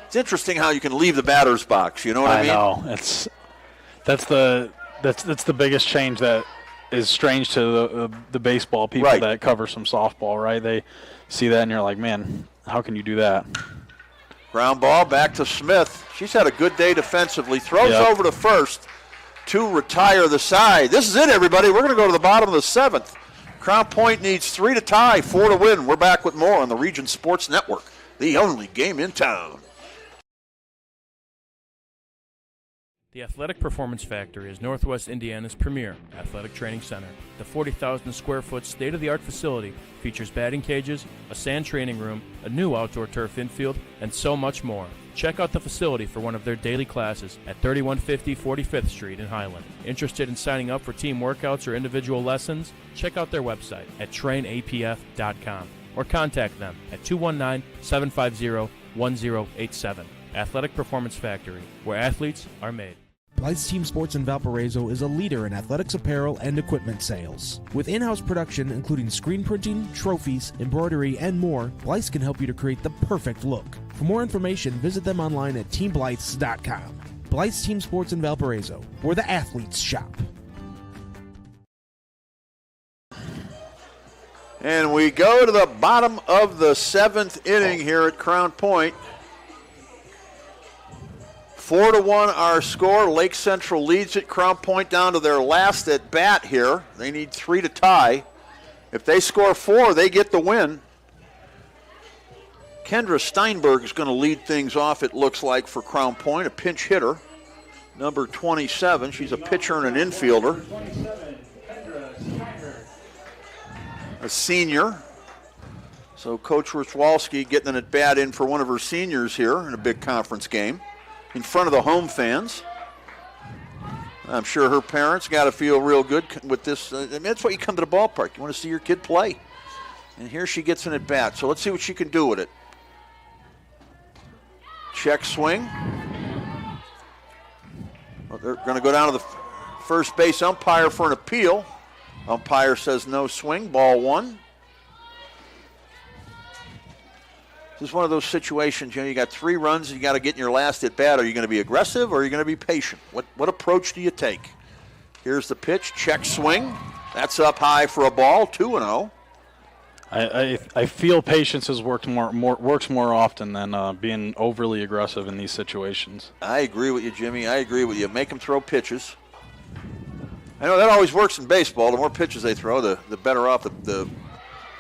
It's interesting how you can leave the batter's box. You know what I mean?
I know. That's the biggest change that is strange to the baseball people
right.
that cover some softball, right? They see that and you're like, man, how can you do that?
Ground ball back to Smith. She's had a good day defensively. Throws over to first to retire the side. This is it, everybody. We're going to go to the bottom of the 7th. Crown Point needs 3 to tie, 4 to win. We're back with more on the Region Sports Network, the only game in town.
The Athletic Performance Factory is Northwest Indiana's premier athletic training center. The 40,000-square-foot state-of-the-art facility features batting cages, a sand training room, a new outdoor turf infield, and so much more. Check out the facility for one of their daily classes at 3150 45th Street in Highland. Interested in signing up for team workouts or individual lessons? Check out their website at trainapf.com or contact them at 219-750-1087. Athletic Performance Factory, where athletes are made.
Blythe's Team Sports in Valparaiso is a leader in athletics apparel and equipment sales. With in-house production including screen printing, trophies, embroidery, and more, Blythe's can help you to create the perfect look. For more information, visit them online at teamblythes.com. Blythe's Team Sports in Valparaiso, where the athletes shop.
And we go to the bottom of the 7th inning here at Crown Point. 4-1 our score. Lake Central leads it. Crown Point down to their last at bat here. They need 3 to tie. If they score 4, they get the win. Kendra Steinberg is going to lead things off, it looks like, for Crown Point, a pinch hitter. Number 27. She's a pitcher and an infielder. A senior. So Coach Richwalski getting an at-bat in for one of her seniors here in a big conference game in front of the home fans. I'm sure her parents got to feel real good with this. I mean, that's why you come to the ballpark. You want to see your kid play. And here she gets an at-bat. So let's see what she can do with it. Check swing. Well, they're going to go down to the first base umpire for an appeal. Umpire says no swing, ball 1. This is one of those situations, you got 3 runs, you got to get in your last at bat. Are you going to be aggressive or are you going to be patient? What approach do you take? Here's the pitch, check swing. That's up high for a ball, 2-0.
I feel patience has works more often than being overly aggressive in these situations.
I agree with you, Jimmy. I agree with you. Make them throw pitches. I know that always works in baseball. The more pitches they throw, the better off the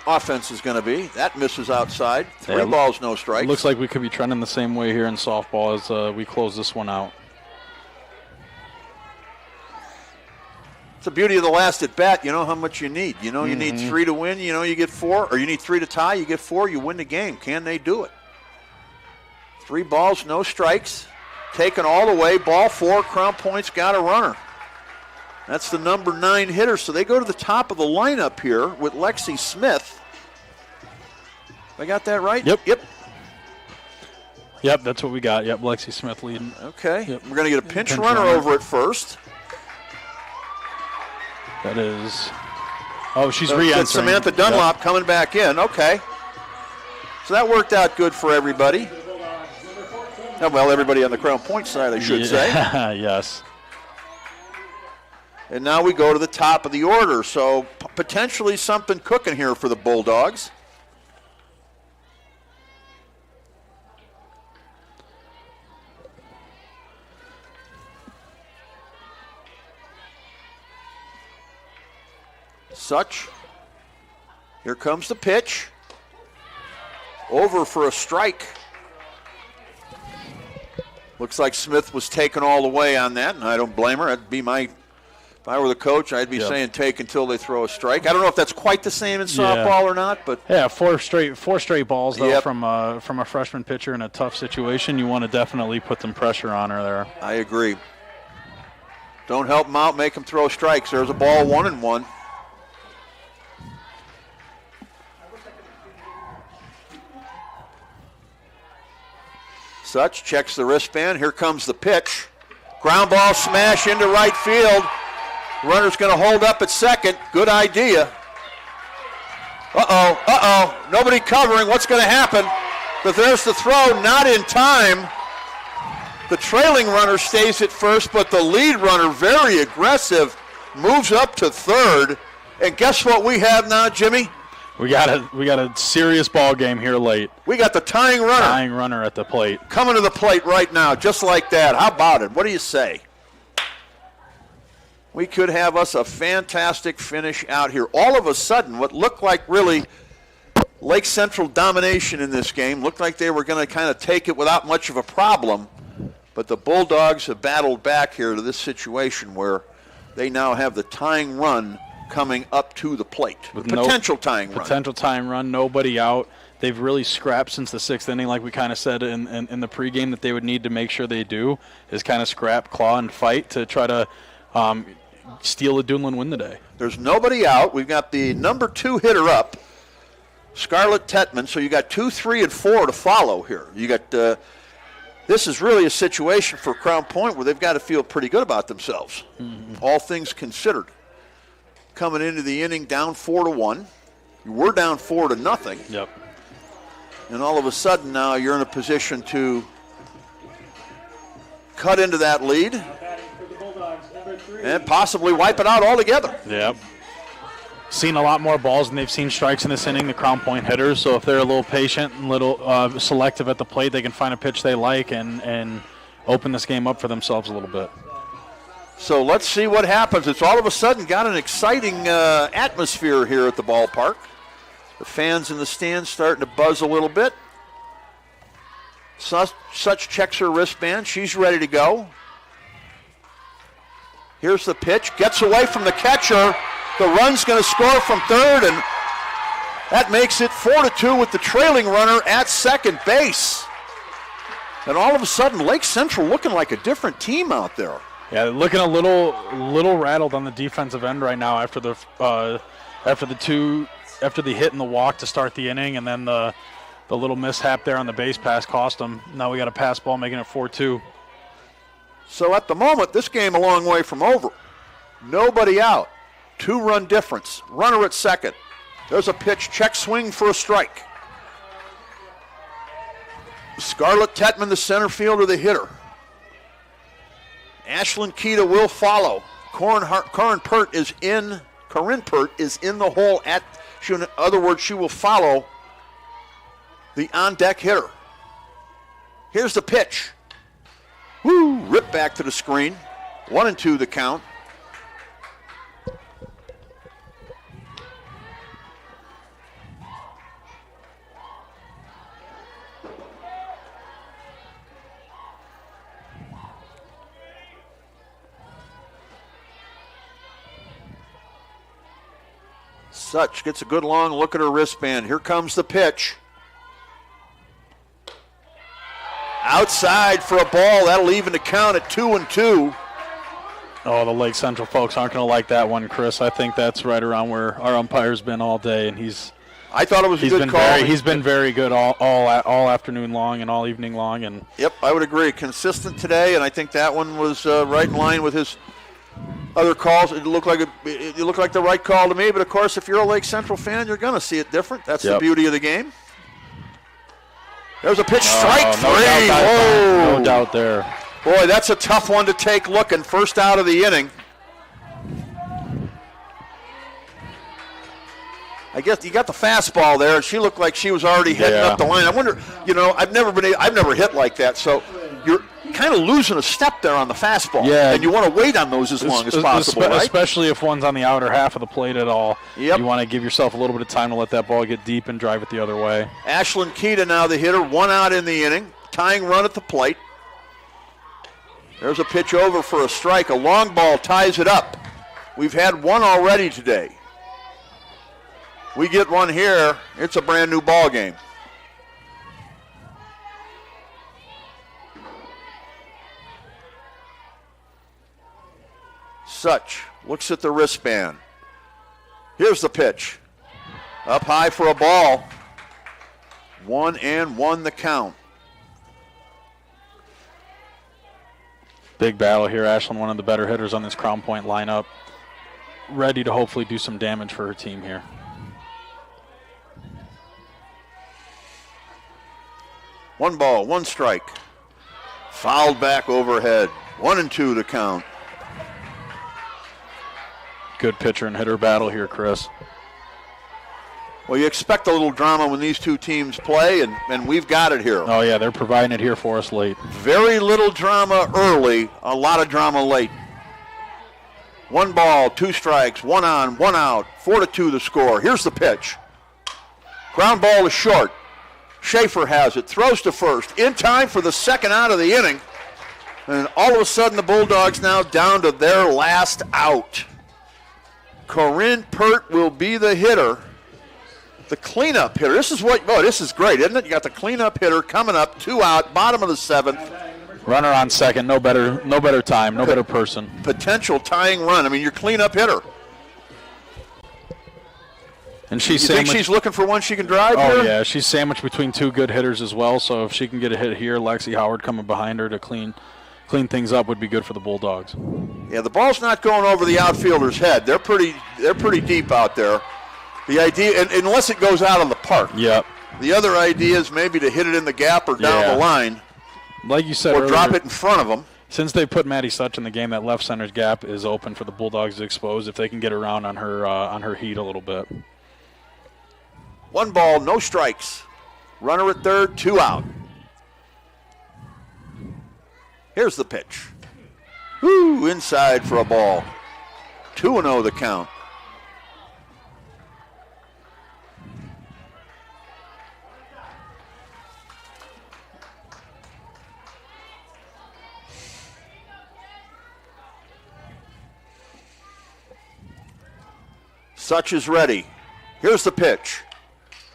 offense is going to be. That misses outside. 3 balls, no strikes.
Looks like we could be trending the same way here in softball as we close this one out.
It's the beauty of the last at bat. You know how much you need. You need 3 to win. You get 4, or you need 3 to tie. You get 4. You win the game. Can they do it? 3 balls, no strikes. Taken all the way. Ball 4. Crown Point's got a runner. That's the number 9 hitter. So they go to the top of the lineup here with Lexi Smith. I got that right?
Yep, that's what we got. Yep, Lexi Smith leading.
Okay.
Yep.
We're going to get a pinch runner over at first.
That is. Oh, she's re-entering.
Samantha Dunlop coming back in. Okay. So that worked out good for everybody. Well, everybody on the Crown Point side, I should say.
Yes.
And now we go to the top of the order. So potentially something cooking here for the Bulldogs. Such. Here comes the pitch. Over for a strike. Looks like Smith was taken all the way on that, and I don't blame her. That'd be if I were the coach, I'd be saying take until they throw a strike. I don't know if that's quite the same in softball or not, but
yeah, four straight balls though from a freshman pitcher in a tough situation. You want to definitely put some pressure on her there.
I agree. Don't help them out, make them throw strikes. There's a ball, 1-1. Such checks the wristband. Here comes the pitch. Ground ball smash into right field. Runner's going to hold up at second. Good idea. Nobody covering. What's going to happen? But there's the throw, not in time. The trailing runner stays at first, but the lead runner, very aggressive, moves up to third. And guess what we have now, Jimmy?
We got a serious ball game here late.
We got the tying runner.
Tying runner at the plate.
Coming to the plate right now, just like that. How about it? What do you say? We could have us a fantastic finish out here. All of a sudden, what looked like really Lake Central domination in this game, looked like they were going to kind of take it without much of a problem. But the Bulldogs have battled back here to this situation where they now have the tying run coming up to the plate. Potential tying
run, nobody out. They've really scrapped since the 6th inning, like we kind of said in the pregame that they would need to make sure they do, is kind of scrap, claw, and fight to try to steal a Dunlin win today.
There's nobody out. We've got the number 2 hitter up, Scarlett Tetman, so you got 2, 3, and 4 to follow here. You got this is really a situation for Crown Point where they've got to feel pretty good about themselves, all things considered. Coming into the inning down 4-1. You were down 4-0.
Yep.
And all of a sudden now you're in a position to cut into that lead and possibly wipe it out altogether.
Yep. Seen a lot more balls than they've seen strikes in this inning, the Crown Point hitters. So if they're a little patient and a little selective at the plate, they can find a pitch they like and open this game up for themselves a little bit.
So let's see what happens. It's all of a sudden got an exciting atmosphere here at the ballpark. The fans in the stands starting to buzz a little bit. Such checks her wristband. She's ready to go. Here's the pitch. Gets away from the catcher. The run's going to score from third, and that makes it 4-2 with the trailing runner at second base. And all of a sudden, Lake Central looking like a different team out there.
Yeah, looking a little rattled on the defensive end right now after the hit and the walk to start the inning, and then the little mishap there on the base pass cost them. Now we got a pass ball making it 4-2.
So at the moment, this game a long way from over. Nobody out. 2-run difference. Runner at second. There's a pitch. Check swing for a strike. Scarlett Tetman, the center fielder, the hitter. Ashlyn Keita will follow. Corinne Pert is in the hole in other words, she will follow the on-deck hitter. Here's the pitch. Woo! Rip back to the screen. 1-2 the count. Such gets a good long look at her wristband. Here comes the pitch. Outside for a ball. That'll even the count at 2-2.
Oh, the Lake Central folks aren't going to like that one, Chris. I think that's right around where our umpire's been all day, and
I thought it was a good call.
He's been very good all afternoon long and all evening long. And
yep, I would agree. Consistent today, and I think that one was right in line with his other calls. It looked like the right call to me. But of course, if you're a Lake Central fan, you're going to see it different. That's the beauty of the game. There's a pitch, strike three.
No doubt there.
Boy, that's a tough one to take looking. First out of the inning. I guess you got the fastball there, and she looked like she was already heading up the line. I wonder, I've never hit like that, so you're kind of losing a step there on the fastball.
Yeah.
And you want to wait on those as long as possible, right?
Especially if one's on the outer half of the plate at all.
Yep.
You want to give yourself a little bit of time to let that ball get deep and drive it the other way.
Ashlyn Keita now the hitter, 1 out in the inning, tying run at the plate. There's a pitch over for a strike. A long ball ties it up. We've had one already today. We get one here, it's a brand new ball game. Such looks at the wristband. Here's the pitch. Up high for a ball. 1-1 the count.
Big battle here. Ashlyn, one of the better hitters on this Crown Point lineup. Ready to hopefully do some damage for her team here.
One ball, one strike. Fouled back overhead. 1-2 the count.
Good pitcher and hitter battle here, Chris.
Well, you expect a little drama when these two teams play, and we've got it here.
Oh, yeah, they're providing it here for us late.
Very little drama early, a lot of drama late. 1 ball, 2 strikes, 1 on, 1 out, 4-2 the score. Here's the pitch. Ground ball is short. Schaefer has it, throws to first, in time for the second out of the inning. And all of a sudden the Bulldogs now down to their last out. Corinne Pert will be the hitter. The cleanup hitter. This is great, isn't it? You got the cleanup hitter coming up, 2 out, bottom of the 7th.
Runner on second, no better time, no better person.
Potential tying run. I mean, your cleanup hitter.
And she's
you think she's looking for one she can drive here?
Oh, yeah, she's sandwiched between 2 good hitters as well, so if she can get a hit here, Lexi Howard coming behind her to clean things up would be good for the Bulldogs.
Yeah, the ball's not going over the outfielder's head. They're pretty deep out there. The idea, unless it goes out of the park.
Yep.
The other idea is maybe to hit it in the gap or down the line.
Like you said
or
earlier,
drop it in front of them.
Since they put Maddie Such in the game, that left center's gap is open for the Bulldogs to expose if they can get around on her heat a little bit.
1 ball, no strikes. Runner at third, 2 out. Here's the pitch. Woo, inside for a ball. 2-0 the count. Such is ready. Here's the pitch.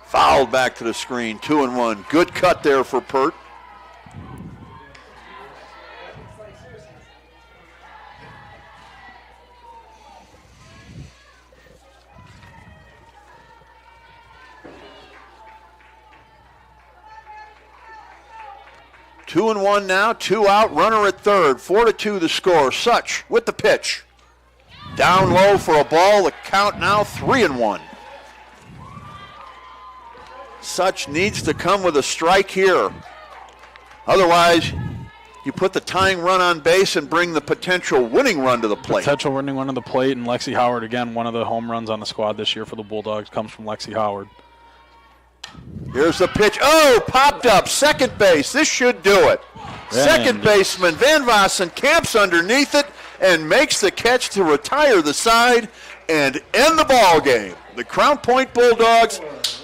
Fouled back to the screen, 2-1. Good cut there for Pert. 2-1 now, 2 out, runner at third. 4-2 the score. Such with the pitch. Down low for a ball. The count now 3-1. Such needs to come with a strike here. Otherwise, you put the tying run on base and bring the potential winning run to the plate.
Potential winning run to the plate, and Lexi Howard, again, one of the home runs on the squad this year for the Bulldogs, comes from Lexi Howard.
Here's the pitch. Oh, popped up. Second base. This should do it. Second baseman Van Vossen camps underneath it and makes the catch to retire the side and end the ball game. The Crown Point Bulldogs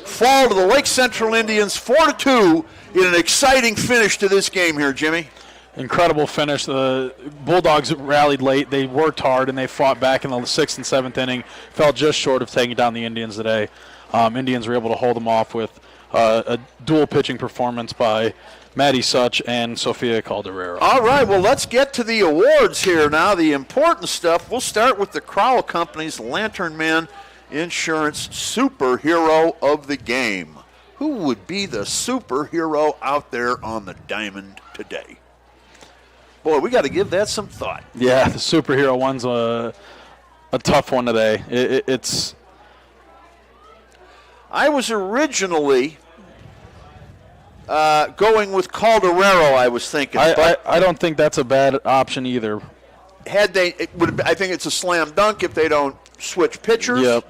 fall to the Lake Central Indians 4-2 in an exciting finish to this game here, Jimmy.
Incredible finish. The Bulldogs rallied late. They worked hard, and they fought back in the 6th and 7th inning. Fell just short of taking down the Indians today. Indians were able to hold them off with a dual pitching performance by Maddie Such and Sofia Calderero.
All right, well, let's get to the awards here now, the important stuff. We'll start with the Crowell Company's Lantern Man Insurance Superhero of the Game. Who would be the superhero out there on the diamond today? Boy, we got to give that some thought.
Yeah, the superhero one's a tough one today. It's...
I was originally going with Calderero, I was thinking.
I don't think that's a bad option either.
I think it's a slam dunk if they don't switch pitchers.
Yep.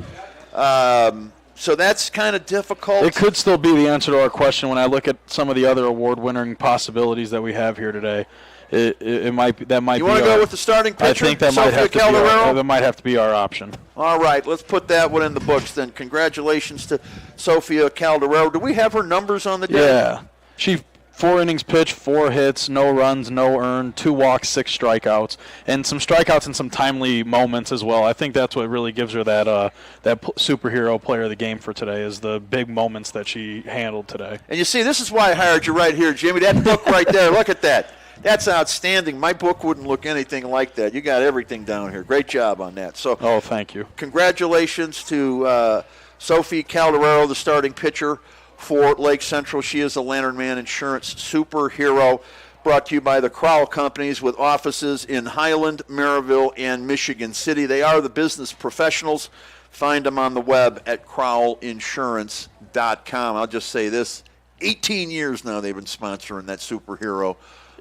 So that's kind of difficult.
It could still be the answer to our question when I look at some of the other award-winning possibilities that we have here today. It might be. That might.
You
want
to go with the starting pitcher?
I think that might have to be our option.
All right, let's put that one in the books then. Congratulations to Sofia Calderero. Do we have her numbers on the day?
Yeah. She 4 innings pitched, 4 hits, no runs, no earned, 2 walks, 6 strikeouts, and some strikeouts and some timely moments as well. I think that's what really gives her that superhero player of the game for today is the big moments that she handled today.
And you see, this is why I hired you right here, Jimmy. That book right there, look at that. That's outstanding. My book wouldn't look anything like that. You got everything down here. Great job on that. So,
thank you.
Congratulations to Sophie Calderero, the starting pitcher for Lake Central. She is a Lantern Man Insurance Superhero, brought to you by the Crowell Companies with offices in Highland, Maryville, and Michigan City. They are the business professionals. Find them on the web at crowellinsurance.com. I'll just say this, 18 years now they've been sponsoring that superhero.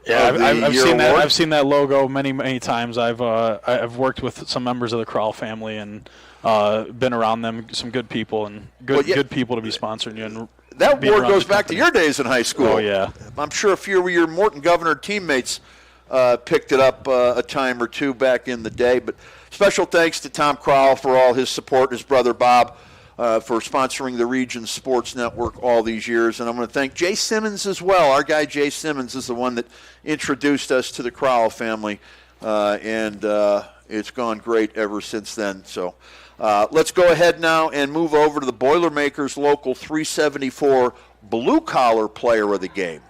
Yeah, I've seen that logo many times. I've worked with some members of the Crowell family and been around them. Some good people and good people to be sponsoring you. And
that award goes back to your days in high school.
Oh yeah,
I'm sure a few of your Morton Governor teammates picked it up a time or two back in the day. But special thanks to Tom Crowell for all his support, his brother Bob. For sponsoring the Region Sports Network all these years. And I'm going to thank Jay Simmons as well. Our guy Jay Simmons is the one that introduced us to the Crowell family, and it's gone great ever since then. So let's go ahead now and move over to the Boilermakers Local 374 Blue Collar Player of the Game.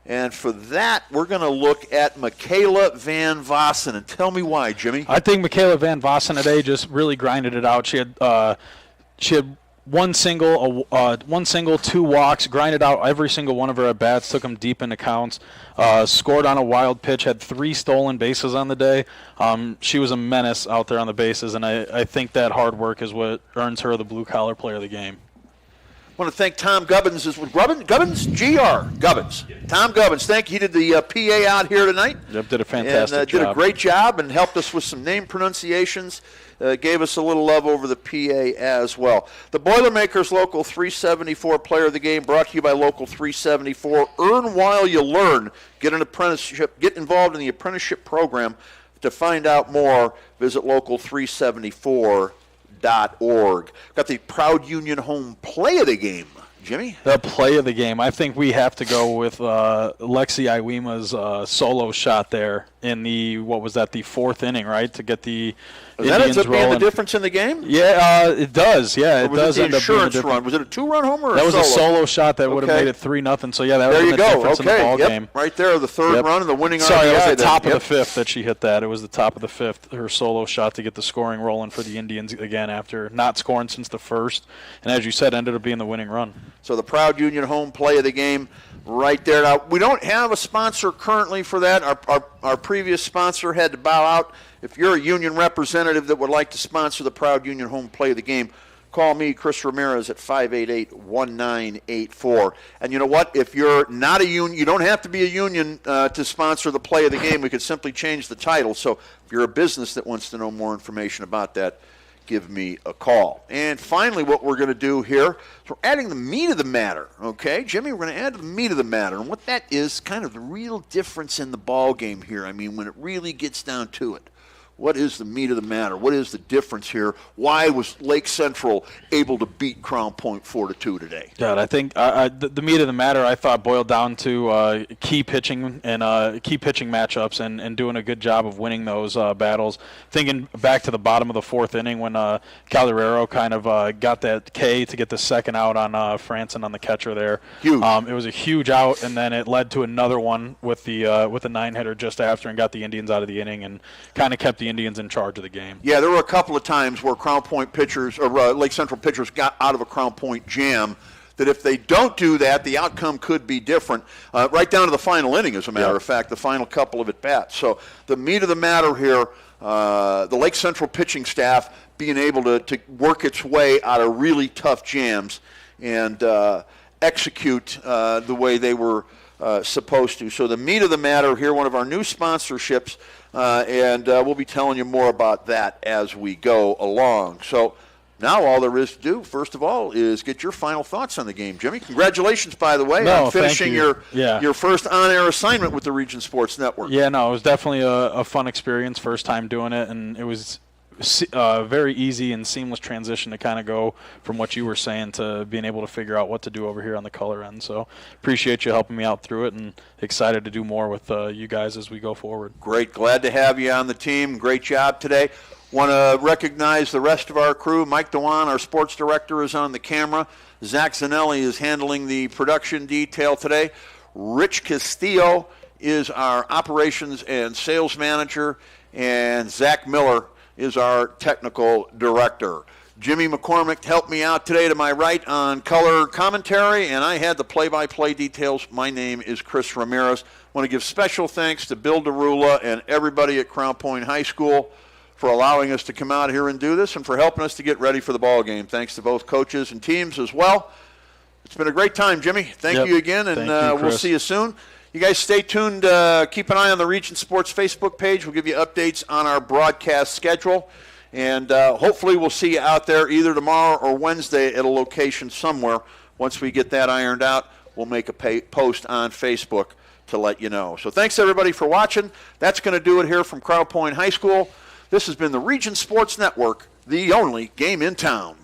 And for that, we're going to look at Michaela Van Vossen. And tell me why, Jimmy.
I think Michaela Van Vossen today just really grinded it out. She had one single, 2 walks, grinded out every single one of her at-bats, took them deep into counts, scored on a wild pitch, had 3 stolen bases on the day. She was a menace out there on the bases, and I think that hard work is what earns her the blue-collar player of the game.
I want to thank Tom Gubbins. Gubbins. Tom Gubbins, thank you. He did the PA out here tonight.
Yep, did a fantastic
job.
Did
a great job and helped us with some name pronunciations. Gave us a little love over the PA as well. The Boilermakers Local 374 Player of the Game brought to you by Local 374. Earn while you learn. Get an apprenticeship. Get involved in the apprenticeship program. To find out more, visit local374.org. Got the Proud Union Home Play of the Game. Jimmy?
The play of the game. I think we have to go with Lexi Iwima's solo shot there in the 4th inning, right, to get the
Does that end up being the difference in the game?
Yeah, it does. Yeah, it does end up being the difference.
Run? Was it a 2-run homer or
that was a solo shot that would have made it 3-0. So, yeah, that was the difference in the ball game.
Right there, the third run and the winning RBI.
Sorry, it was the top of the 5th that she hit that. It was the top of the 5th, her solo shot to get the scoring rolling for the Indians again after not scoring since the 1st. And as you said, ended up being the winning run.
So the Proud Union Home Play of the Game right there. Now, we don't have a sponsor currently for that. Our previous sponsor had to bow out. If you're a union representative that would like to sponsor the Proud Union Home Play of the Game, call me, Chris Ramirez, at 588-1984. And you know what? If you're not a union, you don't have to be a union to sponsor the play of the game. We could simply change the title. So if you're a business that wants to know more information about that, give me a call. And finally, what we're going to do here is we're adding the meat of the matter, okay? Jimmy, we're going to add the meat of the matter. And what that is, kind of the real difference in the ball game here. I mean, when it really gets down to it. What is the meat of the matter? What is the difference here? Why was Lake Central able to beat Crown Point 4-2 today?
God, I think the meat of the matter I thought boiled down to key pitching and key pitching matchups and doing a good job of winning those battles. Thinking back to the bottom of the fourth inning when Calderero kind of got that K to get the second out on Franson on the catcher there.
Huge.
It was a huge out, and then it led to another one with the 9-hitter just after and got the Indians out of the inning and kind of kept the Indians in charge of the game.
Yeah, there were a couple of times where Crown Point pitchers or Lake Central pitchers got out of a Crown Point jam that if they don't do that, the outcome could be different. Right down to the final inning, as a matter of fact, the final couple of at-bats. So the meat of the matter here, the Lake Central pitching staff being able to work its way out of really tough jams and execute the way they were supposed to. So the meat of the matter here, one of our new sponsorships, and we'll be telling you more about that as we go along. So now all there is to do, first of all, is get your final thoughts on the game. Jimmy, congratulations, by the way, on finishing your first on-air assignment with the Region Sports Network.
Yeah, no, it was definitely a fun experience, first time doing it, and it was very easy and seamless transition to kind of go from what you were saying to being able to figure out what to do over here on the color end. So appreciate you helping me out through it and excited to do more with you guys as we go forward.
Great. Glad to have you on the team. Great job today. Want to recognize the rest of our crew. Mike Dewan, our sports director, is on the camera. Zach Zanelli is handling the production detail today. Rich Castillo is our operations and sales manager, and Zach Miller is our technical director. Jimmy McCormick helped me out today to my right on color commentary, and I had the play-by-play details. My name is Chris Ramirez. I want to give special thanks to Bill DeRula and everybody at Crown Point High School for allowing us to come out here and do this and for helping us to get ready for the ball game. Thanks to both coaches and teams as well. It's been a great time, Jimmy. Thank you again, and we'll see you soon. You guys stay tuned. Keep an eye on the Region Sports Facebook page. We'll give you updates on our broadcast schedule. And hopefully we'll see you out there either tomorrow or Wednesday at a location somewhere. Once we get that ironed out, we'll make a post on Facebook to let you know. So thanks, everybody, for watching. That's going to do it here from Crown Point High School. This has been the Region Sports Network, the only game in town.